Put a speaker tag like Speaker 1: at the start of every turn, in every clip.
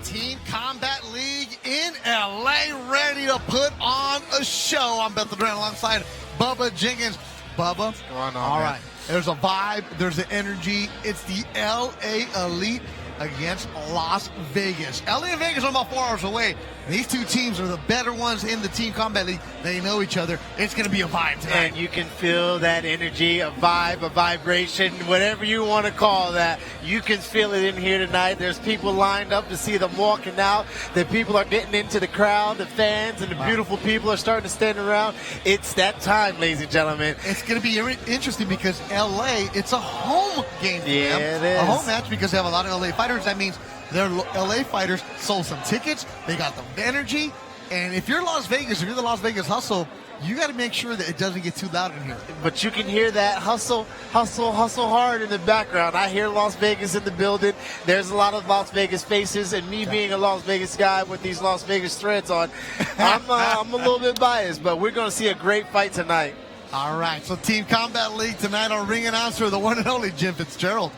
Speaker 1: Team Combat League in LA, ready to put on a show. I'm Beth Durant alongside Bubba Jenkins. Bubba,
Speaker 2: what's going on,
Speaker 1: all
Speaker 2: man?
Speaker 1: right. There's a vibe, there's an energy. It's the LA Elite against Las Vegas. LA and Vegas are about 4 hours away. These two teams are the better ones in the Team Combat League. They know each other. It's going to be a vibe tonight.
Speaker 2: And you can feel that energy, a vibe, a vibration, whatever you want to call that. You can feel it in here tonight. There's people lined up to see them walking out. The people are getting into the crowd, the fans, and the beautiful people are starting to stand around. It's that time, ladies and gentlemen.
Speaker 1: It's going to be interesting because LA, it's a home game for them.
Speaker 2: It is.
Speaker 1: A home match because they have a lot of LA fighters. That means their LA fighters sold some tickets. They got the energy. And if you're Las Vegas, if you're the Las Vegas Hustle, you got to make sure that it doesn't get too loud in here.
Speaker 2: But you can hear that hustle, hustle, hustle hard in the background. I hear Las Vegas in the building. There's a lot of Las Vegas faces, and me being a Las Vegas guy with these Las Vegas threads on, I'm a little bit biased, but we're going to see a great fight tonight.
Speaker 1: All right, so Team Combat League tonight, our ring announcer, the one and only Jim Fitzgerald.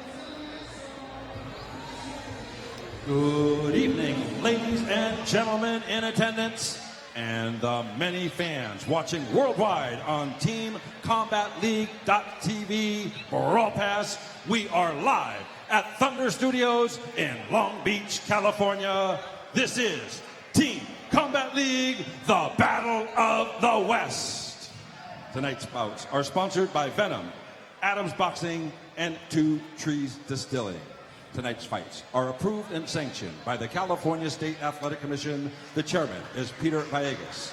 Speaker 3: Good evening, ladies and gentlemen in attendance, and the many fans watching worldwide on TeamCombatLeague.tv Brawl Pass. We are live at Thunder Studios in Long Beach, California. This is Team Combat League, the Battle of the West. Tonight's bouts are sponsored by Venom, Adams Boxing, and Two Trees Distilling. Tonight's fights are approved and sanctioned by the California State Athletic Commission. The chairman is Peter Villegas.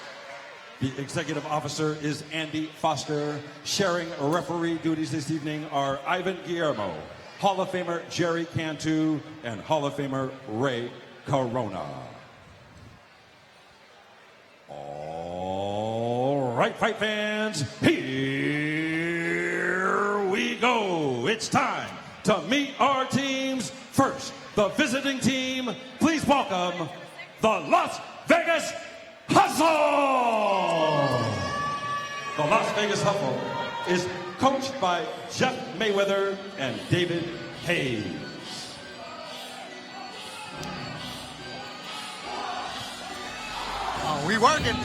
Speaker 3: The executive officer is Andy Foster. Sharing referee duties this evening are Ivan Guillermo, Hall of Famer Jerry Cantu, and Hall of Famer Ray Corona. All right, fight fans, here we go. It's time to meet our teams. First, the visiting team. Please welcome the Las Vegas Hustle. The Las Vegas Hustle is coached by Jeff Mayweather and David Hayes.
Speaker 1: Oh, we working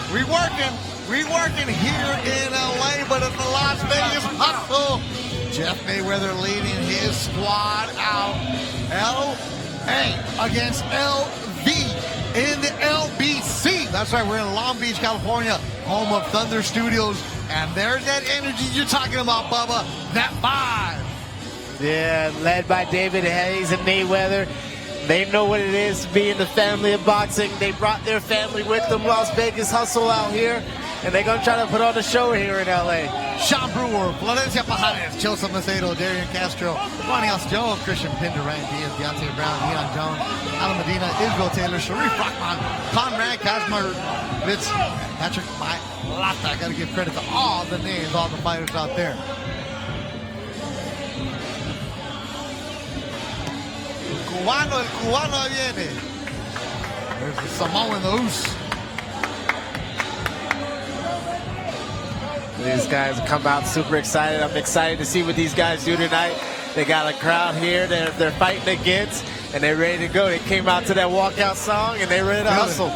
Speaker 1: here in LA, but it's the Las Vegas Hustle. Jeff Mayweather leading his squad out. LA against LV in the LBC. That's right, we're in Long Beach, California, home of Thunder Studios. And there's that energy you're talking about, Bubba, that vibe.
Speaker 2: Yeah, led by David Hayes and Mayweather. They know what it is to be in the family of boxing. They brought their family with them. Las Vegas Hustle out here. And they're going to try to put on a show here in L.A.
Speaker 1: Sean Brewer, Valencia Pajares, Joseph Macedo, Darian Castro, Ronnie Jones, Christian Pender, Ryan Diaz, Deontay Brown, Leon Jones, Alan Medina, Israel Taylor, Sharif Rahman, Conrad Kaczmarkiewicz, Patrick Mailata. I got to give credit to all the names, all the fighters out there. El cubano viene. There's the Samoan, the Oos.
Speaker 2: These guys come out super excited. I'm excited to see what these guys do tonight. They got a crowd here they're fighting against, and they're ready to go. They came out to that walkout song, and they're ready to hustle.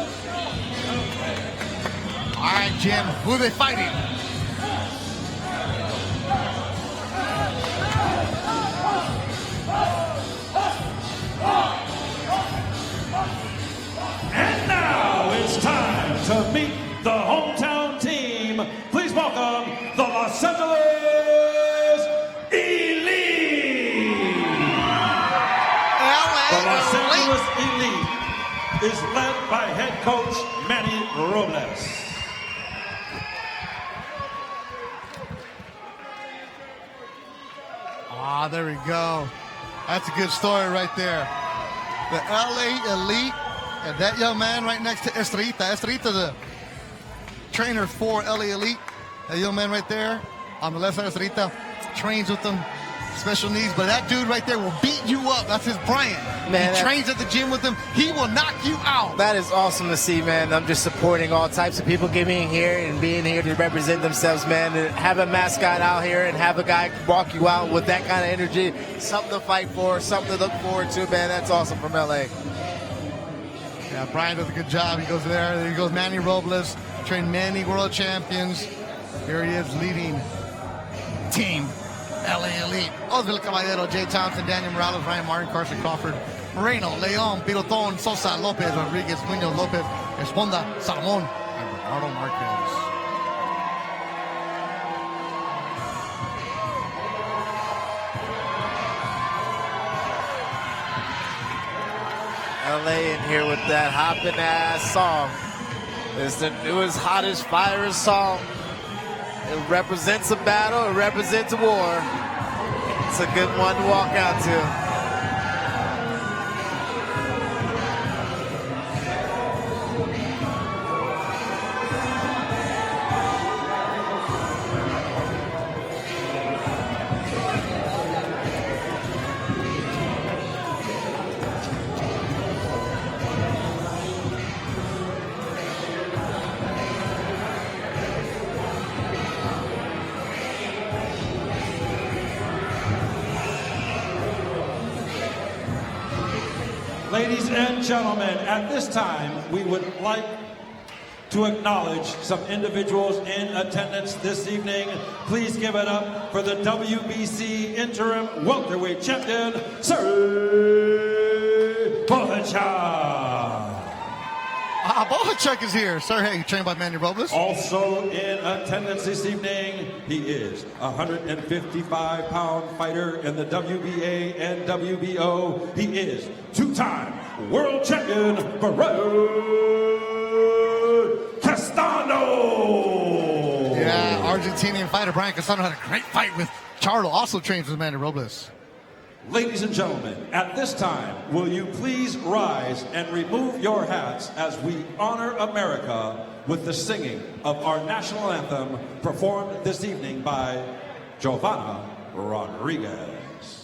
Speaker 1: All right, Jim, who are they fighting?
Speaker 3: And now it's time to meet the hometown team. Please welcome the Los Angeles Elite. The Los Angeles Elite is led by head coach Manny Robles.
Speaker 1: Ah, there we go. That's a good story right there. The LA Elite, and that young man right next to Estrita. Estrita, the trainer for LA Elite. That young man right there on the left side of Estrita trains with them, special needs. But that dude right there will beat you up. That's his Brian. Man, he trains at the gym with him. He will knock you out.
Speaker 2: That is awesome to see, man. I'm just supporting all types of people getting here and being here to represent themselves, man. And have a mascot out here and have a guy walk you out with that kind of energy. Something to fight for, something to look forward to, man. That's awesome from LA.
Speaker 1: Yeah, Brian does a good job. He goes there. There he goes Manny Robles, trained many world champions. Here he is leading Team LA Elite. Osvaldo Caballero, Jay Thompson, Daniel Morales, Ryan Martin, Carson Crawford, Moreno, Leon, Pirotton, Sosa, Lopez, Rodriguez, Munos, Lopez, Esponda, Salomon, and Bernardo Marquez.
Speaker 2: LA in here with that hopping ass song. It's the newest, hottest, fierest song. It represents a battle, it represents a war. It's a good one to walk out to.
Speaker 3: Ladies and gentlemen, at this time, we would like to acknowledge some individuals in attendance this evening. Please give it up for the WBC Interim Welterweight Champion, Sergey Bohachuk.
Speaker 1: Bohachuk is here. Sir, hey, trained by Manny Robles.
Speaker 3: Also in attendance this evening, he is a 155-pound fighter in the WBA and WBO. He is two-time world champion, Castro.
Speaker 1: Yeah, Argentinian fighter Brian Castro had a great fight with Charlo, also trains with Manny Robles.
Speaker 3: Ladies and gentlemen, at this time, will you please rise and remove your hats as we honor America with the singing of our national anthem performed this evening by Giovanna Rodriguez.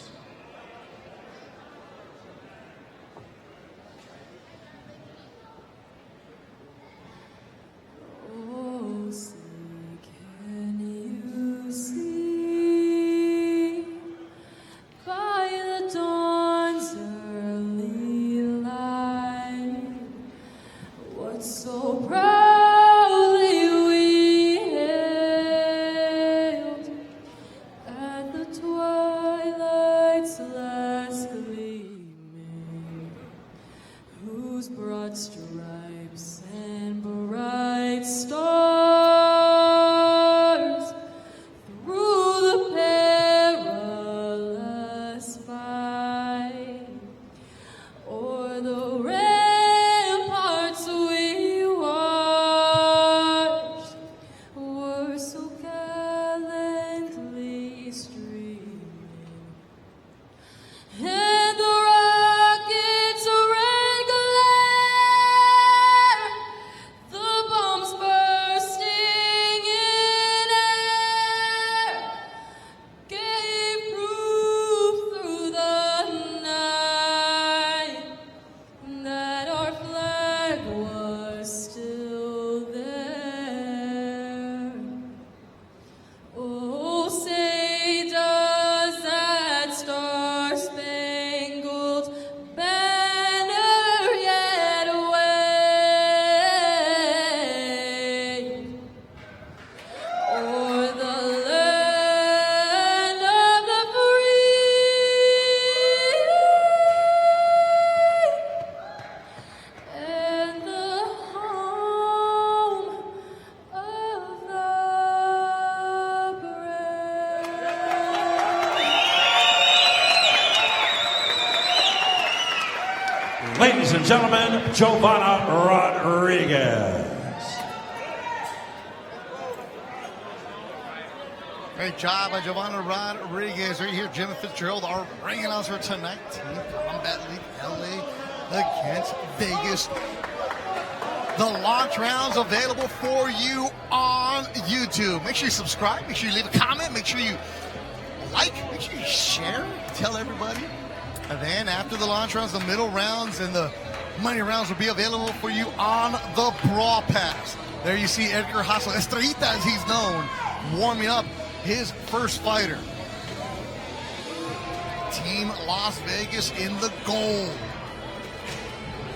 Speaker 3: Ladies and gentlemen, Giovanna Rodriguez.
Speaker 1: Great job by Giovanna Rodriguez. Right here, Jim Fitzgerald, our ring announcer tonight. Team Combat League LA against Vegas. The launch rounds available for you on YouTube. Make sure you subscribe. Make sure you leave a comment. Make sure you like. Make sure you share. Tell everybody. And then after the launch rounds, the middle rounds and the money rounds will be available for you on the Brawl Pass. There you see Edgar Hassel, Estrellita as he's known, warming up his first fighter. Team Las Vegas in the gold.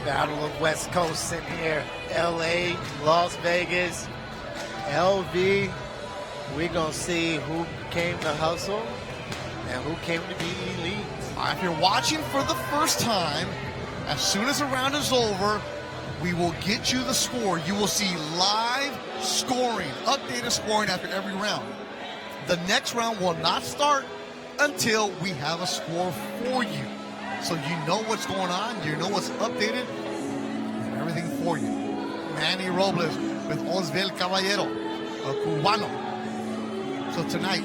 Speaker 2: Battle of West Coast in here. LA, Las Vegas, LV. We're going to see who came to hustle and who came to be elite.
Speaker 1: If you're watching for the first time, as soon as the round is over, we will get you the score. You will see live scoring, updated scoring after every round. The next round will not start until we have a score for you. So you know what's going on, you know what's updated, and everything for you. Manny Robles with Osvel Caballero, a Cubano. So tonight,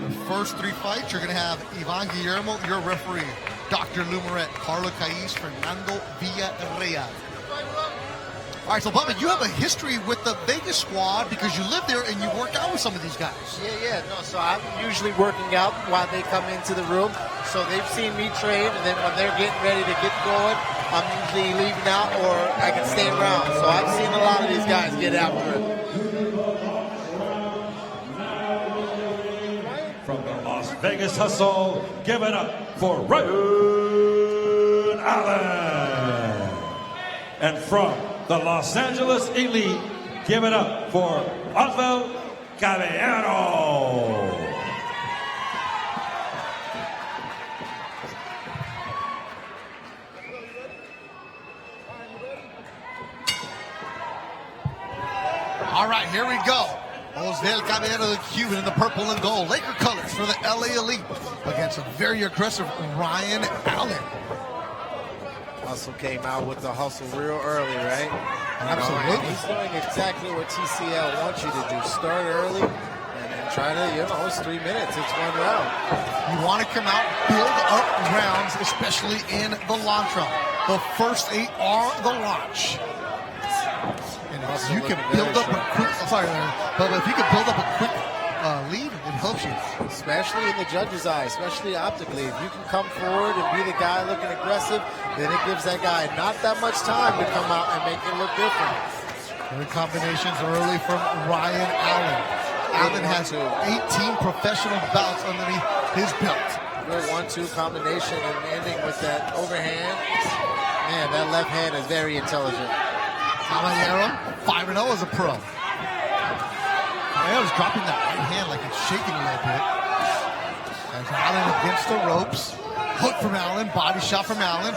Speaker 1: the first 3 fights, you're going to have Ivan Guillermo, your referee, Dr. Lumaret, Carlo Caiz, Fernando Villarreal. All right, so Bubba, you have a history with the Vegas squad because you live there and you work out with some of these guys.
Speaker 2: So I'm usually working out while they come into the room. So they've seen me train, and then when they're getting ready to get going, I'm usually leaving out or I can stay around. So I've seen a lot of these guys get after it.
Speaker 3: From the Las Vegas Hustle, give it up for Ryan Allen. And from the Los Angeles Elite, give it up for Osvel Caballero.
Speaker 1: All right, here we go. Osvel Caballero, the Cuban in the purple and gold. Laker colors for the LA Elite against a very aggressive Ryan Allen.
Speaker 2: Hustle came out with the hustle real early, right?
Speaker 1: Absolutely.
Speaker 2: He's doing exactly what TCL wants you to do. Start early and then try to, it's 3 minutes. It's one round.
Speaker 1: You want to come out, build up rounds, especially in the launch round. The first 8 are the launch. And if you can build up a quick, but if you can build up a quick lead, it helps you.
Speaker 2: Especially in the judge's eye, especially optically. If you can come forward and be the guy looking aggressive, then it gives that guy not that much time to come out and make it look different.
Speaker 1: Good combinations early from Ryan Allen. Allen has 18 professional bouts underneath his belt.
Speaker 2: Good 1-2 combination and ending with that overhand. Man, that left hand is very intelligent.
Speaker 1: Caballero, 5-0 as a pro. Caballero's dropping that right hand like it's shaking a little bit. As Allen against the ropes. Hook from Allen, body shot from Allen.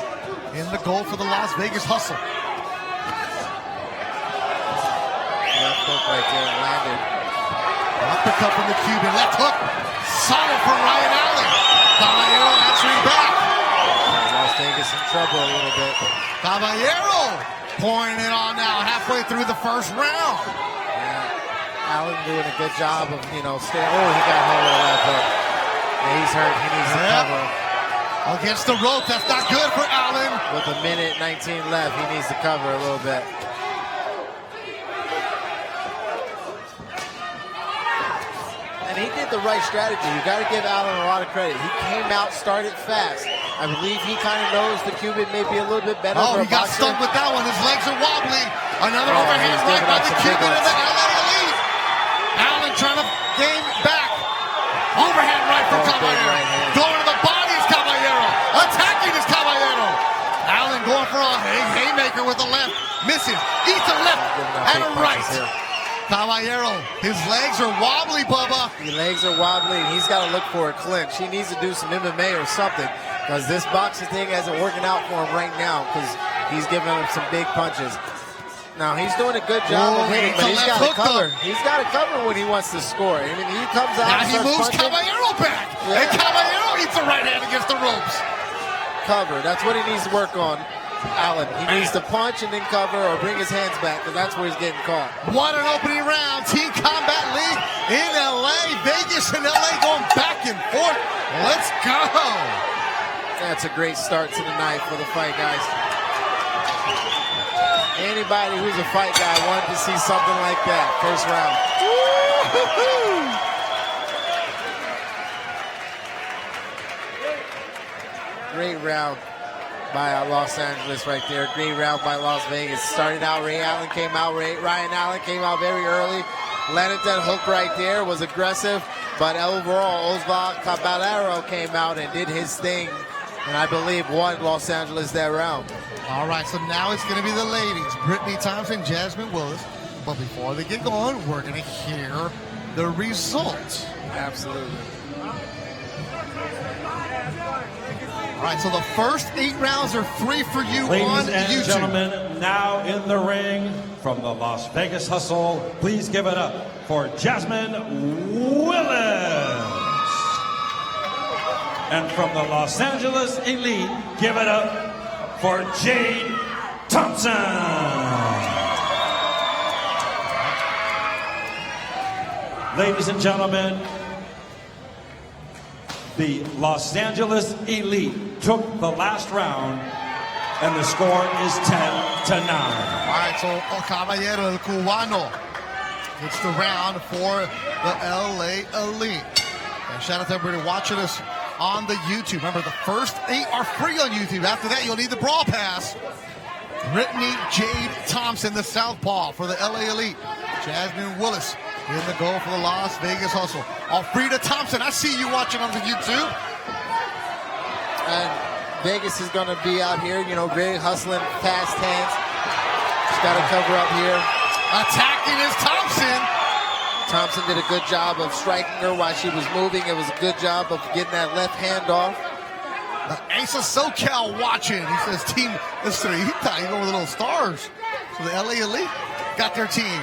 Speaker 1: In the goal for the Las Vegas Hustle.
Speaker 2: Left hook right there, landed.
Speaker 1: Uppercut from the Cuban, left hook. Solid from Ryan Allen. Caballero answering back.
Speaker 2: Las Vegas in trouble a little bit.
Speaker 1: Caballero pouring it on now, halfway through the first round.
Speaker 2: Allen doing a good job of, staying. Oh, he got hold of that hook. Yeah, he's hurt. He needs to cover.
Speaker 1: Against the rope, that's not good for Allen.
Speaker 2: With 1:19 left, he needs to cover a little bit. And he did the right strategy. You got to give Allen a lot of credit. He came out, started fast. I believe he kind of knows the Cuban may be a little bit better.
Speaker 1: Oh, he got stunned with that one. His legs are wobbly. Another overhand right by the Cuban of the LA Elite. Allen trying to gain back. Overhand right from Caballero. Going to the body is Caballero. Attacking is Caballero. Allen going for a haymaker with the left. Misses. Eats a left and a right. Caballero, his legs are wobbly, Bubba.
Speaker 2: His legs are wobbly, and he's got to look for a clinch. He needs to do some MMA or something, because this boxing thing isn't working out for him right now, because he's giving him some big punches. Now, he's doing a good job of hitting, but he's got to cover. He's got to cover when he wants to score. I mean, he comes out
Speaker 1: and he moves
Speaker 2: punching.
Speaker 1: Caballero back. Yeah. And Caballero eats a right hand against the ropes.
Speaker 2: Cover. That's what he needs to work on. Allen, he needs to punch and then cover or bring his hands back, because that's where he's getting caught.
Speaker 1: What an opening round. Team Combat League in LA, Vegas and LA going back and forth. Let's go.
Speaker 2: That's a great start to the night for the fight, guys. Anybody who's a fight guy wanted to see something like that. First round. Great round by Los Angeles right there. Great round by Las Vegas. Started out, Ryan Allen came out very early. Landed that hook right there, was aggressive, but overall, Osval Caballero came out and did his thing and I believe won Los Angeles that round.
Speaker 1: All right, so now it's going to be the ladies, Brittany Thompson, Jasmine Willis. But before they get going, we're going to hear the results.
Speaker 2: Absolutely.
Speaker 1: All right, so the first 8 rounds are free for you
Speaker 3: Ladies
Speaker 1: on
Speaker 3: and
Speaker 1: YouTube.
Speaker 3: gentlemen, now in the ring from the Las Vegas Hustle, please give it up for Jasmine Willis. And from the Los Angeles Elite, give it up for Jade Thompson. Ladies and gentlemen, the Los Angeles Elite took the last round, and the score is 10-9.
Speaker 1: All right, so Caballero, el Cubano, gets the round for the LA Elite. And shout out to everybody watching us on the YouTube. Remember, the first 8 are free on YouTube. After that, you'll need the Brawl Pass. Brittany Jade Thompson, the Southpaw for the LA Elite. Jasmine Willis in the goal for the Las Vegas Hustle. Alfreda Thompson, I see you watching on the YouTube.
Speaker 2: And Vegas is going to be out here, you know, very hustling, fast hands. She's got to cover up here.
Speaker 1: Attacking is Thompson.
Speaker 2: Thompson did a good job of striking her while she was moving. It was a good job of getting that left hand off.
Speaker 1: The Ace of SoCal watching. He says, Team Estrellita, you go with the little stars. So the LA Elite got their team.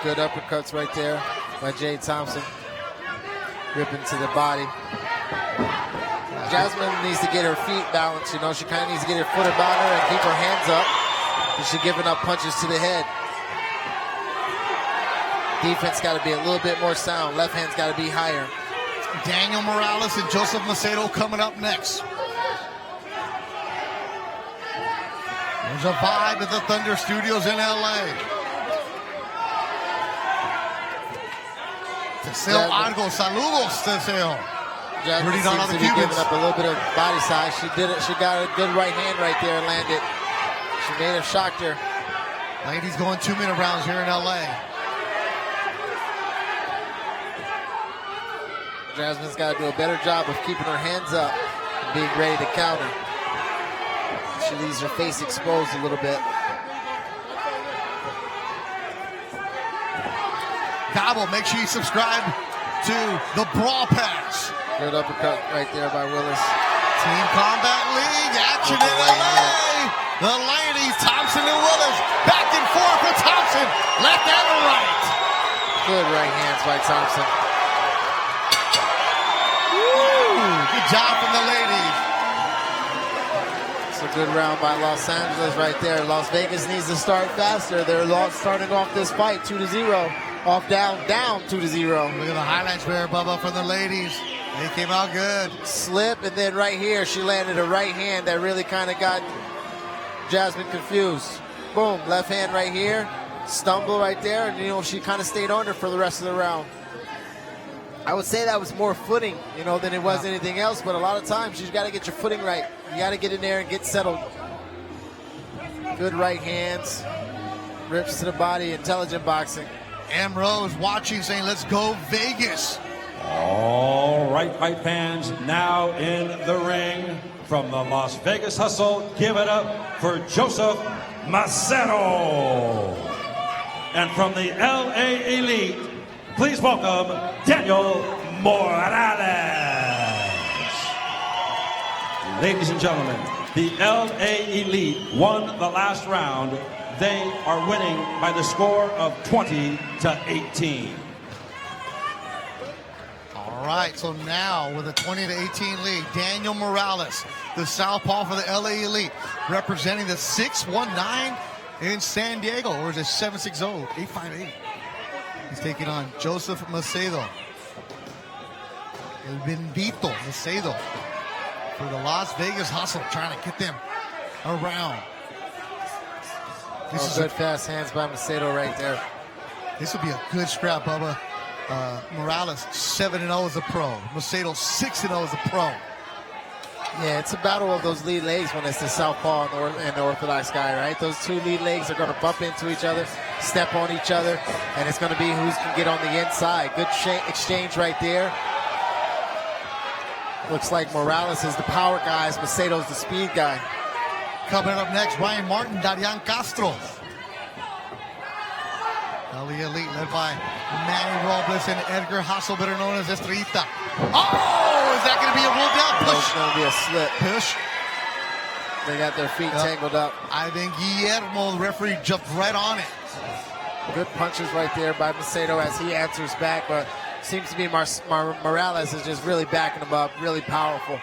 Speaker 2: Good uppercuts right there by Jade Thompson. Ripping to the body. Jasmine needs to get her feet balanced. You know, she kind of needs to get her foot about her and keep her hands up. She's giving up punches to the head. Defense got to be a little bit more sound. Left hand's got to be higher.
Speaker 1: Daniel Morales and Joseph Macedo coming up next. There's a vibe at the Thunder Studios in LA. Teseo Argo, saludos, Teseo.
Speaker 2: Jasmine seems to be giving up a little bit of body size. She did it. She got a good right hand right there and landed. She may have shocked her.
Speaker 1: Ladies going 2-minute rounds here in LA.
Speaker 2: Jasmine's got to do a better job of keeping her hands up and being ready to counter. She leaves her face exposed a little bit.
Speaker 1: Gabo, make sure you subscribe to the Brawl Pass.
Speaker 2: Good uppercut right there by Willis.
Speaker 1: Team Combat League action in LA. The ladies, Thompson and Willis, back and forth with Thompson, left and right.
Speaker 2: Good right hands by Thompson.
Speaker 1: Good job from the ladies.
Speaker 2: It's a good round by Los Angeles right there. Las Vegas needs to start faster. They're starting off this fight 2-0. Off, down, 2-0.
Speaker 1: Look at the highlights there, Bubba, from the ladies. They came out good.
Speaker 2: Slip, and then right here, she landed a right hand that really kind of got Jasmine confused. Boom, left hand right here. Stumble right there, and, you know, she kind of stayed under for the rest of the round. I would say that was more footing, you know, than it was anything else, but a lot of times you got to get your footing right. You got to get in there and get settled. Good right hands. Rips to the body, intelligent boxing.
Speaker 1: Ambrose watching, saying, let's go Vegas.
Speaker 3: All right, fight fans, now in the ring from the Las Vegas Hustle, give it up for Joseph Macedo. And from the LA Elite, please welcome Daniel Morales. Ladies and gentlemen, the LA Elite won the last round. They are winning by the score of 20-18.
Speaker 1: All right, so now with a 20-18 lead, Daniel Morales, the southpaw for the LA Elite, representing the 619 in San Diego, or is it 760, 858? He's taking on Joseph Macedo. El Bendito Macedo for the Las Vegas Hustle, trying to get them around.
Speaker 2: This is good fast hands by Macedo right there.
Speaker 1: This will be a good scrap, Bubba. Morales 7-0 as a pro. Macedo 6-0 as a pro.
Speaker 2: Yeah, it's a battle of those lead legs when it's the southpaw and the orthodox guy, right? Those two lead legs are going to bump into each other, step on each other, and it's going to be who's can get on the inside. Good exchange right there. Looks like Morales is the power guy, Macedo's the speed guy.
Speaker 1: Coming up next, Ryan Martin, Darian Castro. LA Elite led by Manny Robles and Edgar Hassel, better known as Estrellita. Oh, is that going to be a roll down? Push.
Speaker 2: It's going to be a slip.
Speaker 1: Push.
Speaker 2: They got their feet tangled up.
Speaker 1: I think Guillermo, the referee, jumped right on it.
Speaker 2: Good punches right there by Macedo as he answers back, but seems to be Morales is just really backing him up, really powerful.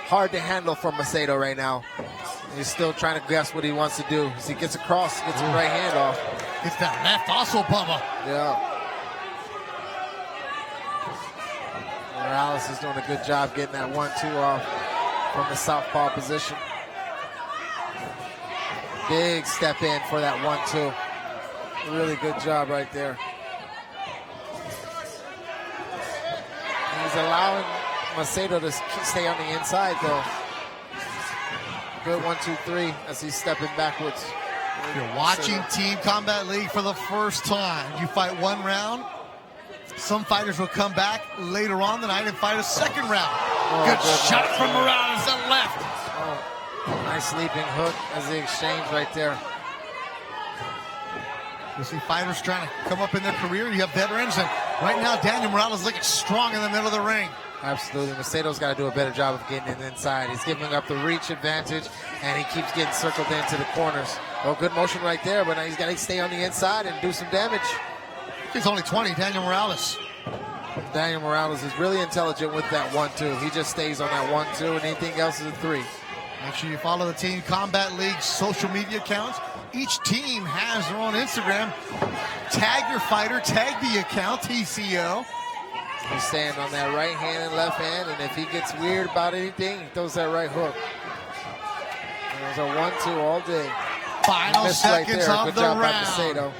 Speaker 2: Hard to handle for Macedo right now. He's still trying to guess what he wants to do. As he gets across, gets his right hand off.
Speaker 1: Gets that left also, Bubba.
Speaker 2: Yeah. Morales is doing a good job getting that 1-2 off from the southpaw position. Big step in for that 1-2. Really good job right there. He's allowing Macedo to stay on the inside, though. Good 1-2-3 as he's stepping backwards.
Speaker 1: If you're watching Team Combat League for the first time, you fight one round. Some fighters will come back later on the night and fight a second round. Good shot from Morales to left.
Speaker 2: Nice leaping hook as the exchange right there.
Speaker 1: You see fighters trying to come up in their career. You have veterans, and right now Daniel Morales looking strong in the middle of the ring.
Speaker 2: Absolutely. Macedo's got to do a better job of getting in inside. He's giving up the reach advantage, and he keeps getting circled into the corners. Oh, good motion right there, but now he's got to stay on the inside and do some damage.
Speaker 1: He's only 20, Daniel Morales.
Speaker 2: Daniel Morales is really intelligent with that 1-2. He just stays on that 1-2, and anything else is a 3.
Speaker 1: Make sure you follow the Team Combat League social media accounts. Each team has their own Instagram. Tag your fighter, tag the account, TCL.
Speaker 2: He's staying on that right hand and left hand, and if he gets weird about anything, he throws that right hook. There's a 1-2 all day.
Speaker 1: Final seconds
Speaker 2: right
Speaker 1: of the round.
Speaker 2: By Macedo.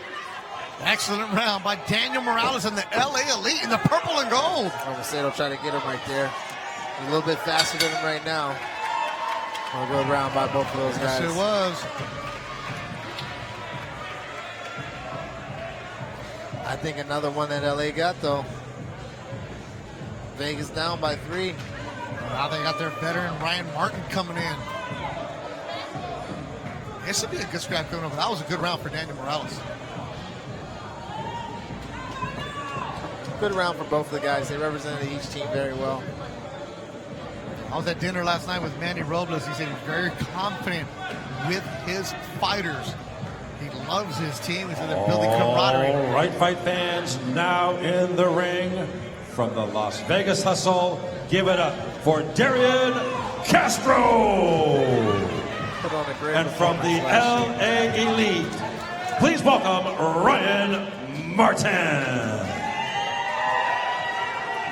Speaker 1: Excellent round by Daniel Morales and the LA Elite in the purple and gold.
Speaker 2: Oh, Macedo trying to get him right there. He's a little bit faster than him right now. A good round by both of those guys.
Speaker 1: Yes, it was.
Speaker 2: I think another one that LA got, though. Vegas down by 3.
Speaker 1: Now they got their veteran Ryan Martin coming in. This would be a good scrap coming over. That was a good round for Daniel Morales.
Speaker 2: Good round for both of the guys. They represented each team very well.
Speaker 1: I was at dinner last night with Manny Robles. He said he's very confident with his fighters. He loves his team. He said they're building camaraderie.
Speaker 3: All right, fight fans, now in the ring from the Las Vegas Hustle, give it up for Darian Castro. And from the LA Elite, please welcome Ryan Martin.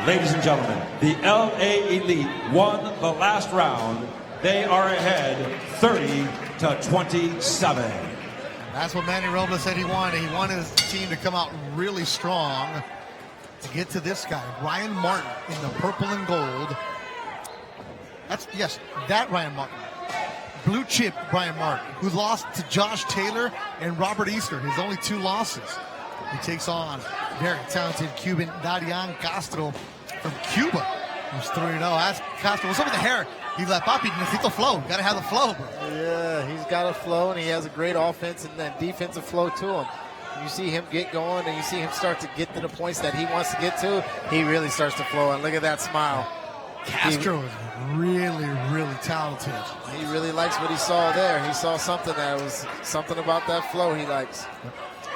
Speaker 3: Ladies and gentlemen, the LA Elite won the last round. They are ahead 30-27.
Speaker 1: That's what Manny Robles said he wanted. He wanted his team to come out really strong to get to this guy, Ryan Martin, in the purple and gold. That Ryan Martin. Blue chip Ryan Martin, who lost to Josh Taylor and Robert Easter, his only 2 losses. He takes on very talented Cuban Darian Castro from Cuba, who's 3-0. Ask Castro, what's up with the hair? He's like, Papi, necesito flow. Got to have the flow, bro.
Speaker 2: Yeah, he's got a flow, and he has a great offense and that defensive flow to him. You see him get going, and you see him start to get to the points that he wants to get to, he really starts to flow, and look at that smile.
Speaker 1: Castro is really, really talented.
Speaker 2: He really likes what he saw there. He saw something about that flow he likes.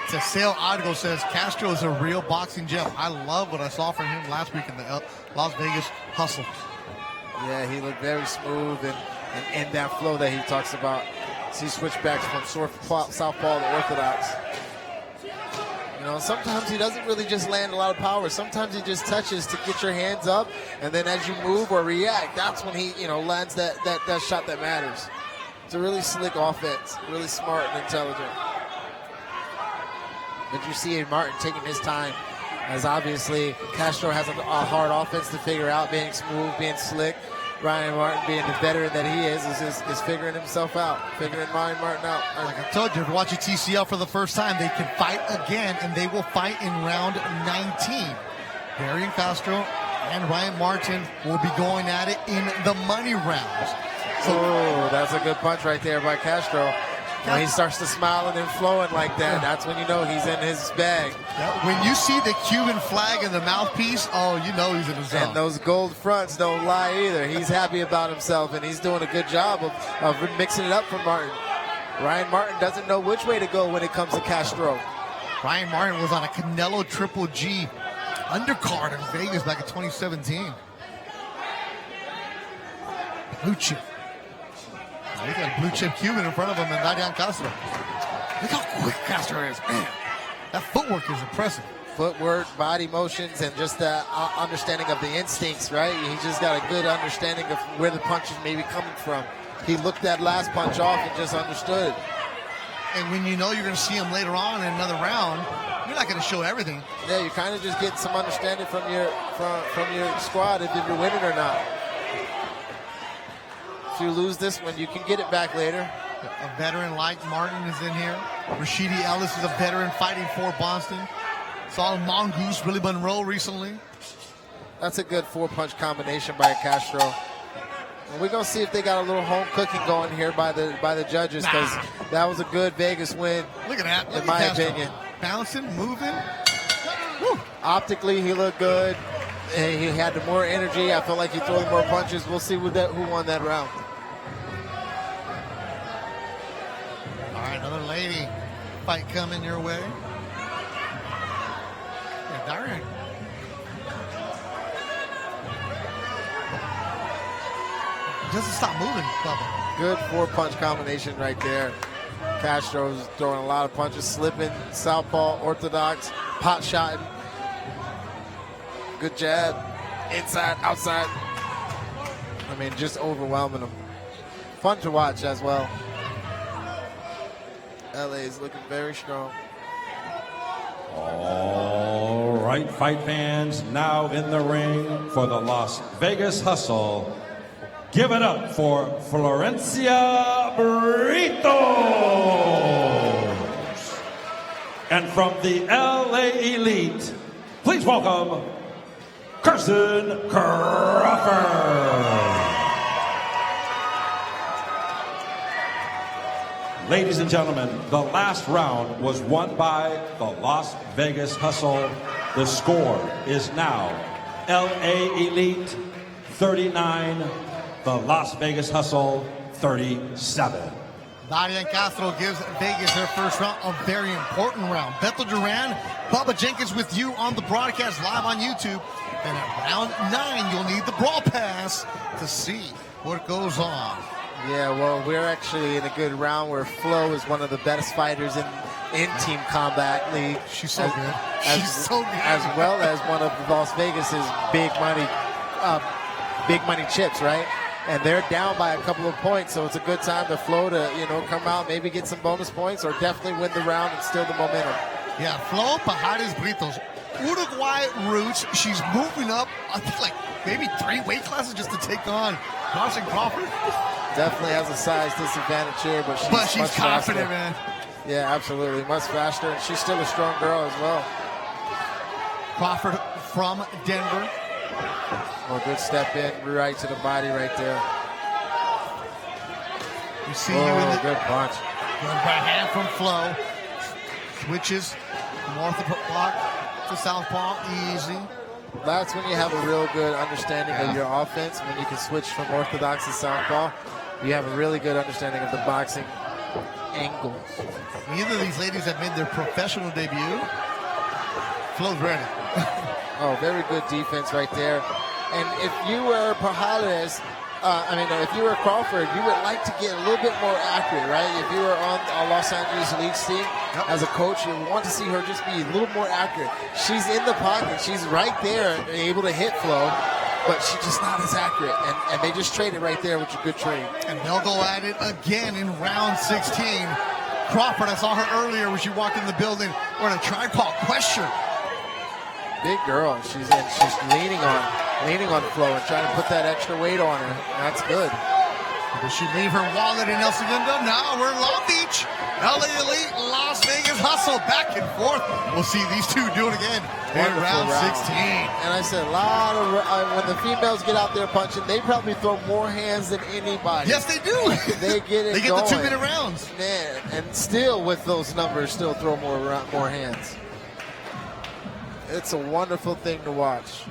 Speaker 1: TCL Adgo says Castro is a real boxing gem. I love what I saw from him last week in the Las Vegas Hustle.
Speaker 2: Yeah, he looked very smooth and that flow that he talks about. See switchbacks from southpaw to orthodox. You know, sometimes he doesn't really just land a lot of power. Sometimes he just touches to get your hands up, and then as you move or react, that's when he, lands that shot that matters. It's a really slick offense, really smart and intelligent. But you see Martin taking his time, as obviously Castro has a hard offense to figure out, being smooth, being slick. Ryan Martin, being the veteran that he is figuring himself out, figuring Ryan Martin out.
Speaker 1: Like I told you, if you're watching TCL for the first time, they can fight again, and they will fight in round 19. Darian Castro and Ryan Martin will be going at it in the money rounds.
Speaker 2: So, that's a good punch right there by Castro. When he starts to smile and then flowing like that, that's when you know he's in his bag.
Speaker 1: Yeah, when you see the Cuban flag in the mouthpiece, oh, you know he's in his zone.
Speaker 2: And those gold fronts don't lie either. He's happy about himself, and he's doing a good job of mixing it up for Martin. Ryan Martin doesn't know which way to go when it comes to Castro.
Speaker 1: Ryan Martin was on a Canelo Triple G undercard in Vegas back in 2017. Blue chip. He got a blue chip Cuban in front of him and Diaz Castro. Look how quick Castro is, man. That footwork is impressive.
Speaker 2: Footwork, body motions, and just the understanding of the instincts, right? He just got a good understanding of where the punches may be coming from. He looked that last punch off and just understood.
Speaker 1: And when you know you're going to see him later on in another round, you're not going to show everything.
Speaker 2: Yeah, you kind of just get some understanding from your squad if you're winning or not. If you lose this one, you can get it back later.
Speaker 1: A veteran like Martin is in here. Rashidi Ellis is a veteran fighting for Boston. Saw Mongoose, Billy Monroe recently.
Speaker 2: That's a good 4-punch combination by Castro. And we're gonna see if they got a little home cooking going here by the judges, because that was a good Vegas win.
Speaker 1: Look at that,
Speaker 2: in my opinion.
Speaker 1: Bouncing, moving. Woo.
Speaker 2: Optically, he looked good. And he had the more energy. I feel like he threw more punches. We'll see who won that round.
Speaker 1: All right, another lady fight coming your way. Yeah, Darian. Doesn't stop moving, Bubba.
Speaker 2: Good 4-punch combination right there. Castro's throwing a lot of punches, slipping, southpaw, orthodox, pot shotting. Good jab, inside, outside. I mean, just overwhelming them. Fun to watch as well. LA is looking very strong.
Speaker 3: All right, fight fans, now in the ring for the Las Vegas Hustle. Give it up for Florencia Britos. And from the LA Elite, please welcome Carson Crawford. Ladies and gentlemen, the last round was won by the Las Vegas Hustle. The score is now LA Elite 39, the Las Vegas Hustle 37.
Speaker 1: Diaz Castro gives Vegas their first round, a very important round. Beto Duran, Bubba Jenkins with you on the broadcast live on YouTube. And at round 9, you'll need the Brawl Pass to see what goes on.
Speaker 2: Yeah, well, we're actually in a good round where Flo is one of the best fighters in Team Combat League.
Speaker 1: She's so good. She's so good.
Speaker 2: As well as one of Las Vegas's big money chips, right? And they're down by a couple of points, so it's a good time to Flo to, come out, maybe get some bonus points, or definitely win the round and steal the momentum.
Speaker 1: Yeah, Flo Pajares Britos. Uruguay roots. She's moving up, I think, like maybe 3 weight classes just to take on Thompson Crawford.
Speaker 2: Definitely has a size disadvantage here, but
Speaker 1: she's confident,
Speaker 2: faster.
Speaker 1: man.
Speaker 2: Yeah, absolutely. Much faster, and she's still a strong girl as well.
Speaker 1: Crawford from Denver.
Speaker 2: Oh, good step in, right to the body right there.
Speaker 1: You see you in the
Speaker 2: good punch.
Speaker 1: Good right hand from Flo. Switches from orthodox to southpaw, easy.
Speaker 2: That's when you have a real good understanding of your offense. When you can switch from orthodox to southpaw, you have a really good understanding of the boxing angles.
Speaker 1: Neither of these ladies have made their professional debut. Flo's ready.
Speaker 2: Oh, very good defense right there. And if you were Pajares, if you were Crawford, you would like to get a little bit more accurate, right? If you were on a Los Angeles Elite team as a coach, you would want to see her just be a little more accurate. She's in the pocket. She's right there, able to hit Flo, but she's just not as accurate. And they just traded right there, which is a good trade.
Speaker 1: And they'll go at it again in round 16. Crawford, I saw her earlier when she walked in the building wearing a Tribe Called Question.
Speaker 2: Big girl. She's leaning on Flo and trying to put that extra weight on her. That's good.
Speaker 1: Does she leave her wallet in El Segundo? No, we're in Long Beach. LA Elite, Las Vegas Hustle, back and forth. We'll see these two do it again in round 16.
Speaker 2: And I said, a lot of when the females get out there punching, they probably throw more hands than anybody.
Speaker 1: Yes, they do.
Speaker 2: They get it.
Speaker 1: They get
Speaker 2: going.
Speaker 1: the 2-minute rounds.
Speaker 2: Man, and still with those numbers, still throw more hands. It's a wonderful thing to watch.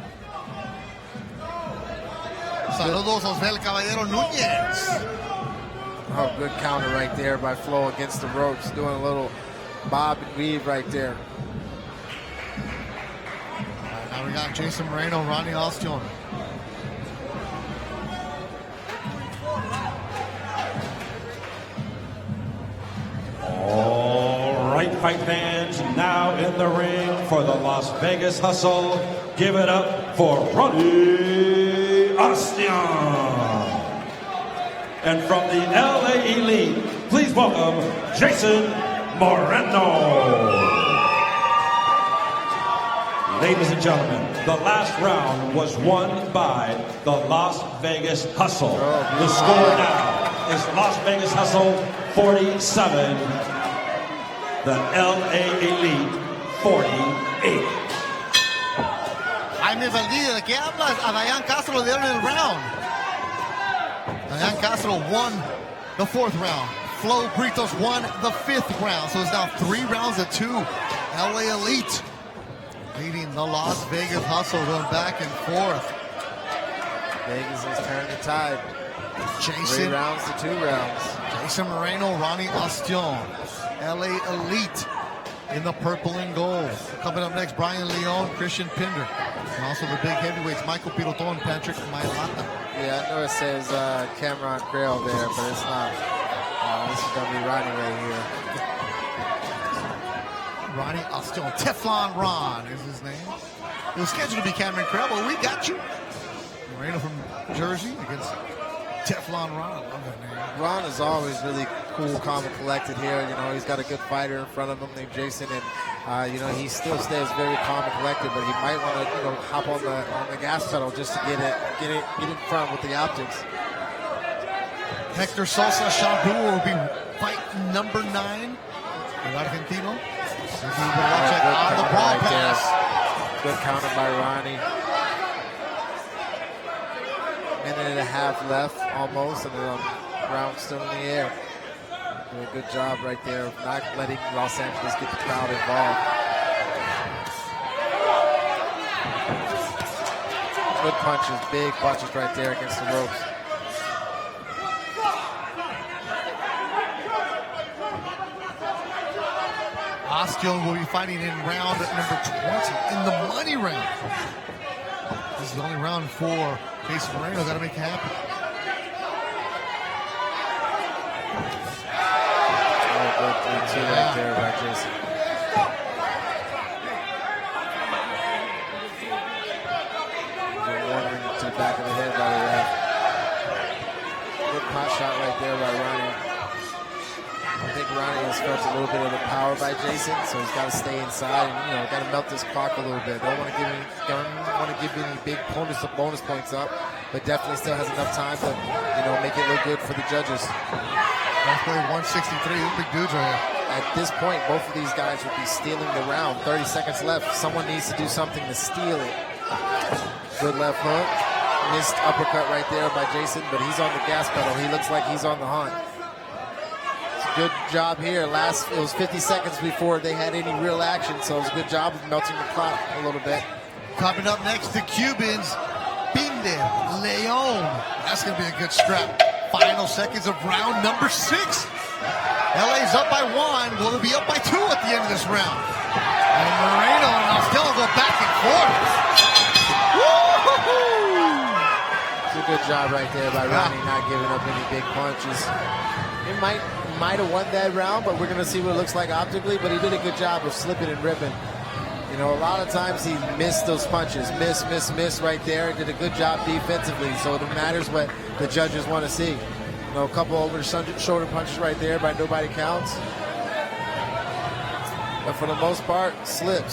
Speaker 1: Saludos, Osvel Caballero Núñez.
Speaker 2: Oh, good counter right there by Flo against the ropes, doing a little bob and weave right there.
Speaker 1: Now we got Jason Moreno, Ronnie Ostion.
Speaker 3: All right, fight fans, now in the ring for the Las Vegas Hustle. Give it up for Ronnie Ostion. And from the LA Elite, please welcome Jason Moreno. Ladies and gentlemen, the last round was won by the Las Vegas Hustle. The score now is Las Vegas Hustle 47, the LA Elite 48.
Speaker 1: Jaime Valdivia, ¿de qué hablas? A Diaz Castro le dieron el round. Diaz Castro won the 4th round. Flo Britos won the 5th round. So it's now 3 rounds to 2. LA Elite leading the Las Vegas Hustle, going back and forth.
Speaker 2: Vegas has turned the tide. 3 rounds to 2 rounds.
Speaker 1: Jason Moreno, Ronnie Ostion. LA Elite in the purple and gold. Coming up next, Brian Leon, Christian Pender. And also the big heavyweights, Michael Pirotton, Patrick Mailata.
Speaker 2: Yeah, I know it says Cameron Grail there, but it's not. This is going to be Ronnie right here.
Speaker 1: Ronnie Ostion, Teflon Ron is his name. It was scheduled to be Cameron Crabbe, but we got you. Moreno from Jersey against Teflon Ron. I love that name.
Speaker 2: Ron is always really cool, calm, and collected here. You know, he's got a good fighter in front of him named Jason, and you know, he still stays very calm and collected. But he might want to, hop on the gas pedal just to get in front with the optics.
Speaker 1: Hector Sosa, Sean Brewer will be fight number 9. El Argentino. On the BRAWL pass.
Speaker 2: Good counter by Ronnie. Minute and a half left, almost, and the round still in the air. Do a good job right there of not letting Los Angeles get the crowd involved. Good punches, big punches right there against the ropes.
Speaker 1: Ostion will be fighting in round number 20 in the money round. This is the only round for Jason Moreno. Got to make it happen.
Speaker 2: Good 3-2 right there by Jason. Warning to the back of the head by the ref. Good pot shot right there by Ronnie. I think Ronnie has felt a little bit of the power by Jason, so he's got to stay inside and got to melt this clock a little bit. Don't want to give any big bonus points up, but definitely still has enough time to make it look good for the judges.
Speaker 1: Halfway 163, big dudes right here.
Speaker 2: At this point, both of these guys would be stealing the round. 30 seconds left. Someone needs to do something to steal it. Good left hook. Missed uppercut right there by Jason, but he's on the gas pedal. He looks like he's on the hunt. Good job here. It was 50 seconds before they had any real action, so it was a good job of melting the clock a little bit.
Speaker 1: Coming up next, the Cubans, Pender, Leon. That's going to be a good strap. Final seconds of round number 6. LA's up by 1. Will it be up by 2 at the end of this round? And Moreno and Ostion go back and forth. Woo-hoo-hoo!
Speaker 2: It's a good job right there by Ronnie, not giving up any big punches. He might have won that round, but we're going to see what it looks like optically, but he did a good job of slipping and ripping. A lot of times he missed those punches. Miss right there. Did a good job defensively, so it matters what the judges want to see. A couple over the shoulder punches right there, but nobody counts. But for the most part, slip.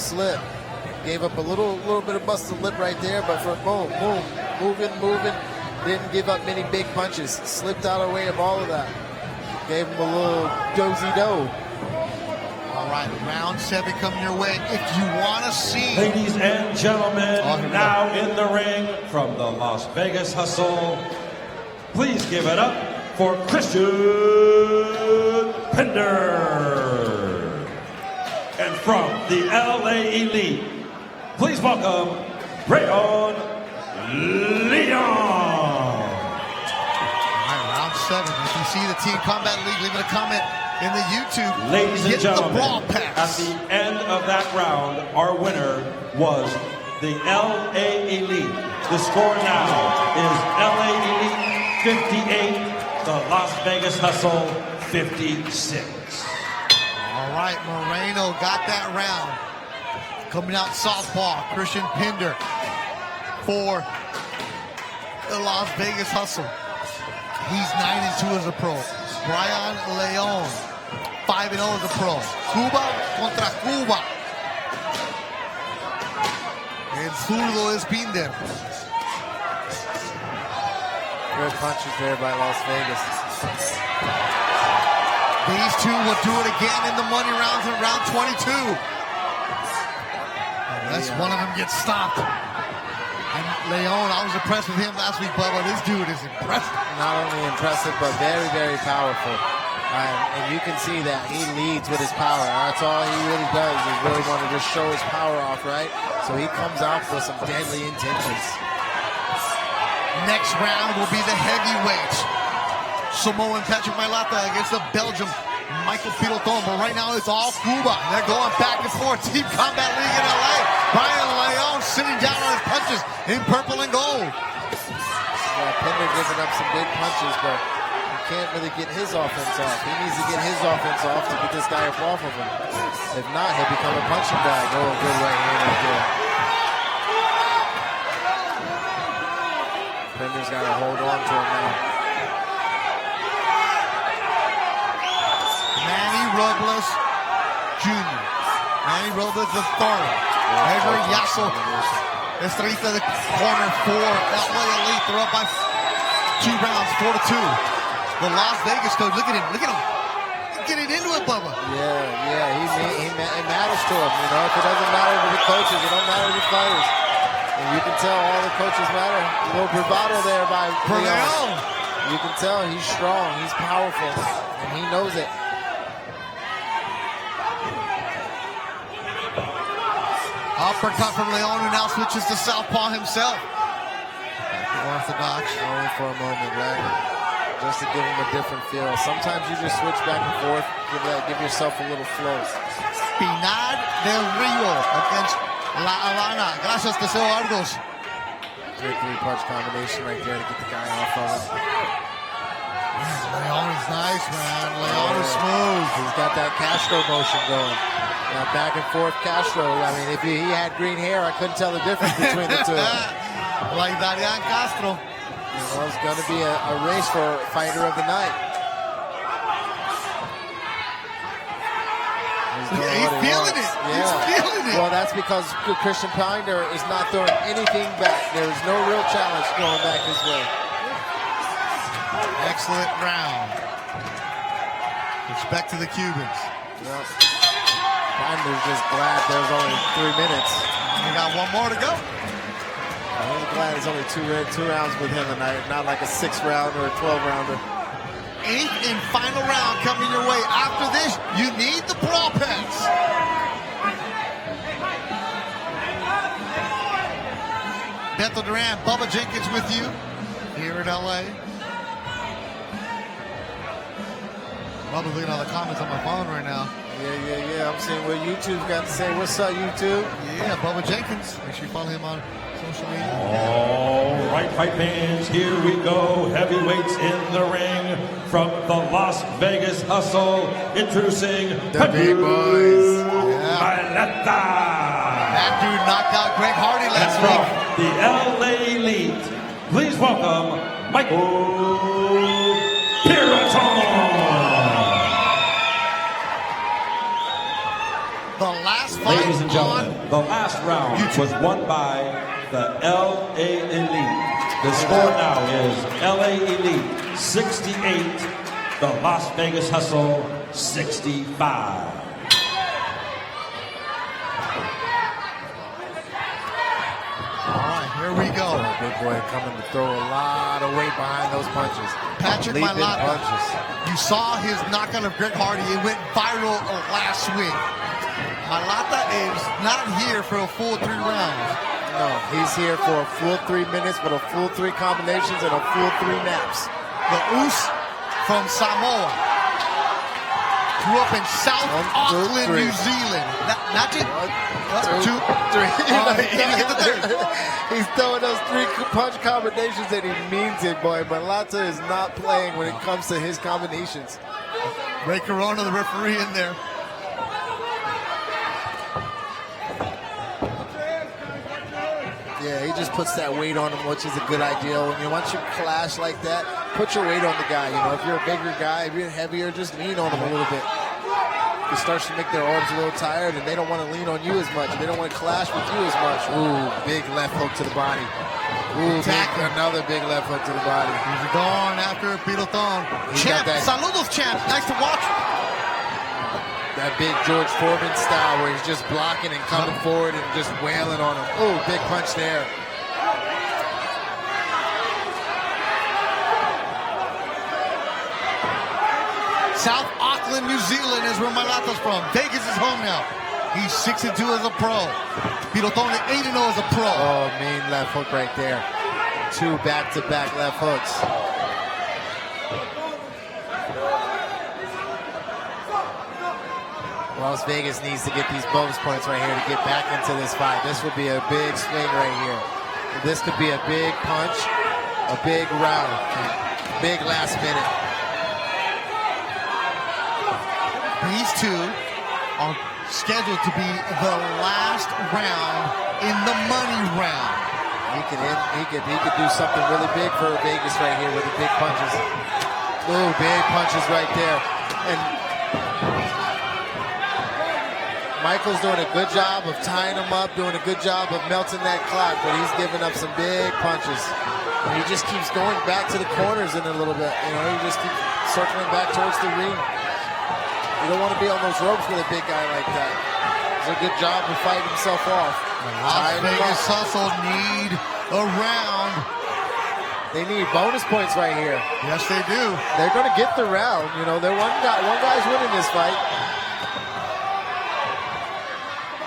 Speaker 2: Gave up a little bit of busted lip right there, but for boom, moving. Didn't give up many big punches. Slipped out of the way of all of that. Gave him a little dozy-do.
Speaker 1: All right, round 7 coming your way. If you want to see...
Speaker 3: Ladies and gentlemen, now in the ring from the Las Vegas Hustle, please give it up for Christian Pender. And from the LA Elite, please welcome Britos. Leon.
Speaker 1: All right, round 7. If you see the Team Combat League, leave it a comment in the YouTube.
Speaker 3: Ladies and gentlemen,
Speaker 1: the BRAWL pass.
Speaker 3: at the end of that round, our winner was the LA Elite. The score now is LA Elite 58, the Las Vegas Hustle 56.
Speaker 1: All right, Moreno got that round. Coming out southpaw, Christian Pender for the Las Vegas Hustle. He's 9-2 as a pro. Brian Leon, 5-0 as a pro. Cuba contra Cuba. And zurdo is Pender.
Speaker 2: Good punches there by Las Vegas.
Speaker 1: These two will do it again in the money rounds in round 22. Unless one of them gets stopped. And Leon, I was impressed with him last week, Bubba. This dude is impressive.
Speaker 2: Not only impressive, but very, very powerful. And you can see that he leads with his power. That's all he really does, is really want to just show his power off, right? So he comes out with some deadly intentions.
Speaker 1: Next round will be the heavyweights. Samoan Patrick Mailata against the Belgium Michael Pirotton. But right now it's all Cuba. They're going back and forth. Team Combat League in LA. Brian Leon sitting down on his punches in purple and gold.
Speaker 2: Yeah, Pender giving up some big punches, but he can't really get his offense off. He needs to get his offense off to get this guy up off of him. If not, he'll become a punching bag. Oh, a good right hand right there. Pender's got to hold on to him now.
Speaker 1: Manny Robles Jr. Manny Robles III. Edgar Yasso. Estrita, the corner for LA Elite. They're up by 2 rounds, 4-2. The Las Vegas coach, look at him. He's getting into it, Bubba.
Speaker 2: Yeah, it matters to him. You know, if it doesn't matter to the coaches, it don't matter to the fighters. And you can tell all the coaches matter. A little bravado there by Leon. You can tell he's strong, he's powerful, and he knows it.
Speaker 1: Uppercut from Leon, who now switches to southpaw himself. Orthodox.
Speaker 2: Only for a moment, right? Just to give him a different feel. Sometimes you just switch back and forth, give yourself a little flow.
Speaker 1: Pinar del Rio against La Habana. Gracias, Deseo Argos.
Speaker 2: Great 3-punch combination right there to get the guy off of him.
Speaker 1: Leon is nice, man. Leon is smooth.
Speaker 2: He's got that Castro motion going. That back and forth Castro. I mean, if he had green hair, I couldn't tell the difference between the two.
Speaker 1: Like Darian Castro.
Speaker 2: You know, it's going to be a race for fighter of the night.
Speaker 1: He's feeling it.
Speaker 2: Yeah.
Speaker 1: He's feeling it.
Speaker 2: Well, that's because Christian Pender is not throwing anything back. There's no real challenge going back his way.
Speaker 1: Excellent round. Respect to the Cubans.
Speaker 2: Yep. Pender's just glad there's only 3 minutes.
Speaker 1: We got one more to go.
Speaker 2: I'm glad it's only two rounds with him tonight, not like a 6-rounder or a 12-rounder.
Speaker 1: 8th and final round coming your way. After this, you need the BRAWL pass. Beto Duran, Bubba Jenkins with you here in LA. Bubba's looking at the comments on my phone right now.
Speaker 2: Yeah. I'm seeing what YouTube's got to say. What's up, YouTube?
Speaker 1: Yeah, Bubba Jenkins. Make sure you follow him on social media.
Speaker 3: All right, fight fans, here we go. Heavyweights in the ring from the Las Vegas Hustle, introducing
Speaker 2: the big boys.
Speaker 3: Mailata.
Speaker 1: That dude knocked out Greg Hardy last
Speaker 3: And
Speaker 1: week.
Speaker 3: from the LA Elite, please welcome Michael Pirotton.
Speaker 1: The last fight,
Speaker 3: ladies and gentlemen, the last round was won by the LA Elite. The score now is LA Elite 68, the Las Vegas Hustle 65.
Speaker 1: Here we go.
Speaker 2: Big boy coming to throw a lot of weight behind those punches.
Speaker 1: Patrick
Speaker 2: Leaping
Speaker 1: Mailata.
Speaker 2: punches.
Speaker 1: You saw his knockout of Greg Hardy. It went viral last week. Mailata is not here for a full 3 rounds.
Speaker 2: No, he's here for a full 3 minutes, but a full 3 combinations and a full 3 naps.
Speaker 1: The Oos from Samoa. Grew up in South Auckland, New Zealand. Not just 2, 3.
Speaker 2: He's throwing those 3 punch combinations and he means it, boy. Mailata is not playing when it comes to his combinations.
Speaker 1: Ray Corona, the referee, in there.
Speaker 2: Yeah, he just puts that weight on him, which is a good idea. Once you clash like that, put your weight on the guy. If you're a bigger guy, if you're heavier, just lean on him a little bit. It starts to make their arms a little tired, and they don't want to lean on you as much. They don't want to clash with you as much. Ooh, big left hook to the body. Ooh, another big left hook to the body.
Speaker 1: He's going after Pirotton. Champ, saludos, champ. Nice to watch.
Speaker 2: That big George Foreman style where he's just blocking and coming forward and just wailing on him. Oh, big punch there.
Speaker 1: South Auckland, New Zealand is where Mailata's from. Vegas is home now. He's 6-2 as a pro. Pirotton 8-0 as a pro.
Speaker 2: Oh, mean left hook right there. 2 back-to-back left hooks. Las Vegas needs to get these bonus points right here to get back into this fight. This would be a big swing right here. This could be a big punch, a big round, big last minute.
Speaker 1: These 2 are scheduled to be the last round in the money round.
Speaker 2: He could do something really big for Vegas right here with the big punches. Ooh, big punches right there. And Michael's doing a good job of tying him up, doing a good job of melting that clock, but he's giving up some big punches. And he just keeps going back to the corners in a little bit. He just keeps circling back towards the ring. You don't want to be on those ropes with a big guy like that. He's a good job of fighting himself off.
Speaker 1: Las Vegas Hustle need a round.
Speaker 2: They need bonus points right here.
Speaker 1: Yes, they do.
Speaker 2: They're going to get the round. They're one guy's winning this fight.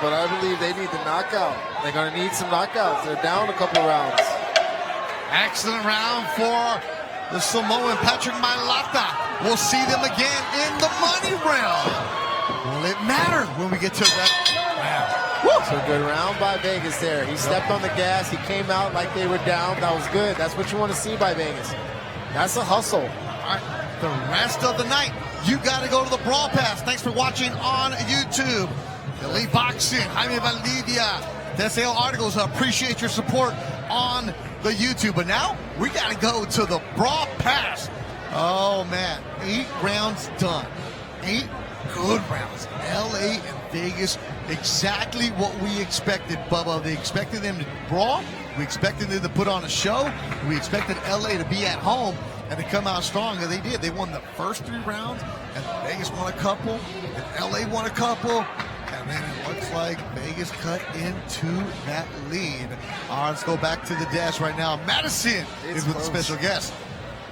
Speaker 2: But I believe they need the knockout. They're going to need some knockouts. They're down a couple rounds.
Speaker 1: Excellent round for the Samoan Patrick Mailata. We'll see them again in the money round. Will it matter when we get to that round?
Speaker 2: So good round by Vegas there. He stepped on the gas. He came out like they were down. That was good. That's what you want to see by Vegas. That's a hustle.
Speaker 1: All right. The rest of the night, you got to go to the Brawl Pass. Thanks for watching on YouTube. Elite Boxing, Jaime Valdivia, TCL Articles. I appreciate your support on the YouTube. But now we got to go to the Brawl Pass. Oh, man. 8 rounds done. 8 good rounds. LA and Vegas, exactly what we expected, Bubba. They expected them to brawl. We expected them to put on a show. We expected LA to be at home and to come out strong, and they did. They won the first 3 rounds, and Vegas won a couple, and LA won a couple. And then it looks like Vegas cut into that lead. All right, let's go back to the desk right now. Madison is with a special guest.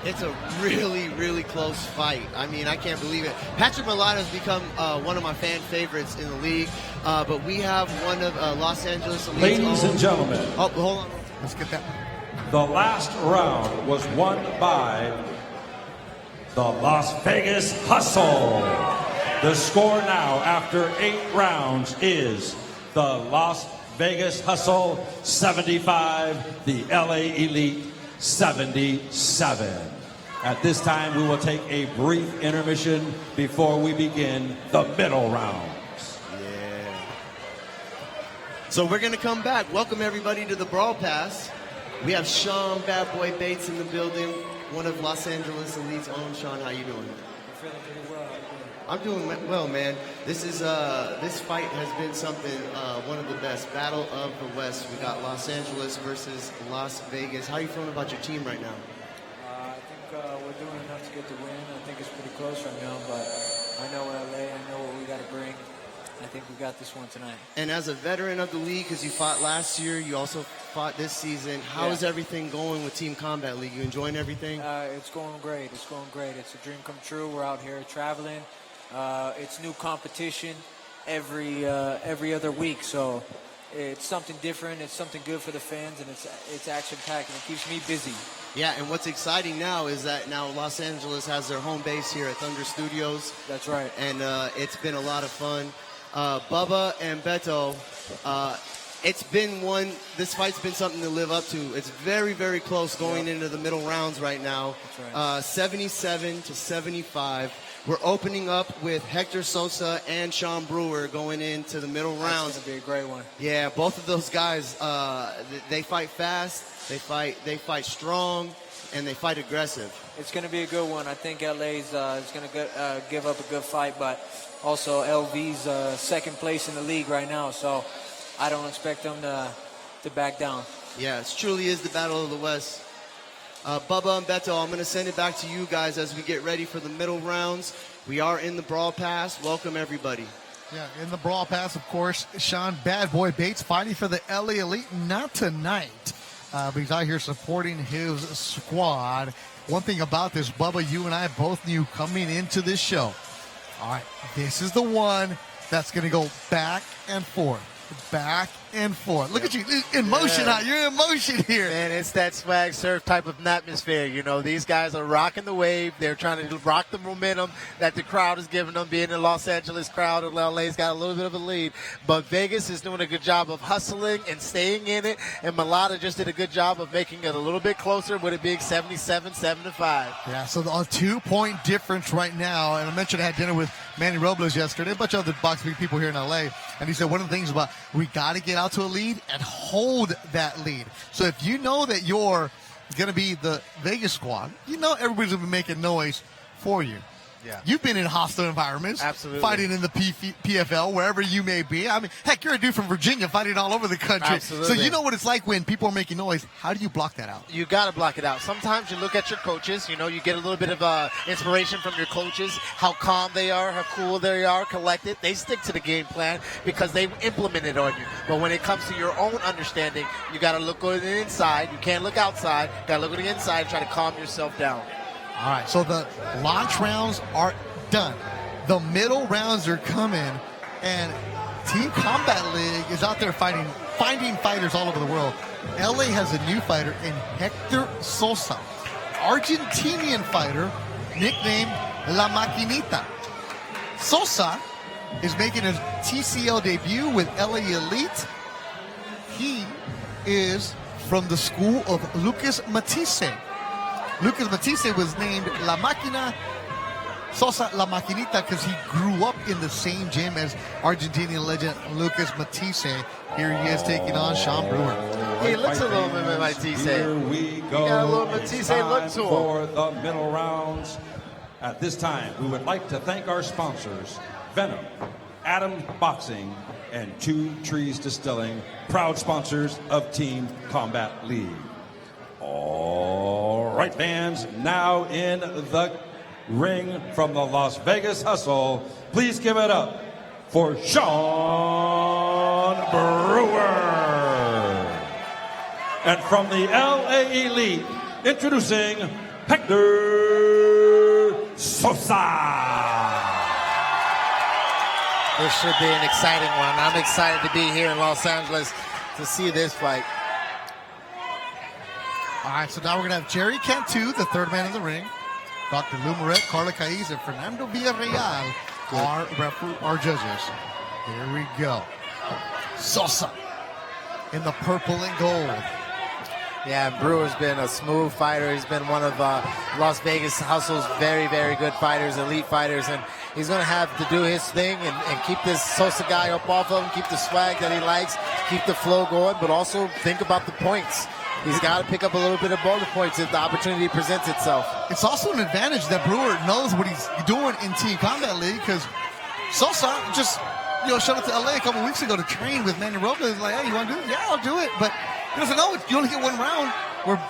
Speaker 4: It's a really, really close fight. I mean, I can't believe it. Patrick Mailata has become one of my fan favorites in the league, but we have one of Los Angeles Elite's
Speaker 3: Ladies and gentlemen.
Speaker 1: Oh, hold on. Let's get that.
Speaker 3: The last round was won by the Las Vegas Hustle. The score now after 8 rounds is the Las Vegas Hustle 75, the LA Elite 77. At this time, we will take a brief intermission before we begin the middle rounds.
Speaker 4: Yeah. So we're going to come back. Welcome, everybody, to the Brawl Pass. We have Sean Bad Boy Bates in the building, one of Los Angeles Elite's own. Sean, how you doing?
Speaker 5: I'm feeling pretty well.
Speaker 4: I'm doing well, man. This fight has been something, one of the best. Battle of the West. We got Los Angeles versus Las Vegas. How are you feeling about your team right now?
Speaker 5: I think we're doing enough to get the win. I think it's pretty close right now, but I know LA. I know what we got to bring. I think we got this one tonight.
Speaker 4: And as a veteran of the league, because you fought last year, you also fought this season, how is everything going with Team Combat League? You enjoying everything?
Speaker 5: It's going great. It's going great. It's a dream come true. We're out here traveling. It's new competition every other week, so it's something different. It's something good for the fans, and it's action-packed, and it keeps me busy.
Speaker 4: Yeah, and what's exciting now is that now Los Angeles has their home base here at Thunder Studios.
Speaker 5: That's right.
Speaker 4: And it's been a lot of fun. Bubba and Beto, this fight's been something to live up to. It's very, very close going into the middle rounds right now.
Speaker 5: That's right.
Speaker 4: 77-75. We're opening up with Hector Sosa and Sean Brewer going into the middle rounds.
Speaker 5: It's going to be a great one.
Speaker 4: Yeah, both of those guys, they fight fast, they fight strong, and they fight aggressive.
Speaker 5: It's going to be a good one. I think LA's is going to give up a good fight, but also LV's second place in the league right now, so I don't expect them to back down.
Speaker 4: Yeah, it truly is the Battle of the West. Bubba and Beto, I'm going to send it back to you guys as we get ready for the middle rounds. We are in the Brawl Pass. Welcome, everybody.
Speaker 1: Yeah, in the Brawl Pass, of course, Sean Bad Boy Bates fighting for the LA Elite. Not tonight, but he's out here supporting his squad. One thing about this, Bubba, you and I both knew coming into this show. All right, this is the one that's going to go back and forth. Back and forth. Look at you in motion. Huh? You're in motion here.
Speaker 2: Man, it's that swag surf type of atmosphere. You know, these guys are rocking the wave. They're trying to rock the momentum that the crowd is giving them. Being the Los Angeles crowd, LA's got a little bit of a lead. But Vegas is doing a good job of hustling and staying in it. And Mailata just did a good job of making it a little bit closer with it being 77-75.
Speaker 1: Yeah, so a 2-point difference right now. And I mentioned I had dinner with Manny Robles yesterday, a bunch of other boxing people here in LA. And he said one of the things about we got to get out to a lead and hold that lead. So if you know that you're going to be the Vegas squad, you know everybody's going to be making noise for you.
Speaker 2: Yeah.
Speaker 1: You've been in hostile environments,
Speaker 2: Absolutely.
Speaker 1: fighting in the PFL, wherever you may be. I mean, heck, you're a dude from Virginia fighting all over the country.
Speaker 2: Absolutely.
Speaker 1: So you know what it's like when people are making noise. How do you block that out?
Speaker 2: You got to block it out. Sometimes you look at your coaches, you know, you get a little bit of inspiration from your coaches, how calm they are, how cool they are, collected. They stick to the game plan because they implement it on you. But when it comes to your own understanding, you got to look on the inside. You can't look outside. You got to look on the inside and try to calm yourself down.
Speaker 1: All right, so the launch rounds are done. The middle rounds are coming, and Team Combat League is out there finding fighters all over the world. LA has a new fighter in Hector Sosa, Argentinian fighter, nicknamed La Maquinita. Sosa is making his TCL debut with LA Elite. He is from the school of Lucas Matisse. Lucas Matisse was named La Máquina, Sosa La Maquinita, because he grew up in the same gym as Argentinian legend Lucas Matisse. Here he is taking on Sean Brewer.
Speaker 2: He looks a little bit like Matisse.
Speaker 3: Here we go.
Speaker 2: He got a little Matisse look to him.
Speaker 3: For the middle rounds. At this time, we would like to thank our sponsors, Venom, Adams Boxing, and Two Trees Distilling, proud sponsors of Team Combat League. All right, fans, now in the ring from the Las Vegas Hustle, please give it up for Sean Brewer. And from the LA Elite, introducing Hector Sosa.
Speaker 2: This should be an exciting one. I'm excited to be here in Los Angeles to see this fight.
Speaker 1: All right, so now we're going to have Jerry Cantu, the third man in the ring. Dr. Lou Moret, Carla Caiz, and Fernando Villarreal are judges. Here we go. Sosa in the purple and gold.
Speaker 2: Yeah, Brewer's been a smooth fighter. He's been one of Las Vegas Hustle's very, very good fighters, elite fighters, and he's going to have to do his thing and keep this Sosa guy up off of him, keep the swag that he likes, keep the flow going, but also think about the points. he's got to pick up a little bit of bonus points if the opportunity presents itself.
Speaker 1: It's also an advantage that Brewer knows what he's doing in Team Combat League, because Sosa just showed up to LA a couple weeks ago to train with Manny Robles. Like, hey, you want to do it? Yeah, I'll do it. But he doesn't know you only get one round. Where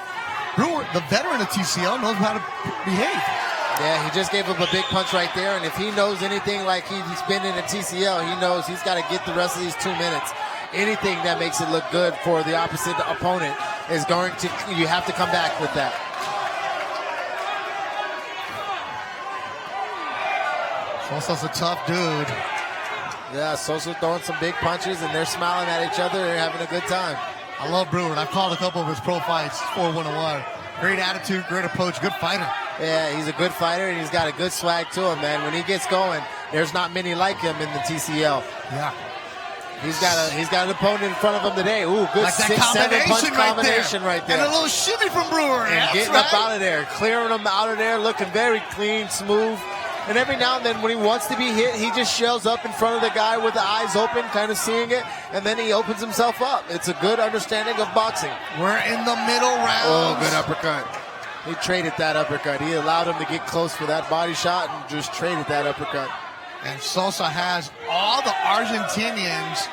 Speaker 1: Brewer, the veteran of TCL, knows how to behave.
Speaker 2: Yeah, he just gave up a big punch right there, and if he knows anything like he's been in a TCL, he knows he's got to get the rest of these 2 minutes. Anything that makes it look good for the opposite opponent is going to, you have to come back with that.
Speaker 1: Sosa's a tough dude.
Speaker 2: Yeah, Sosa throwing some big punches, and they're smiling at each other. They're having a good time.
Speaker 1: I love Brewer. I've called a couple of his pro fights, 4-1-1. Great attitude, great approach, good fighter.
Speaker 2: Yeah, he's a good fighter, and he's got a good swag to him, man. When he gets going, there's not many like him in the TCL.
Speaker 1: Yeah.
Speaker 2: He's got an opponent in front of him today. Ooh, good
Speaker 1: like
Speaker 2: 6-7 punch combination right there.
Speaker 1: And a little shimmy from Brewer.
Speaker 2: And getting up out of there, clearing him out of there, looking very clean, smooth. And every now and then when he wants to be hit, he just shows up in front of the guy with the eyes open, kind of seeing it, and then he opens himself up. It's a good understanding of boxing.
Speaker 1: We're in the middle round.
Speaker 2: Oh, good uppercut. He traded that uppercut. He allowed him to get close for that body shot and just traded that uppercut.
Speaker 1: And Sosa has all the Argentinians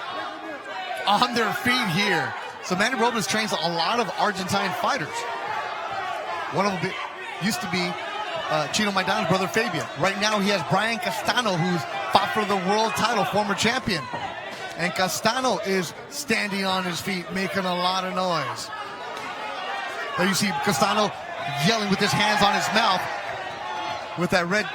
Speaker 1: on their feet here. So Manny Robles trains a lot of Argentine fighters. One of them used to be Chino Maidan's brother Fabian. Right now he has Brian Castano, who's fought for the world title, former champion. And Castano is standing on his feet, making a lot of noise. There you see Castano yelling with his hands on his mouth with that red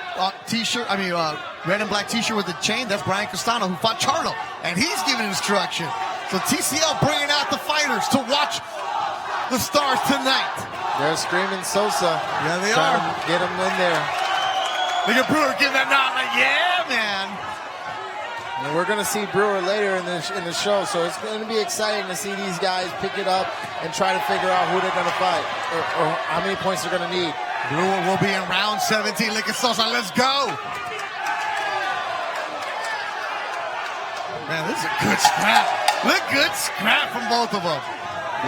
Speaker 1: t-shirt, red and black t-shirt with the chain. That's Brian Castano, who fought Charlo, and he's giving instruction. So TCL bringing out the fighters to watch the stars tonight.
Speaker 2: They're screaming Sosa.
Speaker 1: Yeah, they
Speaker 2: trying
Speaker 1: are.
Speaker 2: to get him in there.
Speaker 1: Look at Brewer giving that nod like, yeah, man.
Speaker 2: And we're going to see Brewer later in the show, so it's going to be exciting to see these guys pick it up and try to figure out who they're going to fight or how many points they're going to need.
Speaker 1: Brewer will be in round 17. Look at Sosa. Let's go. Man, this is a good scrap. Look, good scrap from both of them.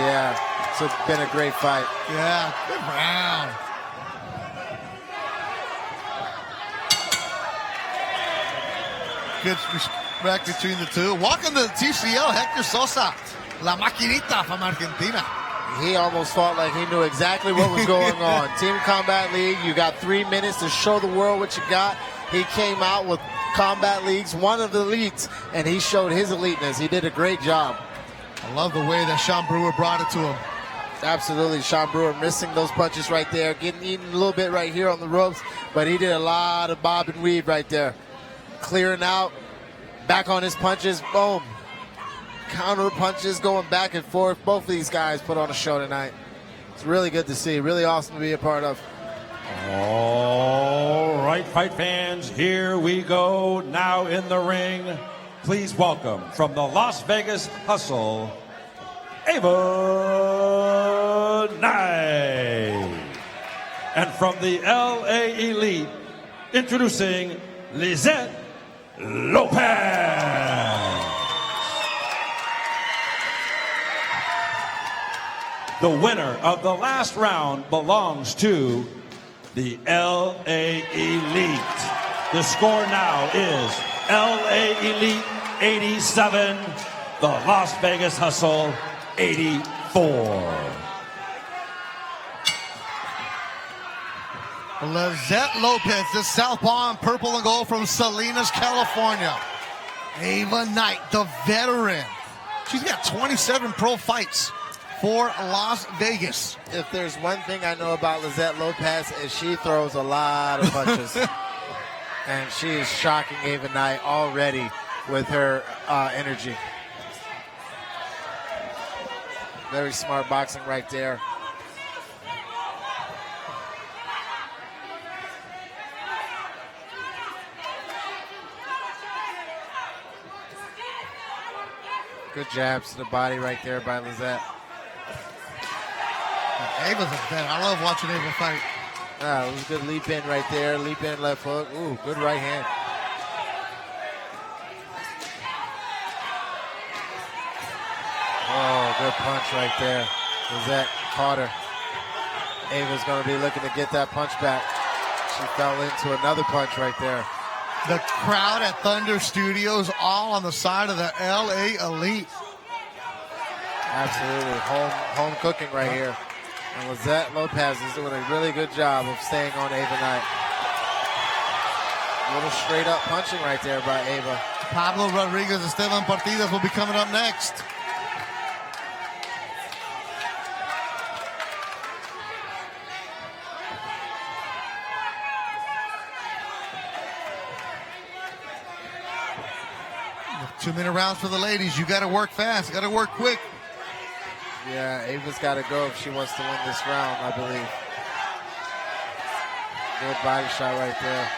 Speaker 2: Yeah, it's been a great fight.
Speaker 1: Yeah, good round. Good respect between the two. Welcome to the TCL, Hector Sosa, La Maquinita from Argentina.
Speaker 2: He almost felt like he knew exactly what was going on. Team Combat League, you got 3 minutes to show the world what you got. He came out with Combat League's one of the elites, and he showed his eliteness. He did a great job.
Speaker 1: I love the way that Sean Brewer brought it to him.
Speaker 2: Absolutely, Sean Brewer missing those punches right there, getting eaten a little bit right here on the ropes, but he did a lot of bob and weave right there. Clearing out, back on his punches, boom. Counter punches going back and forth. Both of these guys put on a show tonight. It's really good to see, really awesome to be a part of.
Speaker 3: All right, fight fans, here we go. Now in the ring, please welcome from the Las Vegas Hustle, Ava Knight. And from the LA Elite, introducing Lizette Lopez. The winner of the last round belongs to the LA Elite. The score now is LA Elite 87, the Las Vegas Hustle 84.
Speaker 1: Lizette Lopez, the southpaw in purple and gold from Salinas, California. Ava Knight, the veteran. She's got 27 pro fights for Las Vegas.
Speaker 2: If there's one thing I know about Lizette Lopez is she throws a lot of punches. And she is shocking Ava Knight already with her energy. Very smart boxing right there. Good jabs to the body right there by Lizette.
Speaker 1: Ava's a vet. I love watching Ava fight.
Speaker 2: It was a good leap in right there. Leap in, left hook. Ooh, good right hand. Oh, good punch right there. Lizette caught her. Ava's going to be looking to get that punch back. She fell into another punch right there.
Speaker 1: The crowd at Thunder Studios all on the side of the LA Elite.
Speaker 2: Absolutely. Home cooking right here. And Lopez is doing a really good job of staying on Ava Knight. A little straight up punching right there by Ava.
Speaker 1: Pablo Rodriguez, Esteban Partidas will be coming up next. Two-minute rounds for the ladies. You got to work fast. Got to work quick.
Speaker 2: Yeah, Ava's got to go if she wants to win this round, I believe. Good body shot right there.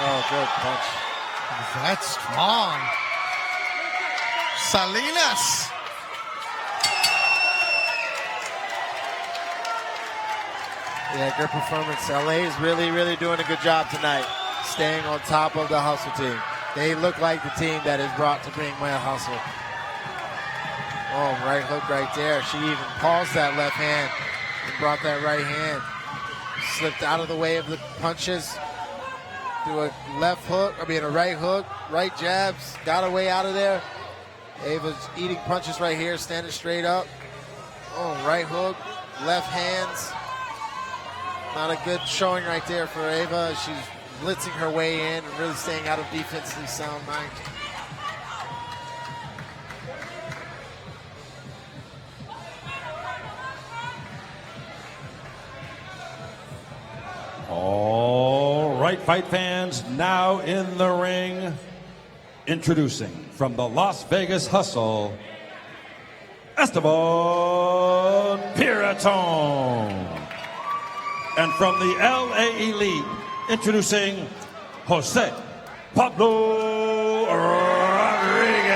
Speaker 2: Oh, good punch.
Speaker 1: That's strong. Salinas.
Speaker 2: Yeah, good performance. LA is really, really doing a good job tonight, staying on top of the hustle team. They look like the team that is brought to bring more hustle. Oh, right hook right there. She even paused that left hand and brought that right hand. Slipped out of the way of the punches. Do a a right hook, right jabs, got her way out of there. Ava's eating punches right here, standing straight up. Oh, right hook, left hands. Not a good showing right there for Ava. She's blitzing her way in and really staying out of defensively sound mind.
Speaker 3: All right, fight fans, now in the ring, introducing from the Las Vegas Hustle, Esteban Pirotton. And from the LA Elite, introducing Jose Pablo Rodriguez.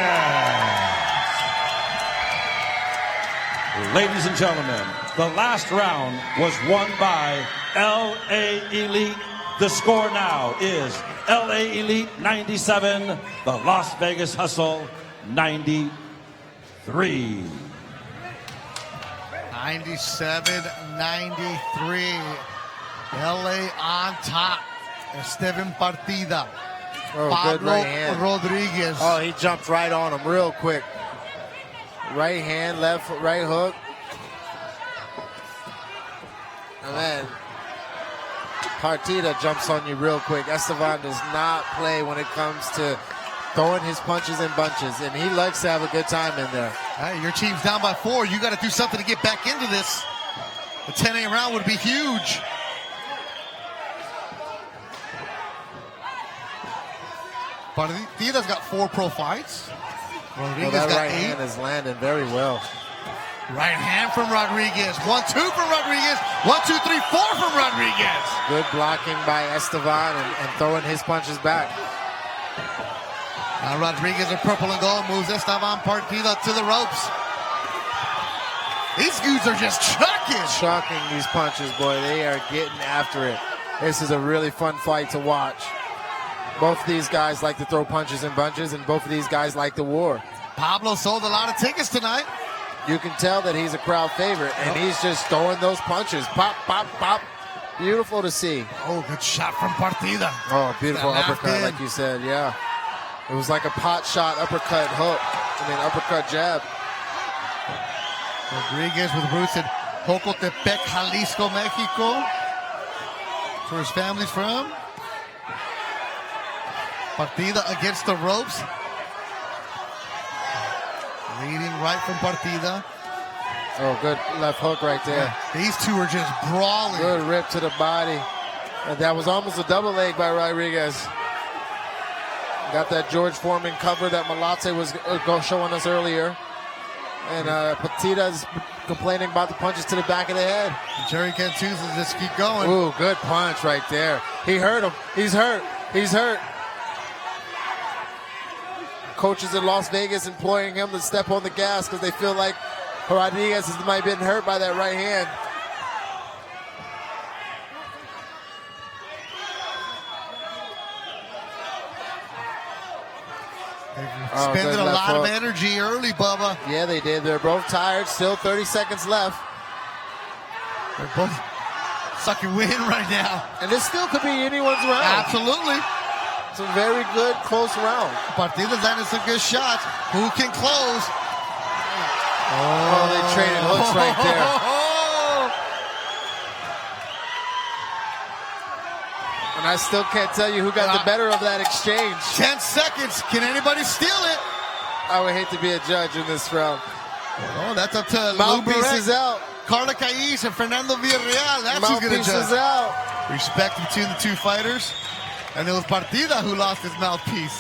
Speaker 3: Ladies and gentlemen, the last round was won by LA Elite. The score now is LA Elite 97, the Las Vegas Hustle 93.
Speaker 1: 97-93. LA on top. Esteban Partida.
Speaker 2: Oh,
Speaker 1: Pablo
Speaker 2: good right hand.
Speaker 1: Rodriguez.
Speaker 2: Oh, he jumped right on him real quick. Right hand, left, right hook. And then Partida jumps on you real quick. Esteban does not play when it comes to throwing his punches and bunches, and he likes to have a good time in there.
Speaker 1: Hey, your team's down by 4. You got to do something to get back into this. The 10-8 round would be huge. Partida's got 4 pro fights. Rodriguez
Speaker 2: Well, that
Speaker 1: got
Speaker 2: right
Speaker 1: 8.
Speaker 2: hand is landing very well.
Speaker 1: Right hand from Rodriguez. 1-2 from Rodriguez. 1-2-3-4 from Rodriguez.
Speaker 2: Good blocking by Esteban and throwing his punches back.
Speaker 1: Now Rodriguez in purple and gold moves Esteban Partida to the ropes. These dudes are just
Speaker 2: Chucking these punches, boy. They are getting after it. This is a really fun fight to watch. Both of these guys like to throw punches and bunches, and both of these guys like the war.
Speaker 1: Pablo sold a lot of tickets tonight.
Speaker 2: You can tell that he's a crowd favorite, and he's just throwing those punches. Pop, pop, pop. Beautiful to see.
Speaker 1: Oh, good shot from Partida.
Speaker 2: Oh, beautiful
Speaker 1: That
Speaker 2: uppercut,
Speaker 1: laughed in.
Speaker 2: like you said, yeah. It was like a pot shot, uppercut, hook. Uppercut, jab.
Speaker 1: Rodriguez with roots in Jocotepec, Jalisco, Mexico. That's where his family's from. Partida against the ropes. Leading right from Partida.
Speaker 2: Oh, good left hook right there.
Speaker 1: Yeah, these two are just brawling.
Speaker 2: Good rip to the body. And that was almost a double leg by Rodriguez. Got that George Foreman cover that Mailata was showing us earlier. And Partida's complaining about the punches to the back of the head.
Speaker 1: Jerry Cantus will just keep going.
Speaker 2: Ooh, good punch right there. He hurt him. He's hurt. He's hurt. Coaches in Las Vegas imploring him to step on the gas because they feel like Rodriguez might have been hurt by that right hand.
Speaker 1: They've expended a lot of energy early, Bubba.
Speaker 2: Yeah, they did. They're both tired. Still 30 seconds left.
Speaker 1: They're both sucking wind right now.
Speaker 2: And this still could be anyone's round.
Speaker 1: Absolutely.
Speaker 2: It's a very good, close round.
Speaker 1: Partida's landing some good shots. Who can close?
Speaker 2: Oh, they traded hooks right there. And I still can't tell you who got the better of that exchange.
Speaker 1: 10 seconds. Can anybody steal it?
Speaker 2: I would hate to be a judge in this round.
Speaker 1: Oh, that's up to
Speaker 2: Mouthpiece is out.
Speaker 1: Carla Caiz and Fernando Villarreal. That's who's going to judge.
Speaker 2: Mouthpiece is out.
Speaker 1: Respect between the two fighters. And it was Partida who lost his mouthpiece.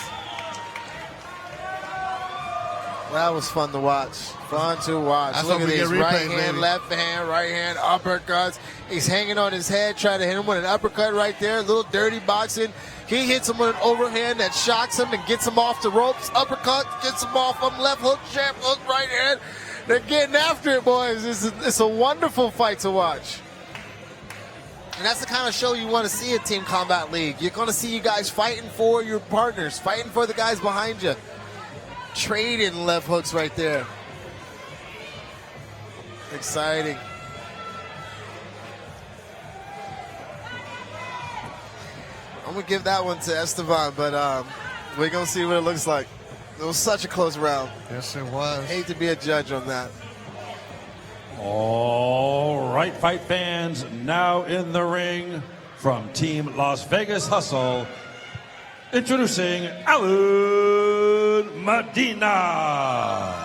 Speaker 2: That was fun to watch. Fun to watch.
Speaker 1: That's
Speaker 2: Look at these
Speaker 1: replays,
Speaker 2: right hand,
Speaker 1: baby.
Speaker 2: left hand, uppercuts. He's hanging on his head, trying to hit him with an uppercut right there. A little dirty boxing. He hits him with an overhand that shocks him and gets him off the ropes. Uppercut, gets him off him. Left hook, jab hook, right hand. They're getting after it, boys. It's a wonderful fight to watch. And that's the kind of show you want to see at Team Combat League. You're going to see you guys fighting for your partners, fighting for the guys behind you. Trading left hooks right there. Exciting. I'm going to give that one to Esteban, but we're going to see what it looks like. It was such a close round.
Speaker 1: Yes, it was.
Speaker 2: Hate to be a judge on that.
Speaker 3: All right, fight fans, now in the ring from Team Las Vegas Hustle, introducing Alan Medina.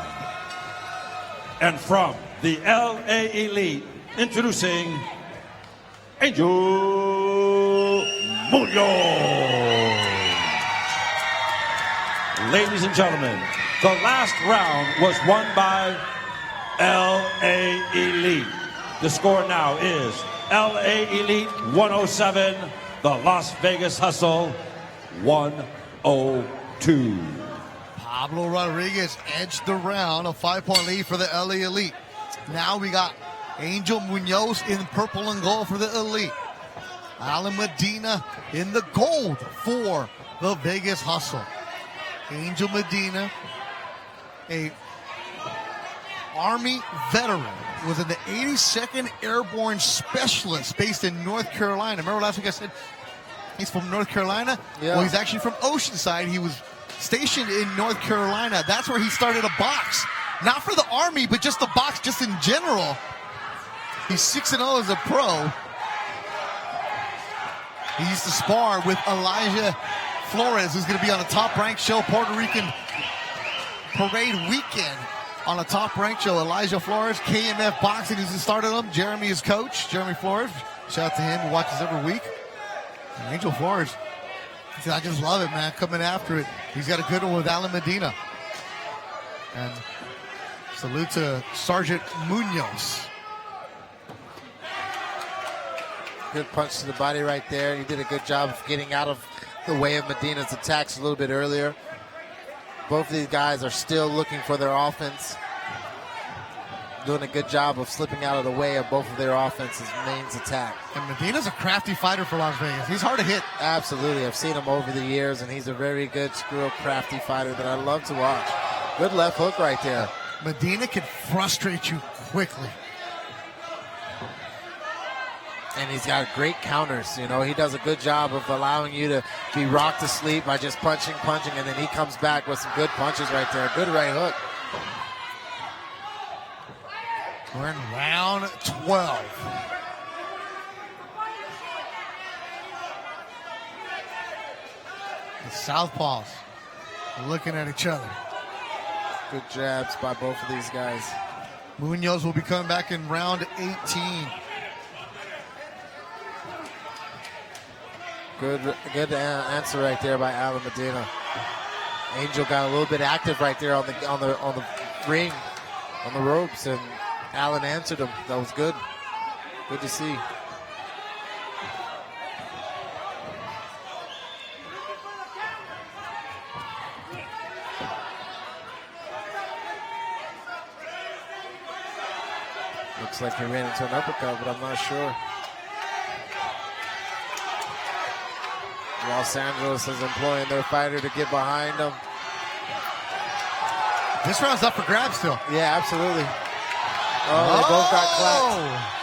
Speaker 3: And from the LA Elite, introducing Angel Munos. Ladies and gentlemen, the last round was won by LA Elite. The score now is LA Elite 107, the Las Vegas Hustle 102.
Speaker 1: Pablo Rodriguez edged the round, a 5-point lead for the LA Elite. Now we got Angel Munoz in purple and gold for the Elite. Alan Medina in the gold for the Vegas Hustle. Angel Medina, a Army veteran, was in the 82nd Airborne Specialist based in North Carolina. Remember last week I said he's from North Carolina?
Speaker 2: Yeah.
Speaker 1: Well, he's actually from Oceanside. He was stationed in North Carolina. That's where he started a box. Not for the Army, but just the box just in general. He's 6-0 as a pro. He used to spar with Elijah Flores, who's going to be on a top-ranked show, Puerto Rican Parade Weekend. On a top-ranked show, Elijah Flores, KMF Boxing, who's started him. Jeremy is coach, Jeremy Flores. Shout out to him, who watches every week. And Angel Flores, he said, I just love it, man, coming after it. He's got a good one with Alan Medina. And salute to Sergeant Munoz.
Speaker 2: Good punch to the body right there. He did a good job of getting out of the way of Medina's attacks a little bit earlier. Both of these guys are still looking for their offense. Doing a good job of slipping out of the way of both of their offense's main attack.
Speaker 1: And Medina's a crafty fighter for Las Vegas. He's hard to hit.
Speaker 2: Absolutely. I've seen him over the years, and he's a very good, real crafty fighter that I love to watch. Good left hook right there.
Speaker 1: Medina can frustrate you quickly.
Speaker 2: And he's got great counters. You know, he does a good job of allowing you to be rocked to sleep by just punching, and then he comes back with some good punches right there. Good right hook.
Speaker 1: We're in round 12. The Southpaws looking at each other.
Speaker 2: Good jabs by both of these guys.
Speaker 1: Munoz will be coming back in round 18.
Speaker 2: Good answer right there by Alan Medina. Angel got a little bit active right there on the ring, on the ropes, and Alan answered him. That was good. Good to see. Looks like he ran into an uppercut, but I'm not sure. Los Angeles is employing their fighter to get behind him.
Speaker 1: This round's up for grabs still.
Speaker 2: Yeah, absolutely. Oh, they both got clapped.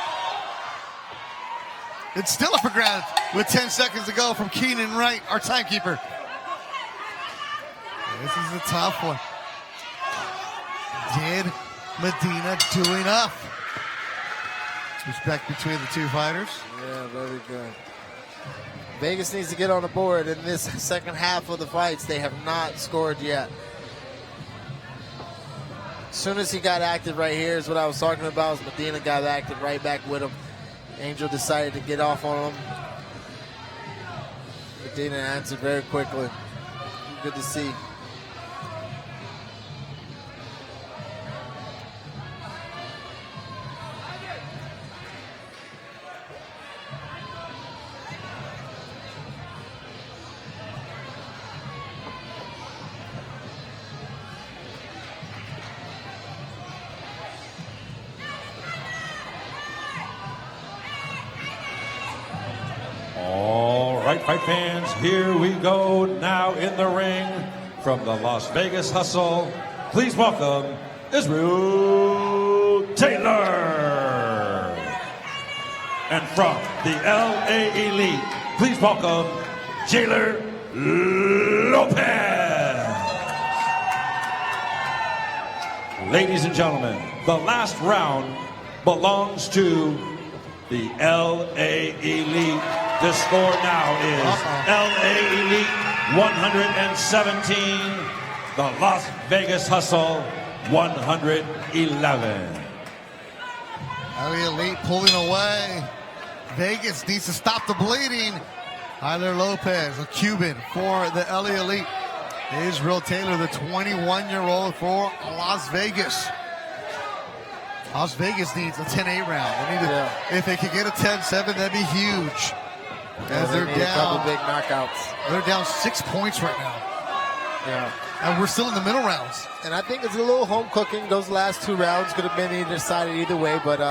Speaker 1: It's still up for grabs with 10 seconds to go from Keenan Wright, our timekeeper. This is a tough one. Did Medina do enough? Respect between the two fighters.
Speaker 2: Yeah, very good. Vegas needs to get on the board in this second half of the fights. They have not scored yet. As soon as he got active right here is what I was talking about. Medina got active right back with him. Angel decided to get off on him. Medina answered very quickly. Good to see.
Speaker 3: All right, fight fans, here we go now in the ring from the Las Vegas Hustle. Please welcome Israel Taylor. And from the LA Elite, please welcome Jailer Lopez. Ladies and gentlemen, the last round belongs to the LA Elite. The score now is LA Elite 117, the Las Vegas Hustle 111.
Speaker 1: LA Elite pulling away. Vegas needs to stop the bleeding. Jailer Lopez, a Cuban for the LA Elite. Israel Taylor, the 21-year-old for Las Vegas. Las Vegas needs a 10-8 round. They need to, if they could get a 10-7, that'd be huge. As they're down,
Speaker 2: a couple big knockouts.
Speaker 1: They're down 6 points right now.
Speaker 2: Yeah.
Speaker 1: And we're still in the middle rounds.
Speaker 2: And I think it's a little home cooking. Those last two rounds could have been decided either way, but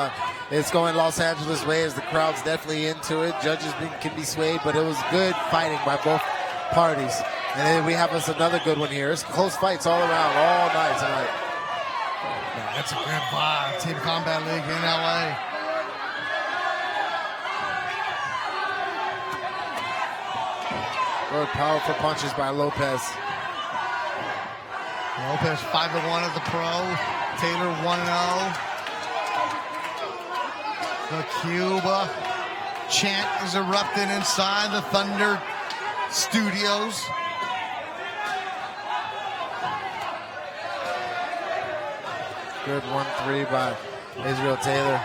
Speaker 2: it's going Los Angeles way as the crowd's definitely into it. Judges can be swayed, but it was good fighting by both parties. And then we have us another good one here. It's close fights all around, all night tonight.
Speaker 1: Yeah, that's a good vibe. Team Combat League in LA.
Speaker 2: Good powerful punches by Lopez.
Speaker 1: Lopez 5-1 as a pro. Taylor 1-0. The Cuba chant is erupting inside the Thunder Studios.
Speaker 2: Good 1-3 by Israel Taylor.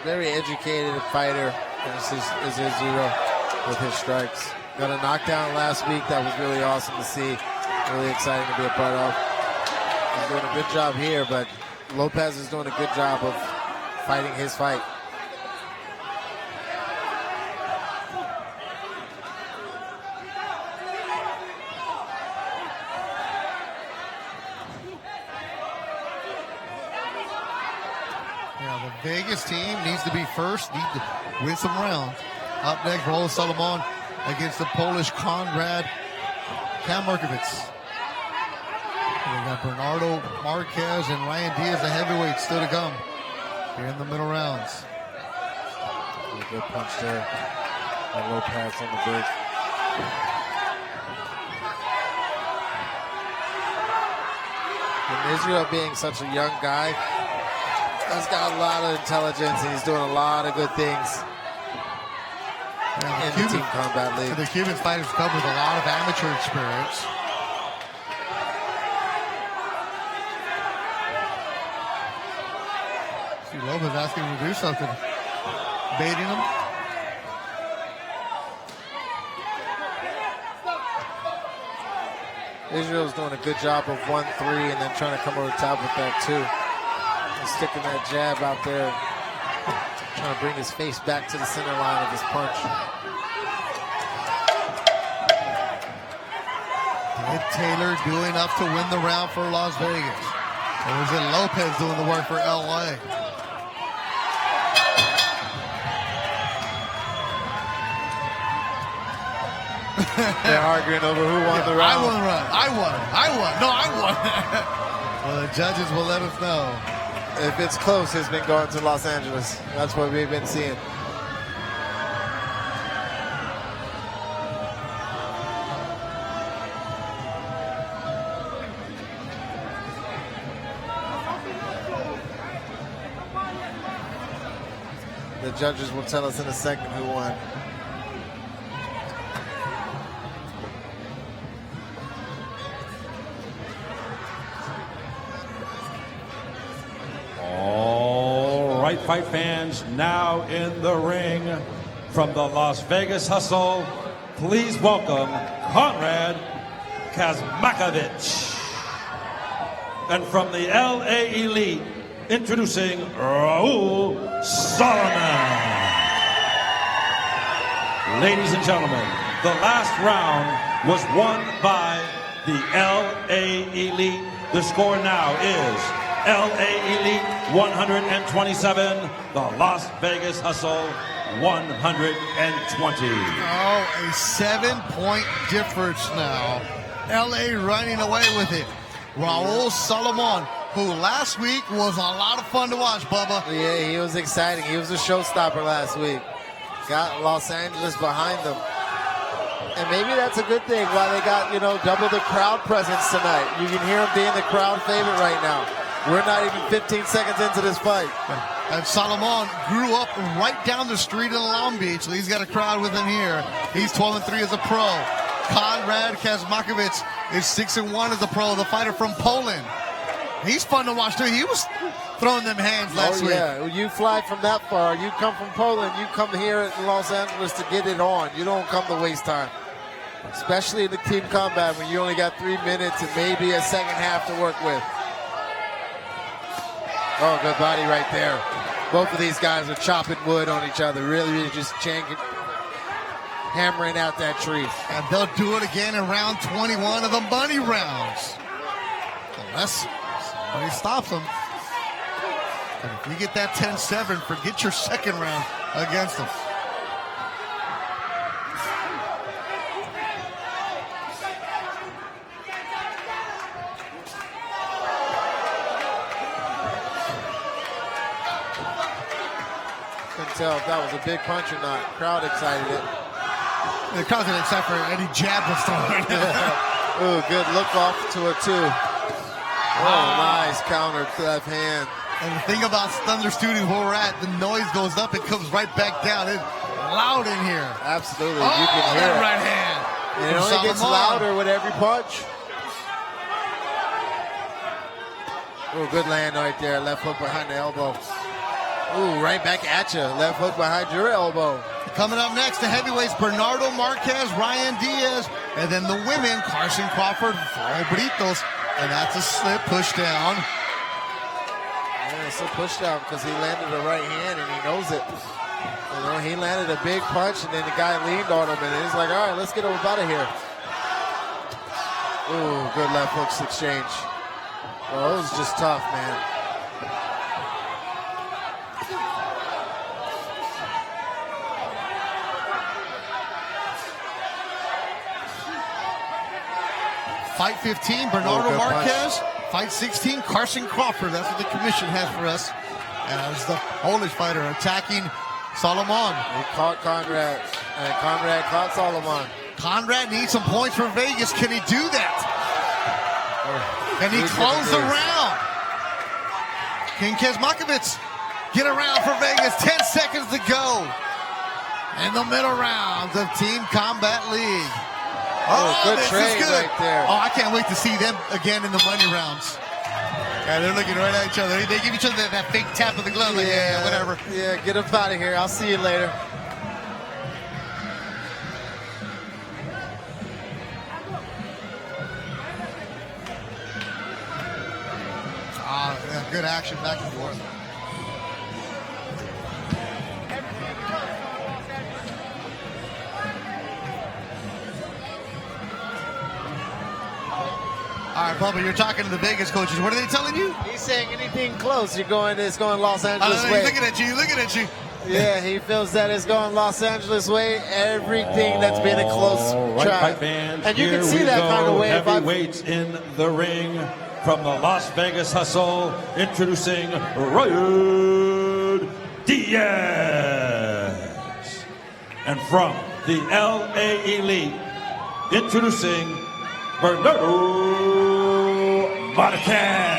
Speaker 2: Very educated fighter. This is Israel with his strikes. Got a knockdown last week that was really awesome to see. Really exciting to be a part of. He's doing a good job here, but Lopez is doing a good job of fighting his fight.
Speaker 1: Yeah, the Vegas team needs to be first, need to win some rounds. Up next, Salomon against the Polish Konrad Kaczmarkiewicz. We got Bernardo Marquez and Ryan Diaz, the heavyweights, still to come here in the middle rounds.
Speaker 2: A good punch there by Lopez on the break. And Israel being such a young guy, he's got a lot of intelligence and he's doing a lot of good things in the Team Combat League.
Speaker 1: The Cuban fighters come with a lot of amateur experience. See Lopez asking him to do something, baiting him.
Speaker 2: Israel's doing a good job of 1-3 and then trying to come over the top with that too. He's sticking that jab out there, trying to bring his face back to the center line of his punch.
Speaker 1: Did Taylor do enough to win the round for Las Vegas? Or was it Lopez doing the work for LA?
Speaker 2: They're arguing over who won the round.
Speaker 1: I won the round. I won. No, I won. Well, the judges will let us know.
Speaker 2: If it's close, it's been going to Los Angeles. That's what we've been seeing. The judges will tell us in a second who won.
Speaker 3: All right, fight fans, now in the ring from the Las Vegas Hustle, please welcome Conrad Kaczmarkiewicz. And from the LA Elite, introducing BRAWL Salomon. Ladies and gentlemen, the last round was won by the LA Elite. The score now is LA Elite 127, the Las Vegas Hustle 120.
Speaker 1: Oh, a 7-point difference now. LA running away with it. BRAWL Salomon, who last week was a lot of fun to watch, Bubba.
Speaker 2: Yeah, he was exciting. He was a showstopper last week. Got Los Angeles behind them. And maybe that's a good thing why they got, double the crowd presence tonight. You can hear him being the crowd favorite right now. We're not even 15 seconds into this fight.
Speaker 1: And Salomon grew up right down the street in Long Beach. So he's got a crowd with him here. He's 12-3 as a pro. Conrad Kaczmarkiewicz is 6-1 as a pro, the fighter from Poland. He's fun to watch too. He was throwing them hands last week.
Speaker 2: Yeah, you fly from that far. You come from Poland. You come here in Los Angeles to get it on. You don't come to waste time, especially in the team combat when you only got 3 minutes and maybe a second half to work with. Oh, good body right there. Both of these guys are chopping wood on each other, really just hammering out that tree.
Speaker 1: And they'll do it again in round 21 of the money rounds. Unless somebody stops them. And if you get that 10-7, forget your second round against them.
Speaker 2: Couldn't tell if that was a big punch or not. Crowd excited it.
Speaker 1: The crowd didn't excite for any jab was thrown.
Speaker 2: Ooh, good look off to a 2. Oh, nice counter left hand.
Speaker 1: And the thing about Thunder Studios where we're at, the noise goes up, it comes right back down. It's loud in here.
Speaker 2: Absolutely,
Speaker 1: Oh,
Speaker 2: you can hear
Speaker 1: that
Speaker 2: it.
Speaker 1: right hand.
Speaker 2: And it only gets louder with every punch. Ooh, good land right there. Left hook behind the elbow. Ooh, right back at you. Left hook behind your elbow.
Speaker 1: Coming up next, the heavyweights, Bernardo Marquez, Ryan Diaz, and then the women, Carson Crawford, Britos, and that's a slip push down.
Speaker 2: Yeah, it's a push down because he landed the right hand and he knows it. He landed a big punch and then the guy leaned on him and he's like, all right, let's get him out of here. Ooh, good left hooks exchange. Well, it was just tough, man.
Speaker 1: Fight 15, Bernardo Marquez.
Speaker 2: Punch.
Speaker 1: Fight 16, Carson Crawford. That's what the commission has for us. As the Polish fighter attacking Salomon.
Speaker 2: He caught Conrad, and Conrad caught Salomon.
Speaker 1: Conrad needs some points for Vegas. Can he do that? Can he close the round? Can Kaczmarkiewicz get around for Vegas? 10 seconds to go. In the middle rounds of Team Combat League.
Speaker 2: Oh, good
Speaker 1: this
Speaker 2: trade
Speaker 1: is good.
Speaker 2: right there.
Speaker 1: Oh, I can't wait to see them again in the money rounds. Yeah, they're looking right at each other. They give each other that fake tap of the glove. Like, yeah, whatever.
Speaker 2: Yeah, get up out of here. I'll see you later.
Speaker 1: Yeah, good action back and forth. All right, Bubba, you're talking to the Vegas coaches. What are they telling you?
Speaker 2: He's saying anything close, it's going Los Angeles way.
Speaker 1: Looking at you.
Speaker 2: Yeah, he feels that it's going Los Angeles way. Everything that's been a close
Speaker 3: Right,
Speaker 2: try.
Speaker 3: and
Speaker 2: you can see that kind of way.
Speaker 3: Heavyweights in the ring from the Las Vegas Hustle, introducing Ryan Diaz. And from the LA Elite, introducing Bernardo Marquez.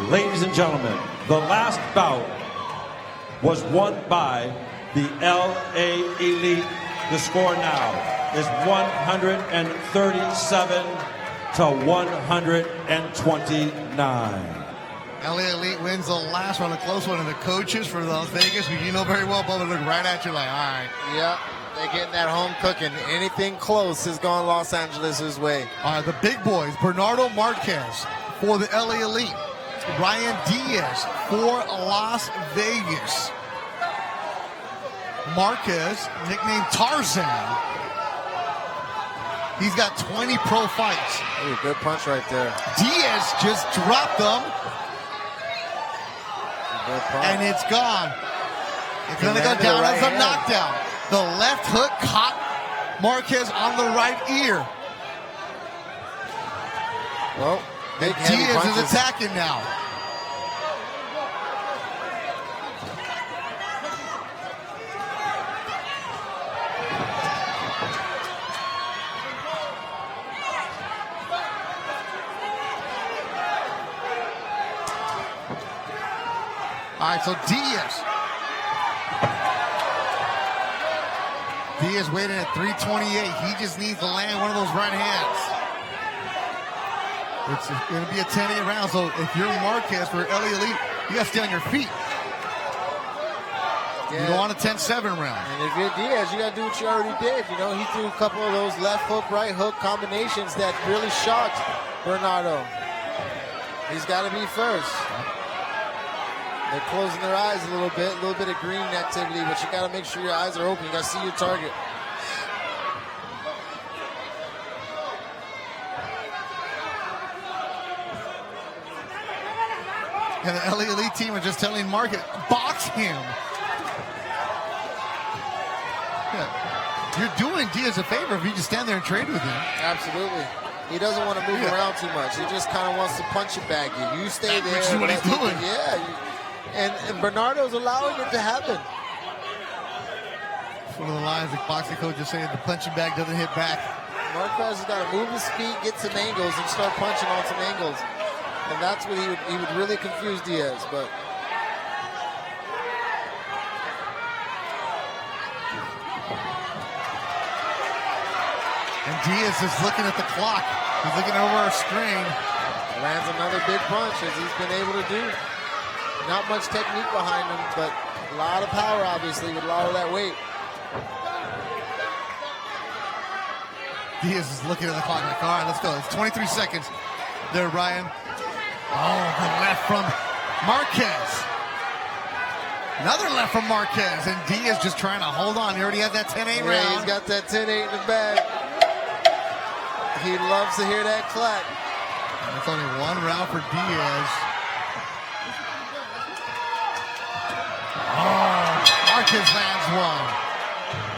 Speaker 3: Ladies and gentlemen, the last bout was won by the LA Elite. The score now is 137 to 129.
Speaker 1: LA Elite wins the last one, a close one, and the coaches for Las Vegas, who you know very well, Bubba, look right at you like, all right.
Speaker 2: Yep, they're getting that home cooking. Anything close is going Los Angeles' way.
Speaker 1: All right, the big boys, Bernardo Marquez for the LA Elite. Ryan Diaz for Las Vegas. Marquez, nicknamed Tarzan. He's got 20 pro fights.
Speaker 2: Ooh, good punch right there.
Speaker 1: Diaz just dropped them. And it's gone. It's going to go down as a knockdown. The left hook caught Marquez on the right ear.
Speaker 2: Well,
Speaker 1: Diaz is attacking now. All right, so Diaz waiting at 328. He just needs to land one of those right hands. It's going to be a 10-8 round, so if you're Marquez for LA Elite, you got to stay on your feet. Yeah. You don't want a 10-7 round.
Speaker 2: And if you're Diaz, you got to do what you already did. You know, he threw a couple of those left hook, right hook combinations that really shocked Bernardo. He's got to be first. They're closing their eyes a little bit of green activity, but you got to make sure your eyes are open. You got to see your target.
Speaker 1: And the LA Elite team are just telling Marquez, box him. Yeah. You're doing Diaz a favor if you just stand there and trade with him.
Speaker 2: Absolutely. He doesn't want to move around too much. He just kind of wants to punch it back. You stay there.
Speaker 1: Which is what he's doing.
Speaker 2: And Bernardo's allowing it to happen.
Speaker 1: It's one of the lines the boxing coach is saying, the punching bag doesn't hit back.
Speaker 2: Marquez has got to move his feet, get some angles, and start punching on some angles. And that's what he would really confuse Diaz. But
Speaker 1: and Diaz is looking at the clock. He's looking over a screen.
Speaker 2: Lands another big punch, as he's been able to do. Not much technique behind him, but a lot of power, obviously, with a lot of that weight.
Speaker 1: Diaz is looking at the clock like, all right, let's go. It's 23 seconds there, Ryan. Oh, the left from Marquez. Another left from Marquez, and Diaz just trying to hold on. He already had that 10-8 round.
Speaker 2: He's got that 10-8 in the bag. He loves to hear that clap.
Speaker 1: And it's only one round for Diaz. Oh, Marquez lands one.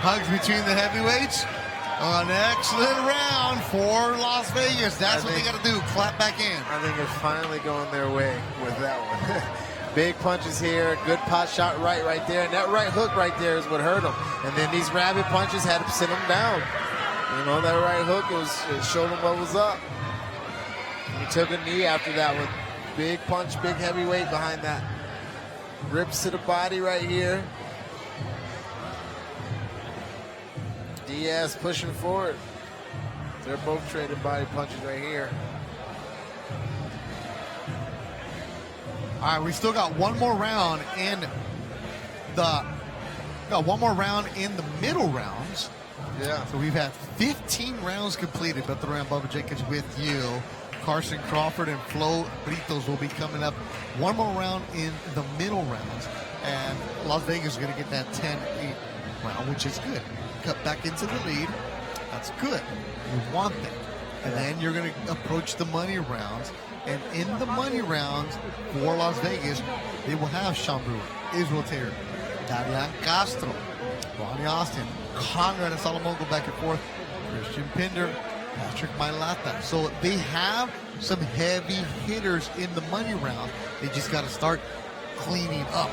Speaker 1: Hugs between the heavyweights. An excellent round for Las Vegas. That's what they got to do. Clap back in.
Speaker 2: I think it's finally going their way with that one. Big punches here. Good pot shot right there. And that right hook right there is what hurt him. And then these rabbit punches had to sit him down. You know, that right hook, it showed him what was up. He took a knee after that one. Big punch, big heavyweight behind that. Rips to the body right here. Diaz pushing forward. They're both trading body punches right here.
Speaker 1: All right, we still got one more round in the middle rounds.
Speaker 2: Yeah.
Speaker 1: So we've had 15 rounds completed. But the round Bubba Jenkins with you. Carson Crawford and Flo Britos will be coming up. One more round in the middle rounds. And Las Vegas is going to get that 10-8 round, which is good. Cut back into the lead. That's good. You want that. And then you're going to approach the money rounds. And in the money rounds for Las Vegas, they will have Sean Brewer, Israel Taylor, Darian Castro, Ronnie Austin, Conrad and Salomon go back and forth, Christian Pender, Patrick Mailata. So they have some heavy hitters in the money round. They just got to start cleaning up.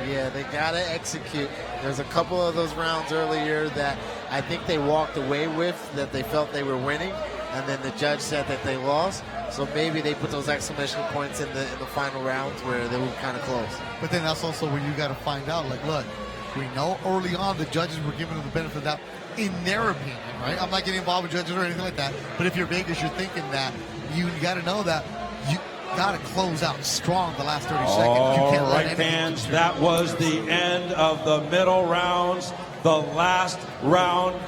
Speaker 2: Yeah, they got to execute. There's a couple of those rounds earlier that I think they walked away with that they felt they were winning, and then the judge said that they lost. So maybe they put those exclamation points in the final rounds where they were kind of close.
Speaker 1: But then that's also when you got to find out, like, look, we know early on the judges were giving them the benefit of that in their opinion, right? I'm not getting involved with judges or anything like that. But if you're Vegas, you're thinking that you got to know that you got to close out strong the last 30 seconds. You can't
Speaker 3: All right, fans, that was the end of the middle rounds. The last round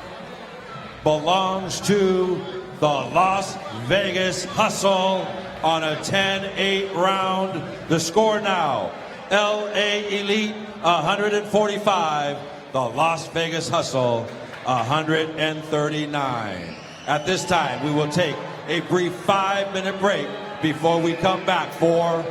Speaker 3: belongs to the Las Vegas Hustle on a 10-8 round. The score now, LA Elite 145, the Las Vegas Hustle 139. At this time, we will take a brief 5-minute break before we come back for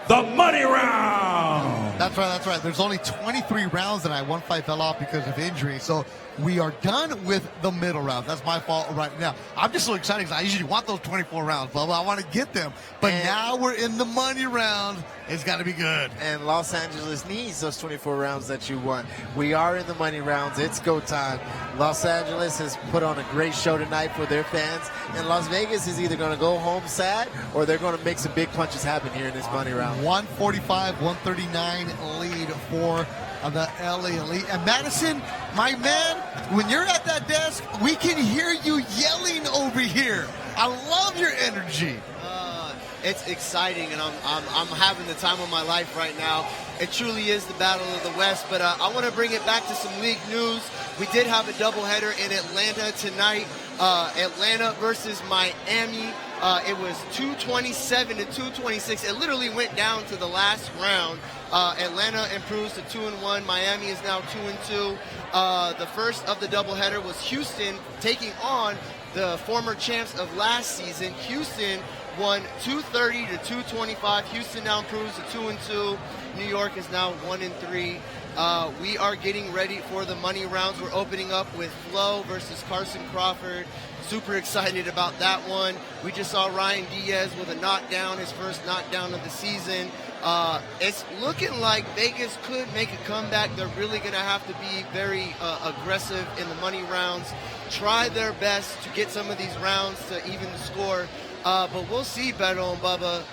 Speaker 3: the money round.
Speaker 1: That's right, that's right. There's only 23 rounds tonight. One fight fell off because of injury. So we are done with the middle round. That's my fault right now. I'm just so excited because I usually want those 24 rounds, Bubba. I want to get them. But now we're in the money round. It's got to be good.
Speaker 2: And Los Angeles needs those 24 rounds that you won. We are in the money rounds. It's go time. Los Angeles has put on a great show tonight for their fans. And Las Vegas is either going to go home sad or they're going to make some big punches happen here in this money round.
Speaker 1: 145, 139 lead for the LA Elite. And Madison, my man, when you're at that desk, we can hear you yelling over here. I love your energy.
Speaker 4: It's exciting, and I'm having the time of my life right now. It truly is the Battle of the West, but I want to bring it back to some league news. We did have a doubleheader in Atlanta tonight. Atlanta versus Miami. It was 227 to 226. It literally went down to the last round. Atlanta improves to 2-1. Miami is now 2-2. The first of the doubleheader was Houston taking on the former champs of last season. Houston won 230 to 225. Houston now improves to 2-2. New York is now 1-3. We are getting ready for the money rounds. We're opening up with Flo versus Carson Crawford. Super excited about that one. We just saw Ryan Diaz with a knockdown, his first knockdown of the season. It's looking like Vegas could make a comeback. They're really going to have to be very aggressive in the money rounds. Try their best to get some of these rounds to even the score. But we'll see, Beto and Bubba.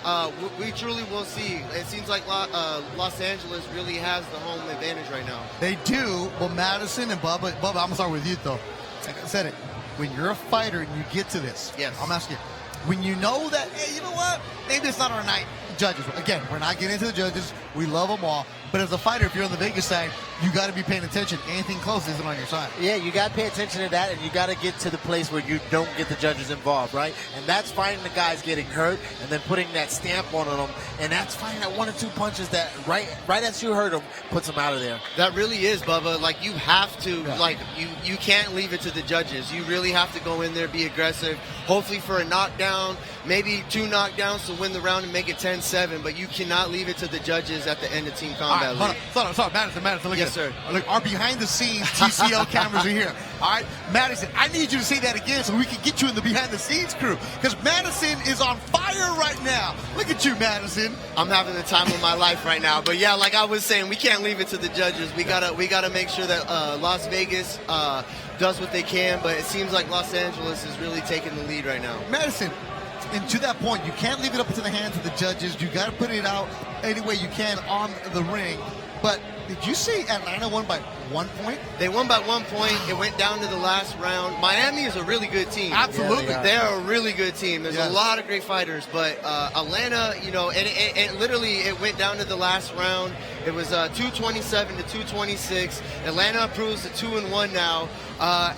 Speaker 4: We truly will see. It seems like Los Angeles really has the home advantage right now.
Speaker 1: They do. Well, Madison and Bubba, I'm going to start with you, though. Like I said it. When you're a fighter and you get to this,
Speaker 4: yes.
Speaker 1: I'm asking you, when you know that, hey, you know what? Maybe it's not our night. Judges. Again, we're not getting into the judges. We love them all. But as a fighter, if you're on the Vegas side, you got to be paying attention. Anything close isn't on your side.
Speaker 2: Yeah, you got to pay attention to that, and you got to get to the place where you don't get the judges involved, right? And that's finding the guys getting hurt and then putting that stamp on them. And that's finding that 1 or 2 punches that right as you hurt them, puts them out of there.
Speaker 4: That really is, Bubba. Like, you have to, you can't leave it to the judges. You really have to go in there, be aggressive, hopefully for a knockdown, maybe 2 knockdowns to win the round and make it 10-7. But you cannot leave it to the judges at the end of team combat.
Speaker 1: All right, sorry, Madison, look
Speaker 4: yes,
Speaker 1: at
Speaker 4: sir.
Speaker 1: Look, our behind-the-scenes TCL cameras are here. All right, Madison, I need you to say that again so we can get you in the behind-the-scenes crew, because Madison is on fire right now. Look at you, Madison.
Speaker 4: I'm having the time of my life right now. But yeah, like I was saying, we can't leave it to the judges. We gotta make sure that Las Vegas does what they can. But it seems like Los Angeles is really taking the lead right now.
Speaker 1: Madison. And to that point, you can't leave it up to the hands of the judges. You got to put it out any way you can on the ring. But did you see Atlanta won by 1 point?
Speaker 4: They won by 1 point. It went down to the last round. Miami is a really good team.
Speaker 1: Absolutely.
Speaker 4: Yeah, they are a really good team. There's a lot of great fighters. But Atlanta, and literally it went down to the last round. It was 227 to 226. Atlanta improves to 2-1 now.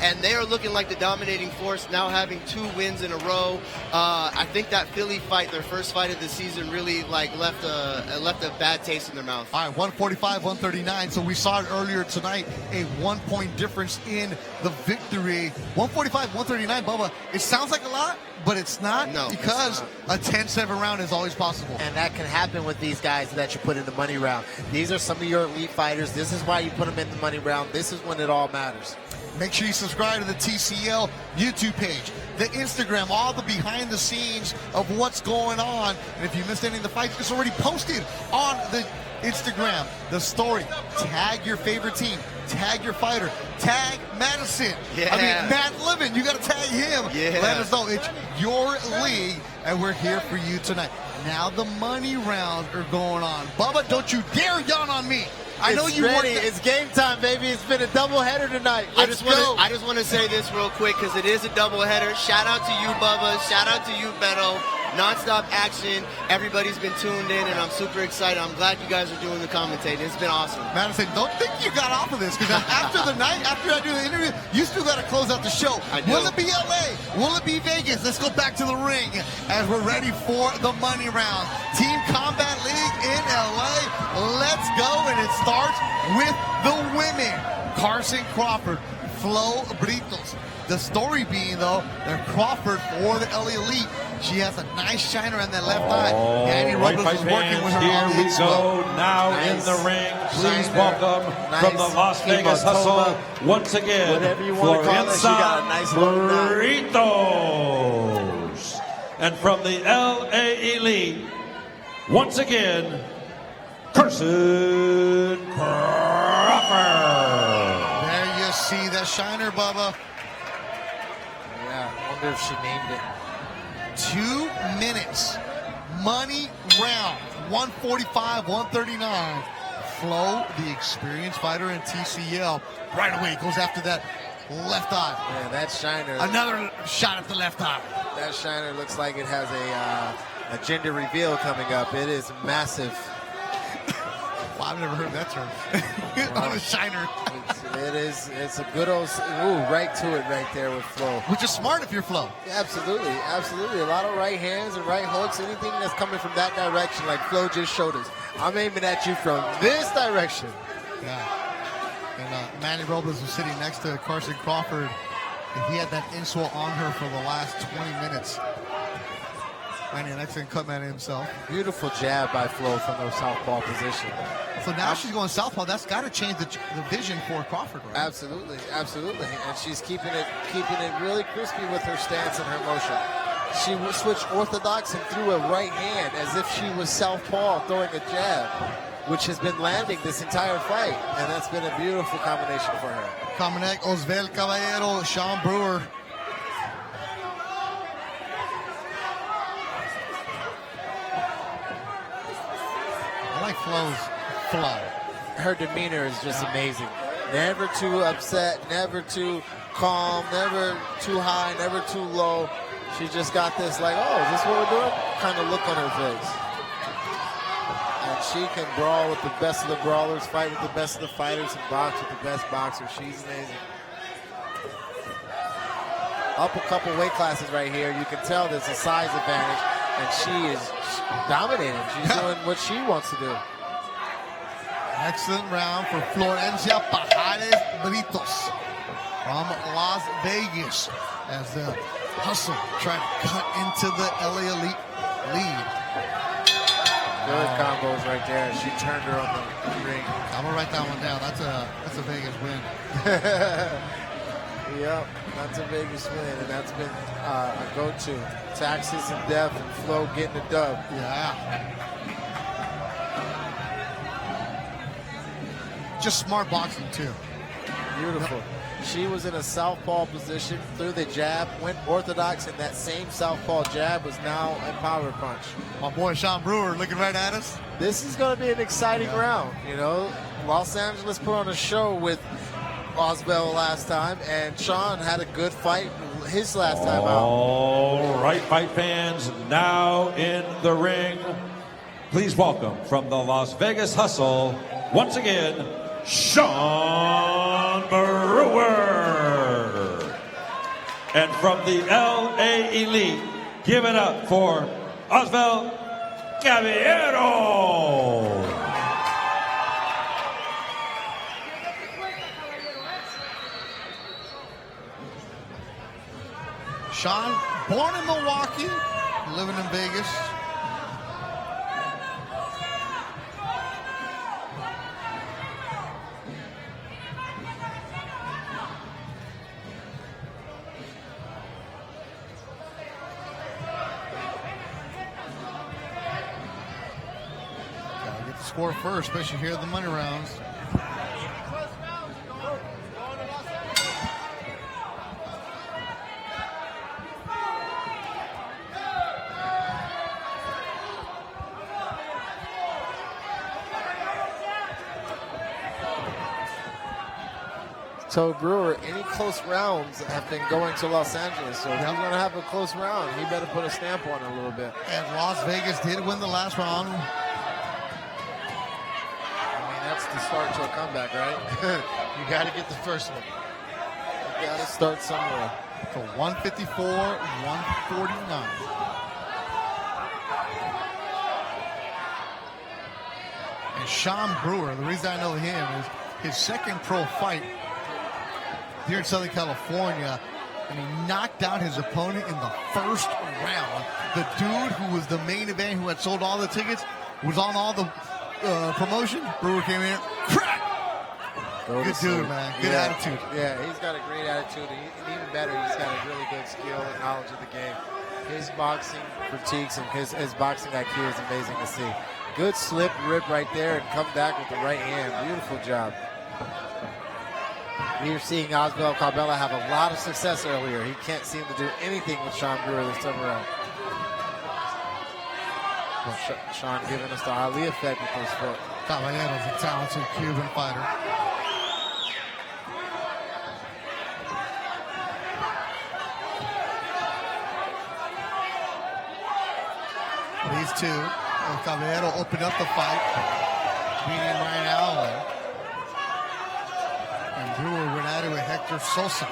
Speaker 4: And they are looking like the dominating force, now having 2 wins in a row. I think that Philly fight, their first fight of the season, really left a bad taste in their mouth.
Speaker 1: All right, 145, 139. So we saw it earlier tonight, a 1-point difference in the victory. 145, 139, Bubba. It sounds like a lot, but it's not
Speaker 4: No,
Speaker 1: because a 10-7 round is always possible.
Speaker 2: And that can happen with these guys that you put in the money round. These are some of your elite fighters. This is why you put them in the money round. This is when it all matters.
Speaker 1: Make sure you subscribe to the TCL YouTube page, the Instagram, all the behind the scenes of what's going on. And if you missed any of the fights, it's already posted on the Instagram, the story. Tag your favorite team, tag your fighter, tag Madison.
Speaker 4: Yeah.
Speaker 1: I mean, Matt Livin, you got to tag him.
Speaker 4: Yeah.
Speaker 1: Let us know. It's your league, and we're here for you tonight. Now the money rounds are going on. Bubba, don't you dare yawn on me. I know you
Speaker 2: ready.
Speaker 1: want
Speaker 2: It's game time, baby. It's been a doubleheader tonight.
Speaker 4: I just want to say this real quick because it is a doubleheader. Shout out to you, Bubba. Shout out to you, Beto. Non-stop action. Everybody's been tuned in, and I'm super excited. I'm glad you guys are doing the commentating. It's been awesome.
Speaker 1: Madison, don't think you got off of this because after the night, after I do the interview, you still got to close out the show.
Speaker 4: I do.
Speaker 1: Will it be LA? Will it be Vegas? Let's go back to the ring as we're ready for the money round. Team Combat League in LA. Let's go, and it starts with the women. Carson Crawford, Flo Britos. The story being, though, that Crawford for the LA Elite, she has a nice shiner on that left eye. Danny
Speaker 3: Right,
Speaker 1: Robles was working with her
Speaker 3: here
Speaker 1: on the
Speaker 3: we
Speaker 1: inside.
Speaker 3: go now in the ring. Please welcome from the Las Vegas Hustle once again,
Speaker 2: Whatever you want to call it, she got a nice long knot.
Speaker 3: Britos. And from the LA Elite, once again, Carson Crawford.
Speaker 1: There you see that shiner, Bubba.
Speaker 2: Yeah, I wonder if she named it.
Speaker 1: 2 minutes. Money round. 145, 139. Flo, the experienced fighter in TCL, right away goes after that left eye.
Speaker 2: Yeah, that shiner.
Speaker 1: Another shot at the left eye.
Speaker 2: That shiner looks like it has a gender reveal coming up. It is massive.
Speaker 1: Well, I've never heard that term. On a shiner.
Speaker 2: It's a good old, right to it right there with Flo.
Speaker 1: Which is smart if you're Flo.
Speaker 2: Yeah, absolutely, absolutely. A lot of right hands and right hooks, anything that's coming from that direction, like Flo just showed us. I'm aiming at you from this direction.
Speaker 1: Yeah. And Manny Robles was sitting next to Carson Crawford, and he had that insult on her for the last 20 minutes. Manny, an excellent cut man himself.
Speaker 2: Beautiful jab by Flo from the southpaw position.
Speaker 1: So now she's going southpaw. That's got to change the vision for Crawford, right?
Speaker 2: Absolutely, absolutely. And she's keeping it really crispy with her stance and her motion. She switched orthodox and threw a right hand as if she was southpaw throwing a jab, which has been landing this entire fight. And that's been a beautiful combination for her.
Speaker 1: Combinate Osvel Caballero, Sean Brewer. I like Flo's flow.
Speaker 2: Her demeanor is just amazing. Never too upset, never too calm, never too high, never too low. She just got this like, oh, is this what we're doing? Kind of look on her face. And she can brawl with the best of the brawlers, fight with the best of the fighters, and box with the best boxers. She's amazing. Up a couple weight classes right here. You can tell there's a size advantage, and she is dominating. She's doing what she wants to do.
Speaker 1: Excellent round for Florencia Pajares Britos from Las Vegas as the Hustle tried to cut into the LA Elite lead.
Speaker 2: Good combos right there. She turned her on the ring.
Speaker 1: I'm gonna write that one down. That's a Vegas win.
Speaker 2: Yep, that's a Vegas win, and that's been a go-to. Taxes and Def and Flo getting the dub.
Speaker 1: Yeah. Just smart boxing too.
Speaker 2: Beautiful. She was in a southpaw position, threw the jab, went orthodox, and that same southpaw jab was now a power punch.
Speaker 1: My boy Sean Brewer looking right at us.
Speaker 2: This is going to be an exciting round. You know, Los Angeles put on a show with Oswell last time, and Sean had a good fight his last time out.
Speaker 3: All right, fight fans, now in the ring. Please welcome from the Las Vegas Hustle, once again, Sean Brewer. And from the LA Elite, give it up for Oswald Caballero.
Speaker 1: Sean, born in Milwaukee, living in Vegas. Gotta get the score first, especially here at the money rounds.
Speaker 2: So Brewer, any close rounds have been going to Los Angeles. So if he's going to have a close round, he better put a stamp on it a little bit.
Speaker 1: And Las Vegas did win the last round.
Speaker 2: I mean, that's the start to a comeback, right? You got to get the first one. You got to start somewhere.
Speaker 1: For 154, 149. And Sean Brewer, the reason I know him is his second pro fight here in Southern California, and he knocked out his opponent in the first round. The dude who was the main event, who had sold all the tickets, was on all the promotion. Brewer came in, crack! Good dude, man. Good attitude.
Speaker 2: Yeah, he's got a great attitude. And even better, he's got a really good skill and knowledge of the game. His boxing critiques and his boxing IQ is amazing to see. Good slip, rip right there, and come back with the right hand. Beautiful job. We're seeing Oswald Caballero have a lot of success earlier. He can't seem to do anything with Sean Brewer this time around. Well, Sean giving us the Ali effect with his foot.
Speaker 1: Caballero's a talented Cuban fighter. These two, Caballero opened up the fight, beating Ryan Allen. And Brewer went at it with Hector Sosa.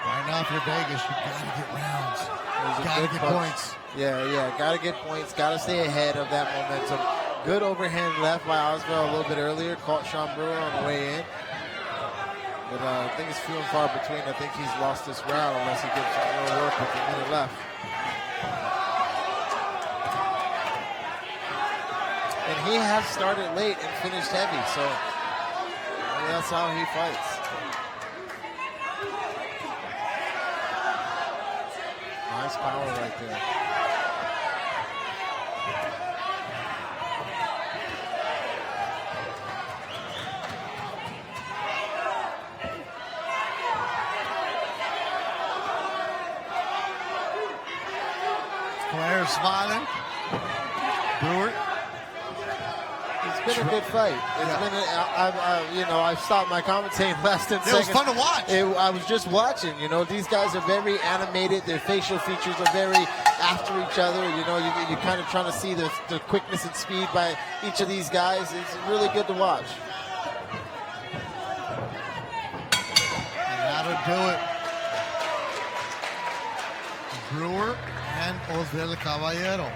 Speaker 1: Right now, if you're Vegas, you gotta get rounds. You gotta get points.
Speaker 2: Yeah, gotta get points. Gotta stay ahead of that momentum. Good overhand left by Oswald a little bit earlier. Caught Sean Brewer on the way in. But I think it's few and far between. I think he's lost this round unless he gives some real work with a minute left. And he has started late and finished heavy, so that's how he fights. Nice power right there.
Speaker 1: Caballero smiling. Brewer.
Speaker 2: It's been a good fight. It's been, I've stopped my commentating last 10 seconds.
Speaker 1: It was fun to watch.
Speaker 2: I was just watching. You know, these guys are very animated. Their facial features are very after each other. You know, you're kind of trying to see the quickness and speed by each of these guys. It's really good to watch.
Speaker 1: And that'll do it. Brewer and Oswald Caballero.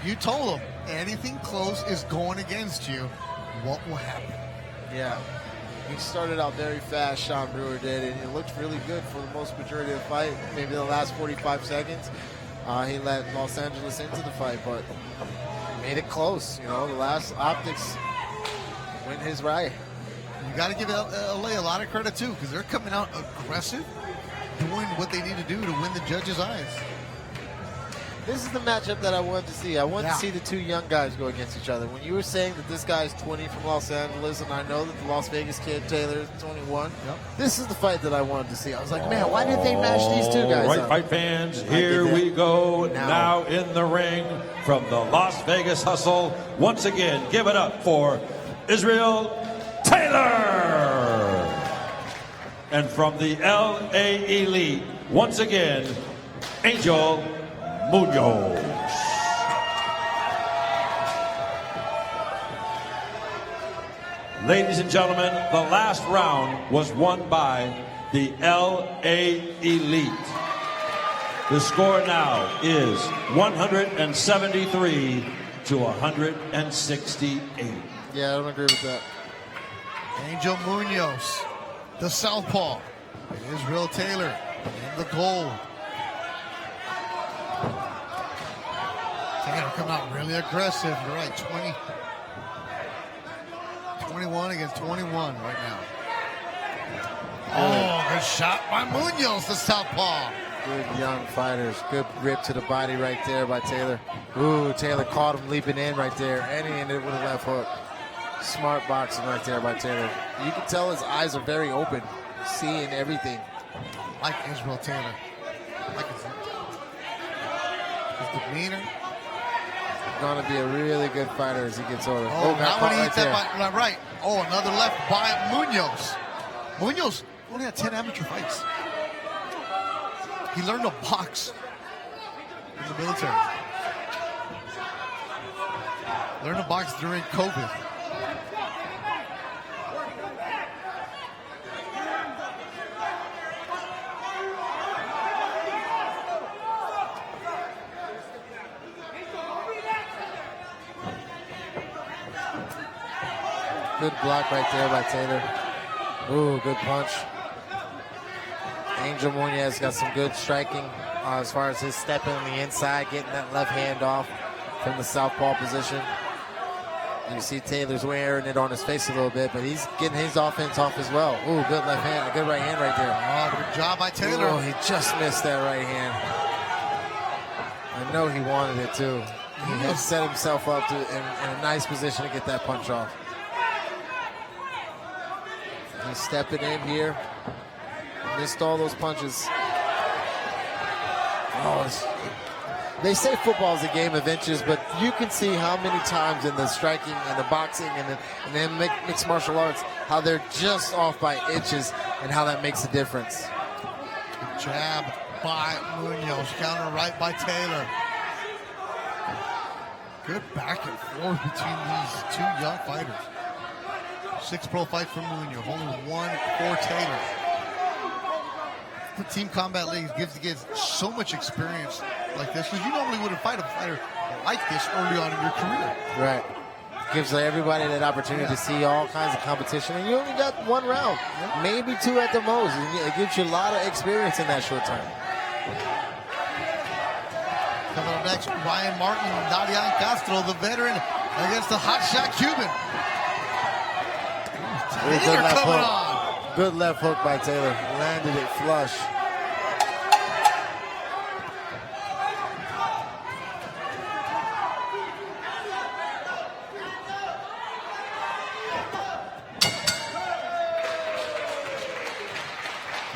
Speaker 1: You told him anything close is going against you. What will happen?
Speaker 2: Yeah. He started out very fast, Sean Brewer did, and he looked really good for the most majority of the fight. Maybe the last 45 seconds. He let Los Angeles into the fight, but made it close. You know, the last optics went his right.
Speaker 1: You got to give LA a lot of credit, too, because they're coming out aggressive, doing what they need to do to win the judges' eyes.
Speaker 2: This is the matchup that I wanted to see. I wanted to see the two young guys go against each other. When you were saying that this guy's 20 from Los Angeles, and I know that the Las Vegas kid, Taylor, is 21, this is the fight that I wanted to see. I was like, man, why did they match these two guys
Speaker 3: Right,
Speaker 2: up?
Speaker 3: fight fans, here we go. Now in the ring from the Las Vegas Hustle. Once again, give it up for Israel Taylor. And from the LA Elite, once again, Angel Munos. Ladies and gentlemen, the last round was won by the LA Elite. The score now is 173 to 168.
Speaker 2: Yeah, I don't agree with that.
Speaker 1: Angel Munoz, the southpaw. Israel Taylor, And the gold. Taylor coming out really aggressive. You're right, 21 against 21 right now. Oh, good shot by Munos, the southpaw.
Speaker 2: Good young fighters. Good rip to the body right there by Taylor. Ooh, Taylor caught him leaping in right there, and he ended with a left hook. Smart boxing right there by Taylor. You can tell his eyes are very open, seeing everything.
Speaker 1: Like Israel Taylor. Like his demeanor.
Speaker 2: Going to be a really good fighter as he gets older.
Speaker 1: Oh, now when he hits
Speaker 2: there.
Speaker 1: that right. Oh, another left by Munos. Munos only had 10 amateur fights. He learned to box in the military. Learned to box during COVID.
Speaker 2: Good block right there by Taylor. Ooh, good punch. Angel Munoz got some good striking as far as his stepping on the inside, getting that left hand off from the southpaw position. You see Taylor's wearing it on his face a little bit, but he's getting his offense off as well. Ooh, good left hand, a good right hand right there.
Speaker 1: Oh, good job by Taylor.
Speaker 2: Oh, he just missed that right hand. I know he wanted it too. He had set himself up in a nice position to get that punch off. He's stepping in here. Missed all those punches. Oh, they say football is a game of inches, but you can see how many times in the striking and the boxing and then mixed martial arts, how they're just off by inches and how that makes a difference.
Speaker 1: Good jab by Munoz. Counter right by Taylor. Good back and forth between these two young fighters. 6 pro fights for Munoz, only 1 for Taylor. The Team Combat League gives so much experience like this, because you normally wouldn't fight a fighter like this early on in your career.
Speaker 2: Right. Gives everybody that opportunity to see all kinds of competition, and you only got 1 round, maybe 2 at the most. It gives you a lot of experience in that short time.
Speaker 1: Coming up next, Ryan Martin, Diaz Castro, the veteran, against the hotshot Cuban. Taylor coming on.
Speaker 2: Good left hook by Taylor. Landed it flush.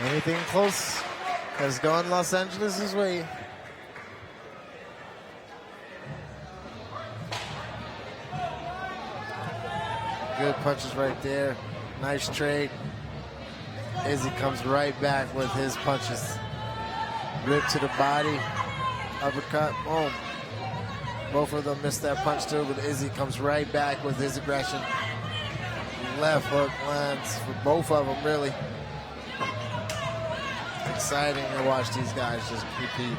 Speaker 2: Anything close has gone Los Angeles' way. Good punches right there. Nice trade. Izzy comes right back with his punches. Rip to the body. Uppercut. Boom. Both of them missed that punch too, but Izzy comes right back with his aggression. Left hook lands for both of them, really. Exciting to watch these guys just compete.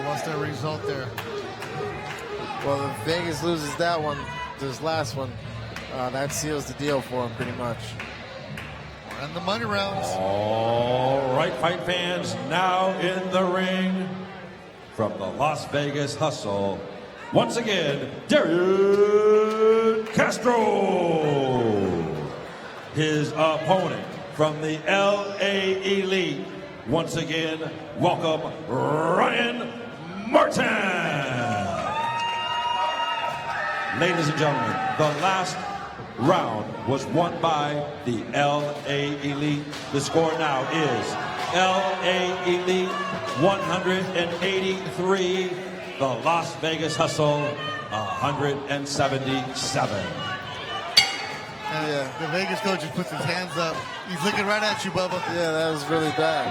Speaker 1: What's the result there?
Speaker 2: Well, if Vegas loses that one, this last one, that seals the deal for him pretty much.
Speaker 1: And the money rounds.
Speaker 3: All right, fight fans, now in the ring from the Las Vegas Hustle, once again, Castro. His opponent from the LA Elite, once again, welcome Ryan Martin. Ladies and gentlemen, the last round was won by the LA Elite. The score now is LA Elite 183, the Las Vegas Hustle 177.
Speaker 2: Yeah.
Speaker 1: The Vegas coach just puts his hands up. He's looking right at you, Bubba.
Speaker 2: Yeah, that was really bad.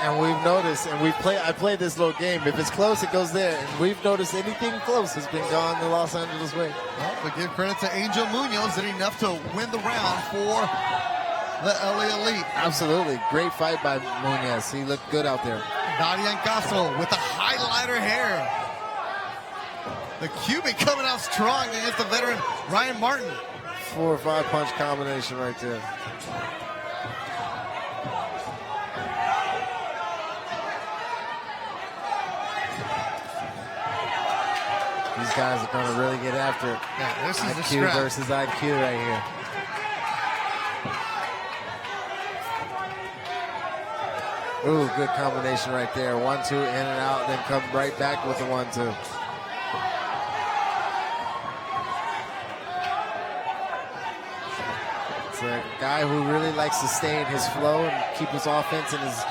Speaker 2: And we've noticed, and I played this little game. If it's close, it goes there. And we've noticed anything close has been gone the Los Angeles way.
Speaker 1: Well, but give credit to Angel Munoz, did enough to win the round for the LA Elite.
Speaker 2: Absolutely. Great fight by Munoz. He looked good out there.
Speaker 1: Diaz Castro with the highlighter hair. The Cuban coming out strong against the veteran Ryan Martin.
Speaker 2: 4 or 5 punch combination right there. These guys are going to really get after it.
Speaker 1: Yeah, this is the
Speaker 2: IQ
Speaker 1: scrap.
Speaker 2: versus IQ right here. Ooh, good combination right there. 1-2, in and out, then come right back with the 1-2. It's a guy who really likes to stay in his flow and keep his offense and his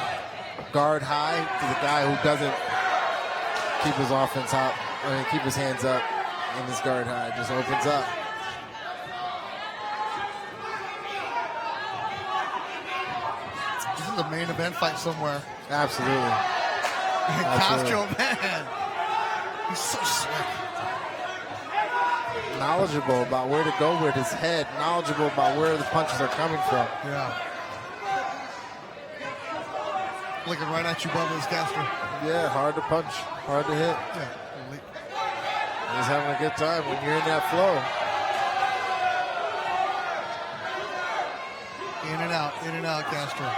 Speaker 2: guard high. He's a guy who doesn't keep his offense out, or keep his hands up and his guard high. Just opens up.
Speaker 1: This is a main event fight somewhere.
Speaker 2: Absolutely.
Speaker 1: Castro, man. He's so slick.
Speaker 2: Knowledgeable about where to go with his head. Knowledgeable about where the punches are coming from.
Speaker 1: Yeah. Looking right at you, Bubba, Castro.
Speaker 2: Yeah, hard to punch, hard to hit.
Speaker 1: Yeah.
Speaker 2: He's having a good time when you're in that flow.
Speaker 1: In and out, Castro.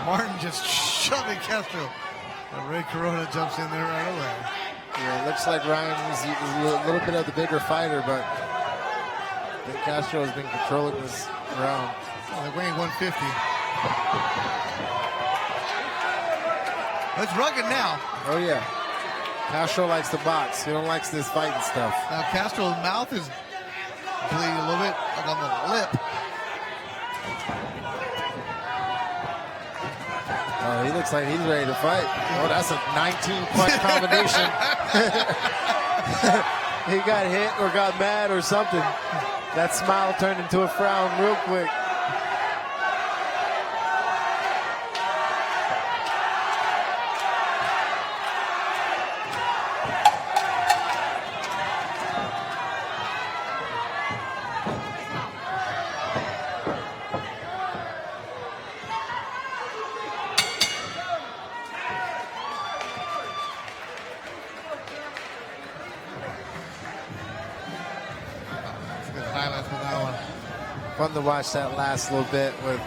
Speaker 1: Martin just shoving Castro. And Ray Corona jumps in there right away.
Speaker 2: Yeah, it looks like Ryan is a little bit of the bigger fighter, but I think Castro has been controlling this round.
Speaker 1: Oh, they're weighing 150. It's rugged now.
Speaker 2: Oh, yeah. Castro likes to box. He don't likes this fighting stuff.
Speaker 1: Now Castro's mouth is bleeding a little bit, like on the lip.
Speaker 2: Oh, he looks like he's ready to fight. Oh, that's a 19-punch combination. He got hit or got mad or something. That smile turned into a frown real quick. Fun to watch that last little bit with,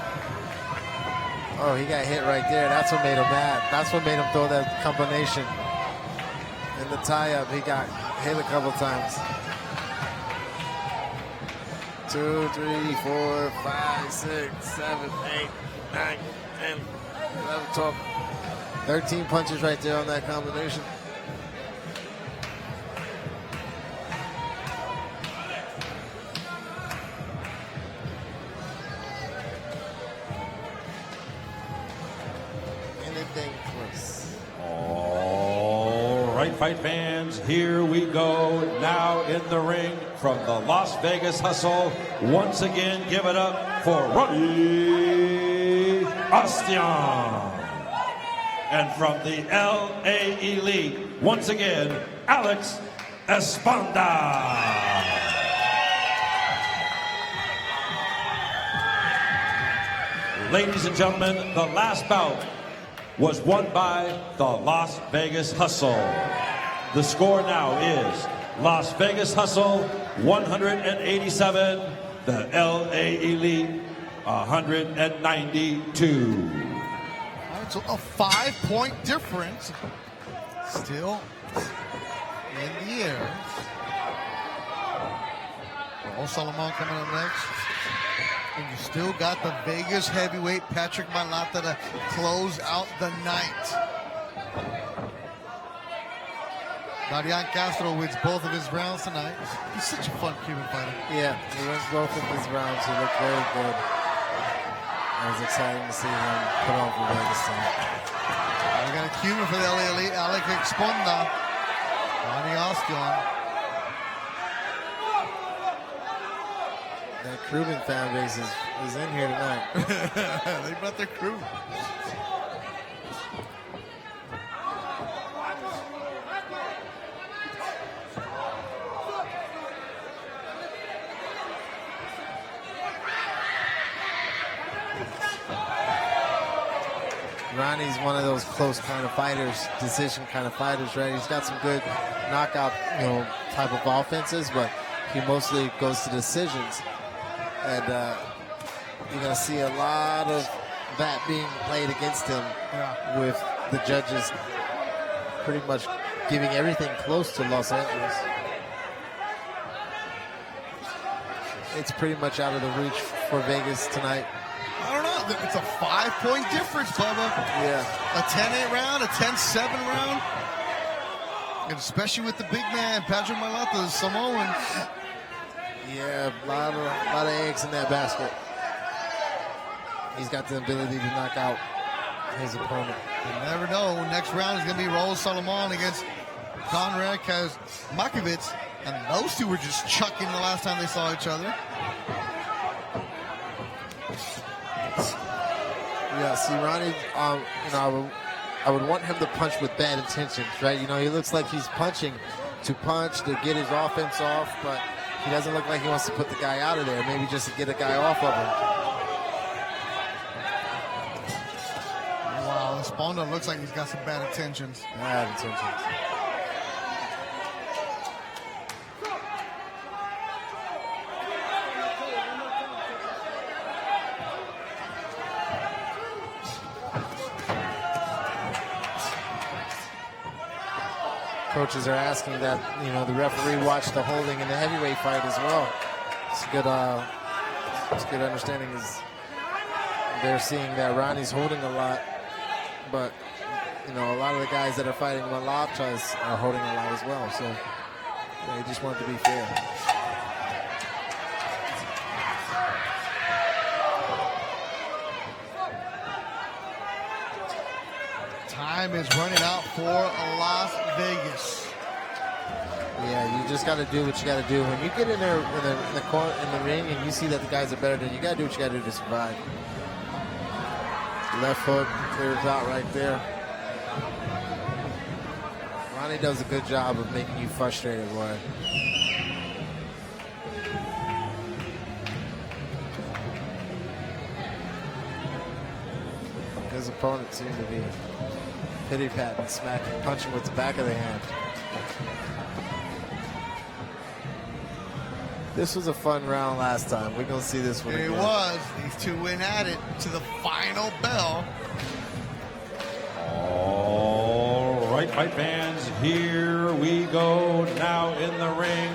Speaker 2: oh, he got hit right there. That's what made him mad. That's what made him throw that combination. In the tie-up, he got hit a couple times. 2, 3, 4, 5, 6, 7, 8, 9, 10, 11, 12. 13 punches right there on that combination.
Speaker 3: All right, fight fans, here we go. Now in the ring from the Las Vegas Hustle. Once again, give it up for Ronnie Ostian. And from the LA Elite, once again, Alex Esponda. Ladies and gentlemen, the last bout was won by the Las Vegas Hustle. The score now is Las Vegas Hustle 187, the LA Elite 192.
Speaker 1: All right, so a 5-point difference. Still in the air. Well, Salomon coming up next. And you still got the Vegas heavyweight Patrick Mailata to close out the night. Darian Castro wins both of his rounds tonight. He's such a fun Cuban fighter.
Speaker 2: Yeah, he wins both of his rounds. He looked very good. It was exciting to see him put on for Vegas tonight.
Speaker 1: We got a Cuban for the LA Elite, Alex Esponda. Ronnie Ostian.
Speaker 2: That Cuban fan base is in here tonight.
Speaker 1: They brought their crew.
Speaker 2: Ronnie's one of those close kind of fighters, decision kind of fighters, right? He's got some good knockout, type of offenses, but he mostly goes to decisions. And you're going to see a lot of that being played against him with the judges pretty much giving everything close to Los Angeles. It's pretty much out of the reach for Vegas tonight.
Speaker 1: I don't know. It's a 5-point difference, Bubba.
Speaker 2: Yeah.
Speaker 1: A 10-8 round, a 10-7 round. And especially with the big man, Patrick Mailata, the Samoan.
Speaker 2: Yeah, a lot of eggs in that basket. He's got the ability to knock out his opponent.
Speaker 1: You never know. Next round is going to be Raul Salomon against Conrad Kaczmarkiewicz. And those two were just chucking the last time they saw each other.
Speaker 2: Yeah, see, Ronnie, I would want him to punch with bad intentions, right? He looks like he's punching to get his offense off, but he doesn't look like he wants to put the guy out of there, maybe just to get a guy off of him.
Speaker 1: Wow, Esponda looks like he's got some bad intentions.
Speaker 2: Bad intentions. Coaches are asking that, the referee watch the holding in the heavyweight fight as well. It's good understanding is they're seeing that Ronnie's holding a lot, but, a lot of the guys that are fighting Mailata are holding a lot as well. So they just want it to be fair.
Speaker 1: Time is running out for Las Vegas.
Speaker 2: Yeah, you just got to do what you got to do. When you get in there in the ring and you see that the guys are better than you, got to do what you got to do to survive. Left hook clears out right there. Ronnie does a good job of making you frustrated, boy. His opponent seemed to be pity-patting, smacking, punching with the back of the hand. This was a fun round last time. We're going to see this one again.
Speaker 1: It was. These two went at it to the final bell.
Speaker 3: All right, fight fans, here we go now in the ring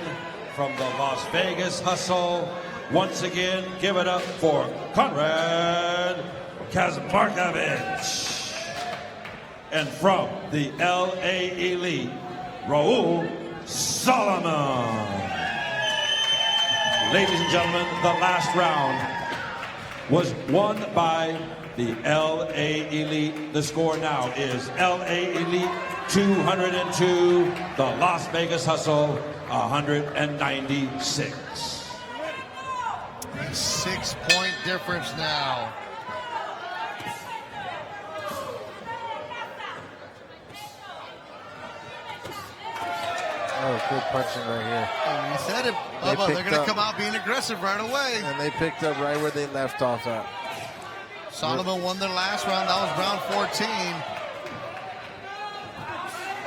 Speaker 3: from the Las Vegas Hustle. Once again, give it up for Conrad Kaczmarkiewicz. And from the LA Elite, Raul Salomon. Ladies and gentlemen, the last round was won by the LA Elite. The score now is LA Elite 202, the Las Vegas Hustle 196.
Speaker 1: A 6-point difference now.
Speaker 2: Oh, good punching right here.
Speaker 1: And you said it, Bubba. They're going to come out being aggressive right away.
Speaker 2: And they picked up right where they left off at.
Speaker 1: Salomon won their last round. That was round 14.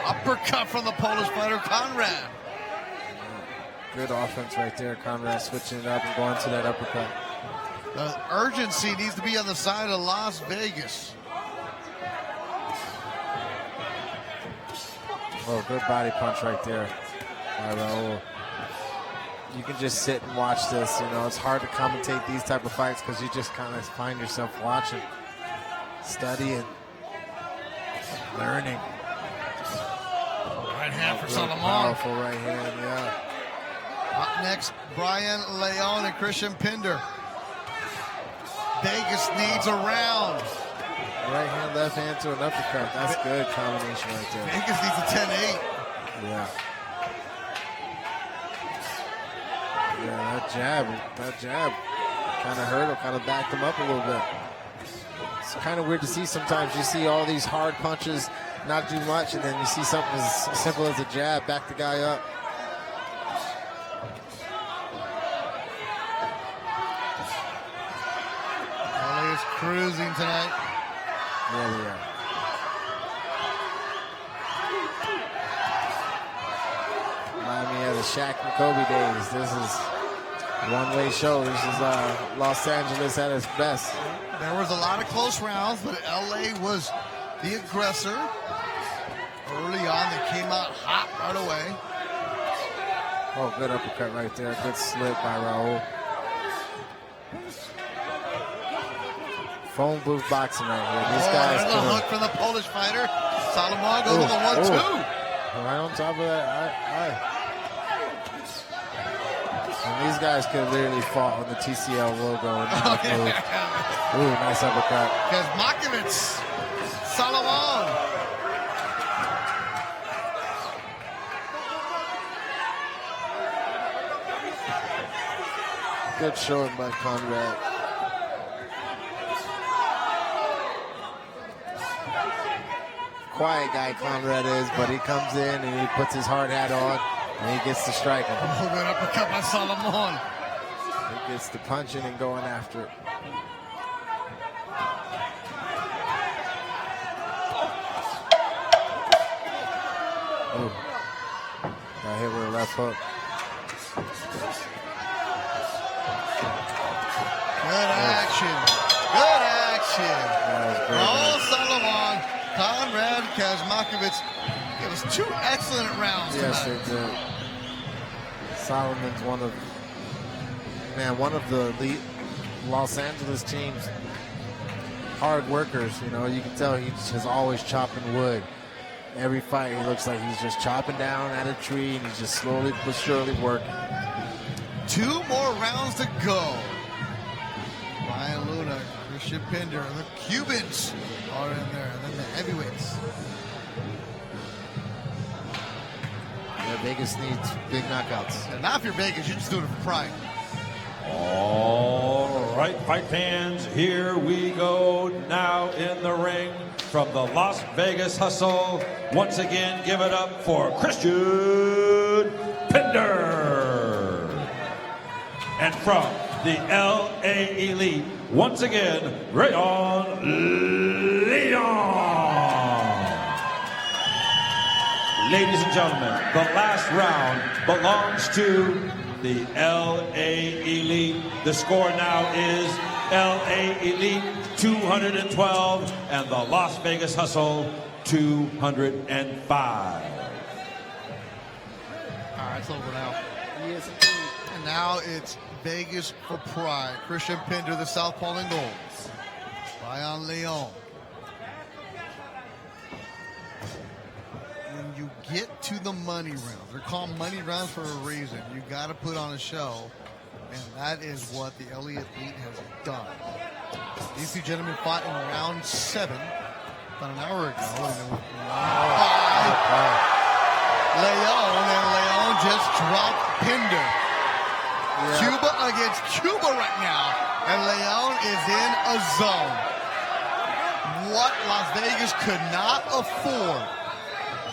Speaker 1: Uppercut from the Polish fighter, Conrad.
Speaker 2: Good offense right there. Conrad switching it up and going to that uppercut.
Speaker 1: The urgency needs to be on the side of Las Vegas.
Speaker 2: Oh, good body punch right there by Raul. You can just sit and watch this. It's hard to commentate these type of fights because you just kind of find yourself watching, studying, learning.
Speaker 1: Right hand for Salomon.
Speaker 2: Powerful right hand, yeah.
Speaker 1: Up next, Brian Leon and Christian Pender. Vegas needs a round.
Speaker 2: Right hand, left hand to an uppercut. That's a good combination right there.
Speaker 1: Vegas needs a 10-8.
Speaker 2: Yeah. Yeah, that jab kind of hurt him, kind of backed him up a little bit. It's kind of weird to see sometimes. You see all these hard punches, not do much, and then you see something as simple as a jab, back the guy up.
Speaker 1: LA is cruising tonight.
Speaker 2: Yeah, they are. the Shaq and Kobe days. This is one-way show. This is Los Angeles at its best.
Speaker 1: There was a lot of close rounds, but LA was the aggressor. Early on, they came out hot right away.
Speaker 2: Oh, good uppercut right there. Good slip by BRAWL. Phone booth boxing right here. These guys.
Speaker 1: There's a hook from the Polish fighter. Salomon goes with the 1-2.
Speaker 2: Right on top of that. And these guys could literally fought on the TCL logo and not move. Ooh, nice uppercut.
Speaker 1: Kaczmarkiewicz. Salomon.
Speaker 2: Good showing by Conrad. Quiet guy Conrad is, but he comes in and he puts his hard hat on and he gets to striking.
Speaker 1: Oh, good uppercut by Salomon.
Speaker 2: He gets to punching and going after it. Ooh. Got hit with a left hook.
Speaker 1: Good action. Good action. Oh, Salomon, Conrad, Kaczmarkiewicz. It was 2 excellent rounds
Speaker 2: Yes,
Speaker 1: tonight.
Speaker 2: they did. Salomon's one of the elite Los Angeles team's hard workers. You know, you can tell he's always chopping wood. Every fight, he looks like he's just chopping down at a tree and he's just slowly but surely working.
Speaker 1: 2 more rounds to go. Ryan Luna, Christian Pender, the Cubans are in there, and then the heavyweights.
Speaker 2: Yeah, Vegas needs big knockouts.
Speaker 1: And now if you're Vegas, you're just doing it for pride.
Speaker 3: All right, fight fans, here we go now in the ring from the Las Vegas Hustle. Once again, give it up for Christian Pender. And from the LA Elite, once again, Rayon Leon. Ladies and gentlemen, the last round belongs to the LA Elite. The score now is LA Elite 212 and the Las Vegas Hustle 205.
Speaker 1: All right, it's over now. Yes, indeed. And now it's Vegas for pride. Christian Pender, the southpaw in gold. Ryan Leon. When you get to the money rounds, they're called money rounds for a reason. You got to put on a show, and that is what the LA Elite has done. These 2 gentlemen fought in round 7 about an hour ago. Leon just dropped Pender. Yeah. Cuba against Cuba right now, and Leon is in a zone. What Las Vegas could not afford.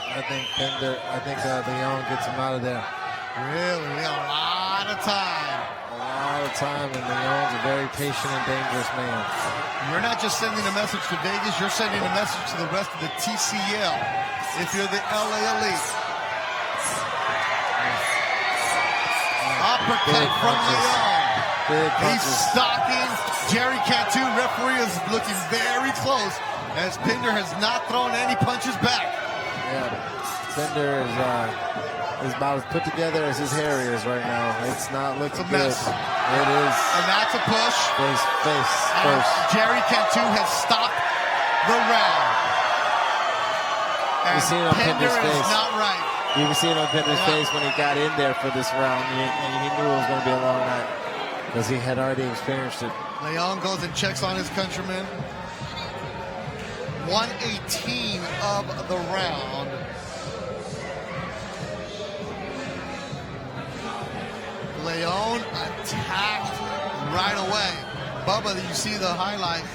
Speaker 2: I think Leon gets him out of there.
Speaker 1: Really, we got a lot of time.
Speaker 2: A lot of time, and Leon's a very patient and dangerous man.
Speaker 1: You're not just sending a message to Vegas, you're sending a message to the rest of the TCL. If you're the LA Elite. Uppercut from Leon. He's stalking. Jerry Cantu, referee, is looking very close as Pender has not thrown any punches back.
Speaker 2: Yeah, Pender is about as put together as his hair is right now. It's not looking good. It is.
Speaker 1: And that's a push.
Speaker 2: Face first.
Speaker 1: Jerry Cantu has stopped the round. And
Speaker 2: you see it on
Speaker 1: Pender
Speaker 2: Pender's face.
Speaker 1: Is not right.
Speaker 2: You can see it on Pender's face when he got in there for this round. He knew it was going to be a long night because he had already experienced it.
Speaker 1: Leon goes and checks on his countryman. 1:18 of the round. Leon attacked right away. Bubba, you see the highlight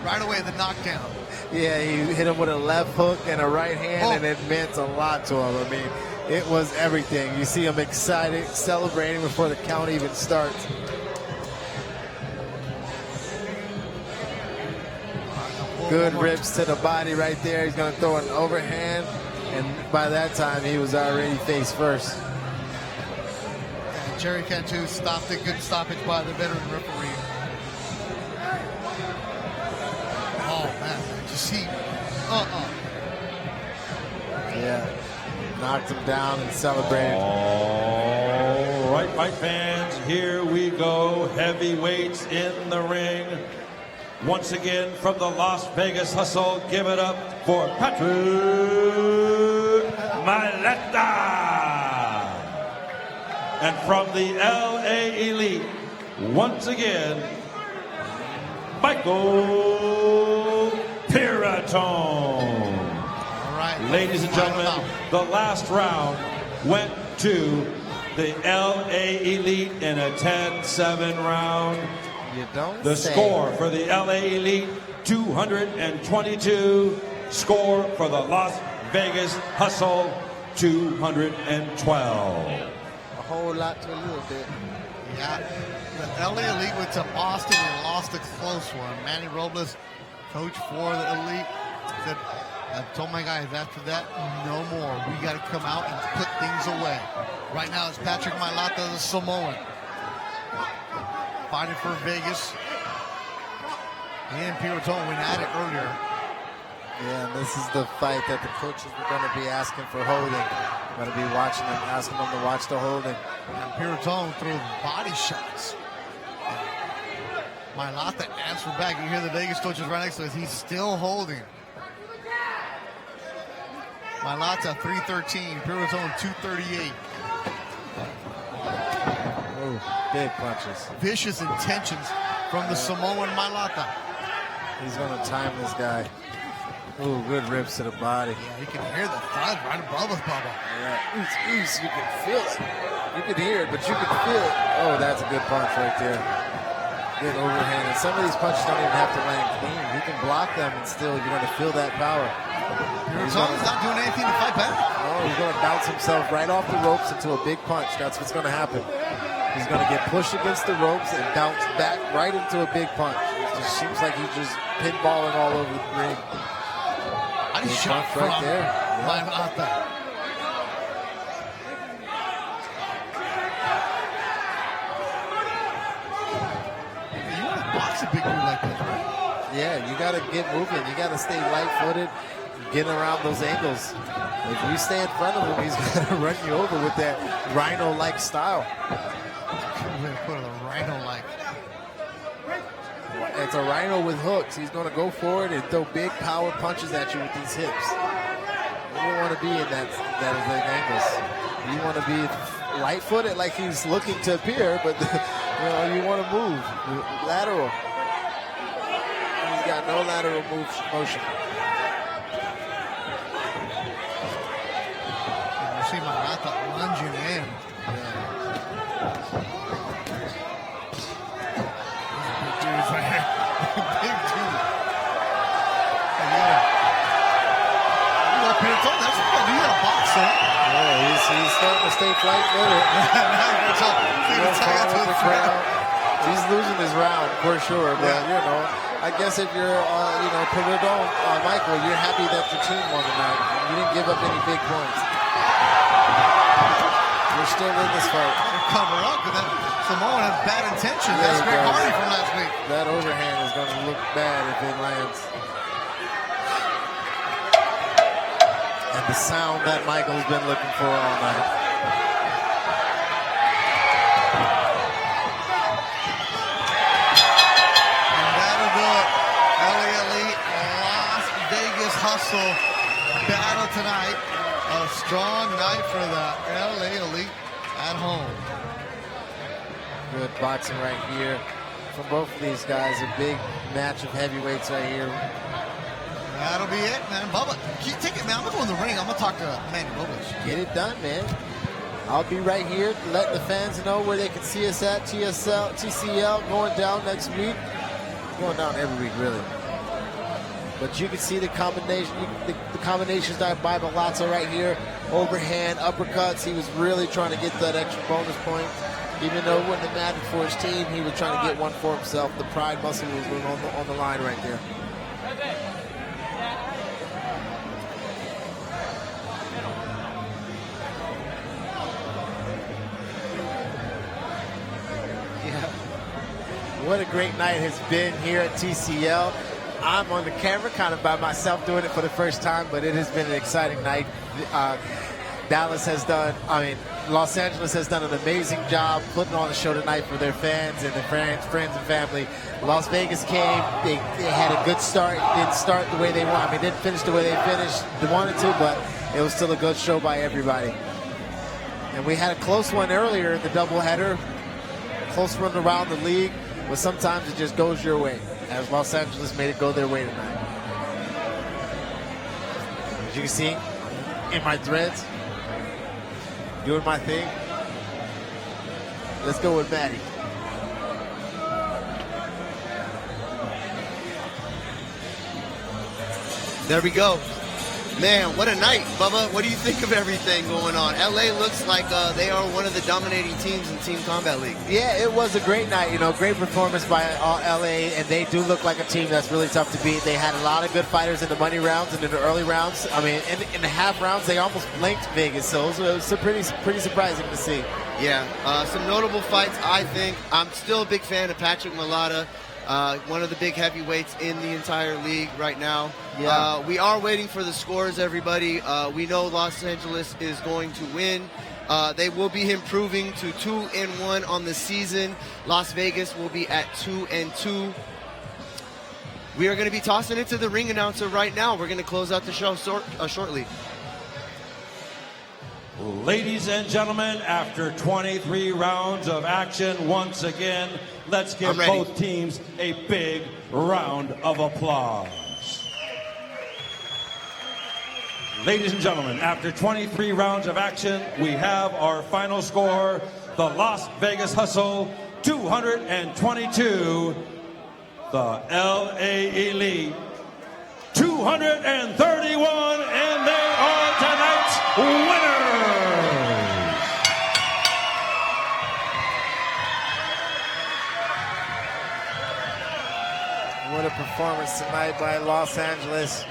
Speaker 1: right away, the knockdown.
Speaker 2: Yeah, he hit him with a left hook and a right hand, and it meant a lot to him. I mean, it was everything. You see him excited, celebrating before the count even starts. Good rips to the body right there. He's going to throw an overhand, and by that time, he was already face first.
Speaker 1: Jerry Cantu stopped it. Good stoppage by the veteran referee. Oh, man. Did you see?
Speaker 2: Yeah. Knocked him down and celebrated.
Speaker 3: All right, fight fans, here we go. Heavyweights in the ring. Once again, from the Las Vegas Hustle, give it up for Patrick Mailata. And from the LA Elite, once again, Michael Pirotton. Ladies and gentlemen, the last round went to the LA Elite in a 10-7 round.
Speaker 2: You don't
Speaker 3: The
Speaker 2: say.
Speaker 3: score for the LA Elite, 222. Score for the Las Vegas Hustle, 212.
Speaker 2: A whole lot to a little bit.
Speaker 1: Yeah, the LA Elite went to Boston and lost a close one. Manny Robles, coach for the Elite, said, I told my guys after that, no more. We got to come out and put things away. Right now it's Patrick Mailata, the Samoan, fighting for Vegas. He and Pirotton went at it earlier.
Speaker 2: Yeah, and this is the fight that the coaches were going to be asking for holding. Going to be watching them, asking them to watch the holding.
Speaker 1: And Pirotton threw body shots. Mailata answered back. You hear the Vegas coaches right next to us. He's still holding. Mailata 313, Pirotton 238.
Speaker 2: Ooh, big punches.
Speaker 1: Vicious intentions from the Samoan Mailata.
Speaker 2: He's going to time this guy. Ooh, good rips to the body.
Speaker 1: Yeah, you can hear the thud right above us, Bubba.
Speaker 2: Yeah, oos, you can feel it. You can hear it, but you can feel it. Oh, that's a good punch right there. Good overhand. And some of these punches don't even have to land clean. You can block them and still you're going to feel that power.
Speaker 1: Pirotton's not doing anything to fight back.
Speaker 2: Oh, he's going to bounce himself right off the ropes into a big punch. That's what's going to happen. He's going to get pushed against the ropes and bounce back right into a big punch. It just seems like he's just pinballing all over the ring.
Speaker 1: Nice shot from
Speaker 2: right there.
Speaker 1: Mailata. You want to box a big dude like this, right?
Speaker 2: Yeah, you got to get moving. You got to stay light-footed, getting around those angles. If you stay in front of him, he's going to run you over with that rhino-like style.
Speaker 1: Put a rhino-like.
Speaker 2: It's a rhino with hooks. He's going to go forward and throw big power punches at you with these hips. You don't want to be in that angles. You want to be light-footed like he's looking to appear, but you want to move lateral. He's got no lateral motion.
Speaker 1: You see Mailata lunging in. Dudes right here. Big dude. Pirotton, that's what you got a boxer.
Speaker 2: Yeah, he's starting to stay flight-footed. He's losing his round for sure, but I guess if you're, Pirotton, Michael, you're happy that your team won tonight. You didn't give up any big points. You're still in this fight.
Speaker 1: Cover up, but that Samoan has bad intentions. That's Greg Hardy from last week.
Speaker 2: That overhand is going to look bad if it lands. And the sound that Michael's been looking for all night.
Speaker 1: And that'll do it. LA Elite Las Vegas Hustle battle tonight. A strong night for the LA Elite at home.
Speaker 2: Good boxing right here from both of these guys. A big match of heavyweights right here.
Speaker 1: That'll be it, man. Bubba, take it, man. I'm going to go in the ring. I'm going to talk to Manny Lopez.
Speaker 2: Get it done, man. I'll be right here letting the fans know where they can see us at. TCL going down next week. Going down every week, really. But you can see the combination, the combinations that by Mailata right here. Overhand, uppercuts. He was really trying to get that extra bonus point. Even though it wouldn't have mattered for his team, he was trying to get one for himself. The pride muscle was on the line right there. what a great night has been here at TCL. I'm on the camera kind of by myself doing it for the first time, but it has been an exciting night. Los Angeles has done an amazing job putting on a show tonight for their fans and their friends and family. Las Vegas came, they had a good start, didn't start the way they wanted. I mean, didn't finish the way they wanted to, but it was still a good show by everybody. And we had a close one earlier, the doubleheader, close one around the league, but sometimes it just goes your way, as Los Angeles made it go their way tonight. As you can see, in my threads, doing my thing. Let's go with Maddie.
Speaker 4: There we go. Man, what a night, Bubba. What do you think of everything going on? LA looks like they are one of the dominating teams in Team Combat League.
Speaker 2: Yeah, it was a great night. You know, great performance by LA, and they do look like a team that's really tough to beat. They had a lot of good fighters in the money rounds and in the early rounds. I mean, in the half rounds, they almost blanked Vegas, so it was pretty surprising to see.
Speaker 4: Yeah, some notable fights, I think. I'm still a big fan of Patrick Mailata. One of the big heavyweights in the entire league right now.
Speaker 2: Yeah.
Speaker 4: We are waiting for the scores, everybody. We know Los Angeles is going to win. They will be improving to 2-1 on the season. Las Vegas will be at 2-2. We are going to be tossing it to the ring announcer right now. We're going to close out the show shortly.
Speaker 3: Ladies and gentlemen, after 23 rounds of action, once again, let's give both teams a big round of applause. Ladies and gentlemen, after 23 rounds of action, we have our final score. The Las Vegas Hustle, 222. The LA Elite, 231, and they are tonight's winners.
Speaker 2: What a performance tonight by Los Angeles.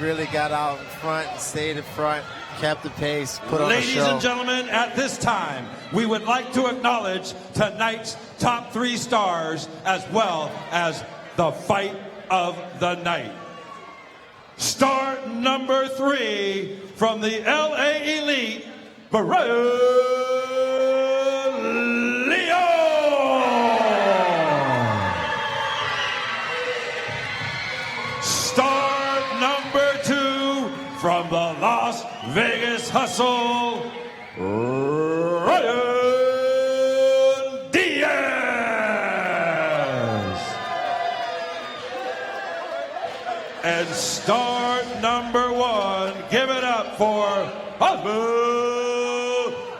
Speaker 2: Really got out in front and stayed in front, kept the pace, put on a show.
Speaker 3: Ladies and gentlemen, at this time, we would like to acknowledge tonight's top 3 stars as well as the fight of the night. Star number 3 from the LA Elite, BRAWL. Star number 2 from the Las Vegas Hustle, Diaz. And star number 1, give it up for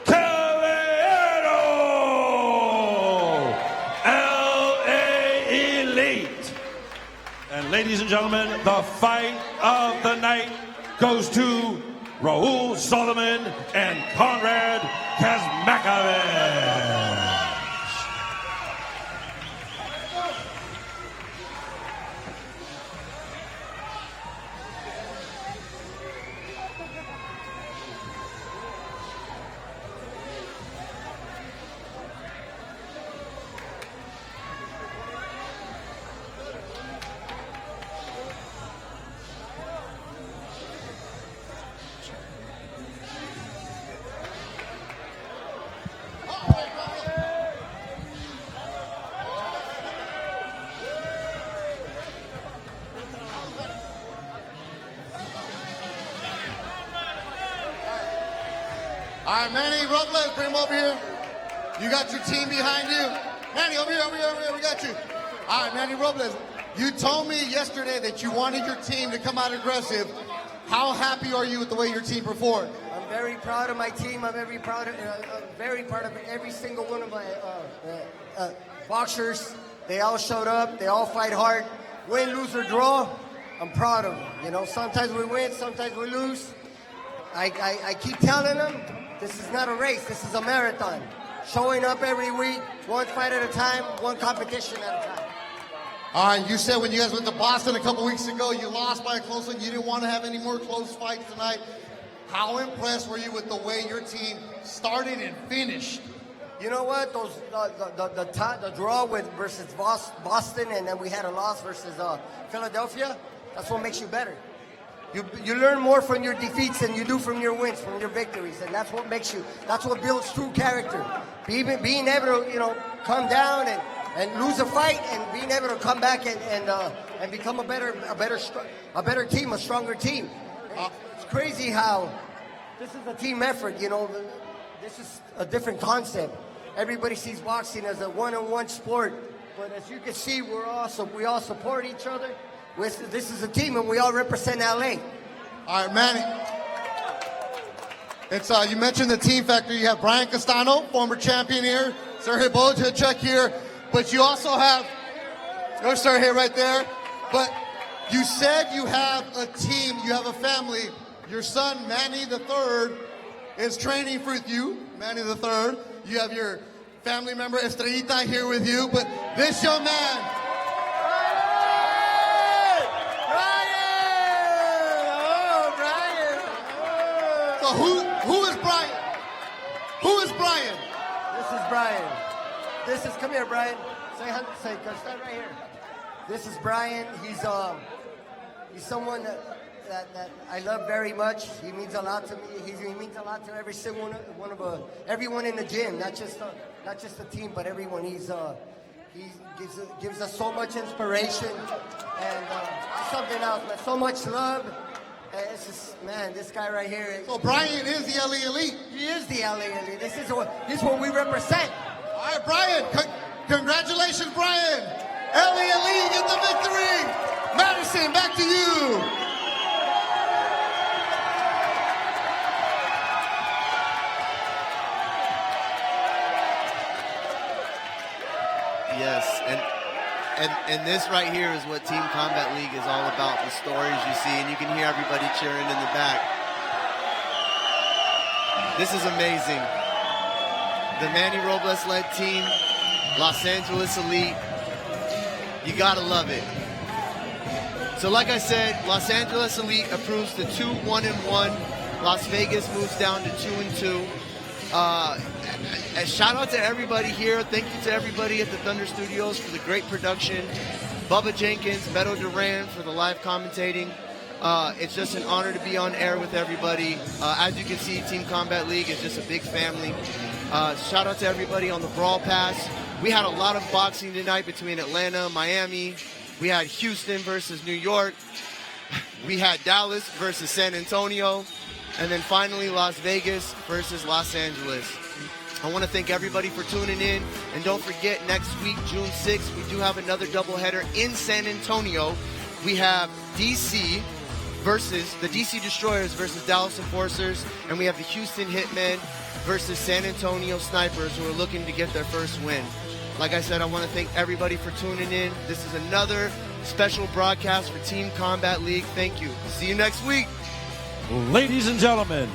Speaker 3: Caballero, LA Elite. And ladies and gentlemen, the fight of the night goes to BRAWL Salomon and Conrad Kaczmarkiewicz.
Speaker 1: All right, Manny Robles, bring him over here. You got your team behind you. Manny, over here, we got you. All right, Manny Robles, you told me yesterday that you wanted your team to come out aggressive. How happy are you with the way your team performed?
Speaker 6: I'm very proud of my team. I'm very proud of every single one of my boxers. They all showed up. They all fight hard. Win, lose, or draw, I'm proud of them. You know, sometimes we win, sometimes we lose. I keep telling them, this is not a race. This is a marathon. Showing up every week, one fight at a time, one competition at a time.
Speaker 1: All right, you said when you guys went to Boston a couple weeks ago, you lost by a close one. You didn't want to have any more close fights tonight. How impressed were you with the way your team started and finished?
Speaker 6: you know what? Those the draw versus Boston, and then we had a loss versus Philadelphia. That's what makes you better. You learn more from your defeats than you do from your wins, from your victories, and that's what makes you. That's what builds true character. Being able to come down and lose a fight, and being able to come back and become a better team, a stronger team. It's crazy how this is a team effort. This is a different concept. Everybody sees boxing as a one-on-one sport, but as you can see, we all support each other. This is a team, and we all represent LA.
Speaker 1: All right, Manny. It's you mentioned the team factor. You have Brian Castano, former champion here. Sergey Bojacek here, but you also have Sergey right there. But you said you have a team, you have a family. Your son Manny the Third is training with you, Manny the Third. You have your family member Estrellita here with you, but this young man. So who is Brian? Who is Brian?
Speaker 6: This is Brian. Come here, Brian. Stand right here. This is Brian. He's someone that I love very much. He means a lot to me. He means a lot to every single one of everyone in the gym, not just the team, but everyone. He gives us so much inspiration and something else, man. So much love. It's just, man, this guy right here.
Speaker 1: So Brian is the LA Elite.
Speaker 6: He is the LA Elite. This is what we represent.
Speaker 1: All right, Brian. Congratulations, Brian. LA Elite get the victory. Madison, back to you.
Speaker 4: Yes, and this right here is what Team Combat League is all about, the stories you see, and you can hear everybody cheering in the back. This is amazing. The Manny Robles-led team, Los Angeles Elite, you gotta love it. So like I said, Los Angeles Elite approves the 2-1-1. Las Vegas moves down to 2-2. Shout out to everybody here. Thank you to everybody at the Thunder Studios for the great production. Bubba Jenkins, Beto Duran for the live commentating. It's just an honor to be on air with everybody. As you can see, Team Combat League is just a big family. Shout out to everybody on the Brawl Pass. We had a lot of boxing tonight between Atlanta, Miami. We had Houston versus New York. We had Dallas versus San Antonio. And then finally, Las Vegas versus Los Angeles. I want to thank everybody for tuning in. And don't forget, next week, June 6th, we do have another doubleheader in San Antonio. We have DC versus the DC Destroyers versus Dallas Enforcers. And we have the Houston Hitmen versus San Antonio Snipers, who are looking to get their first win. Like I said, I want to thank everybody for tuning in. This is another special broadcast for Team Combat League. Thank you. See you next week.
Speaker 3: Ladies and gentlemen,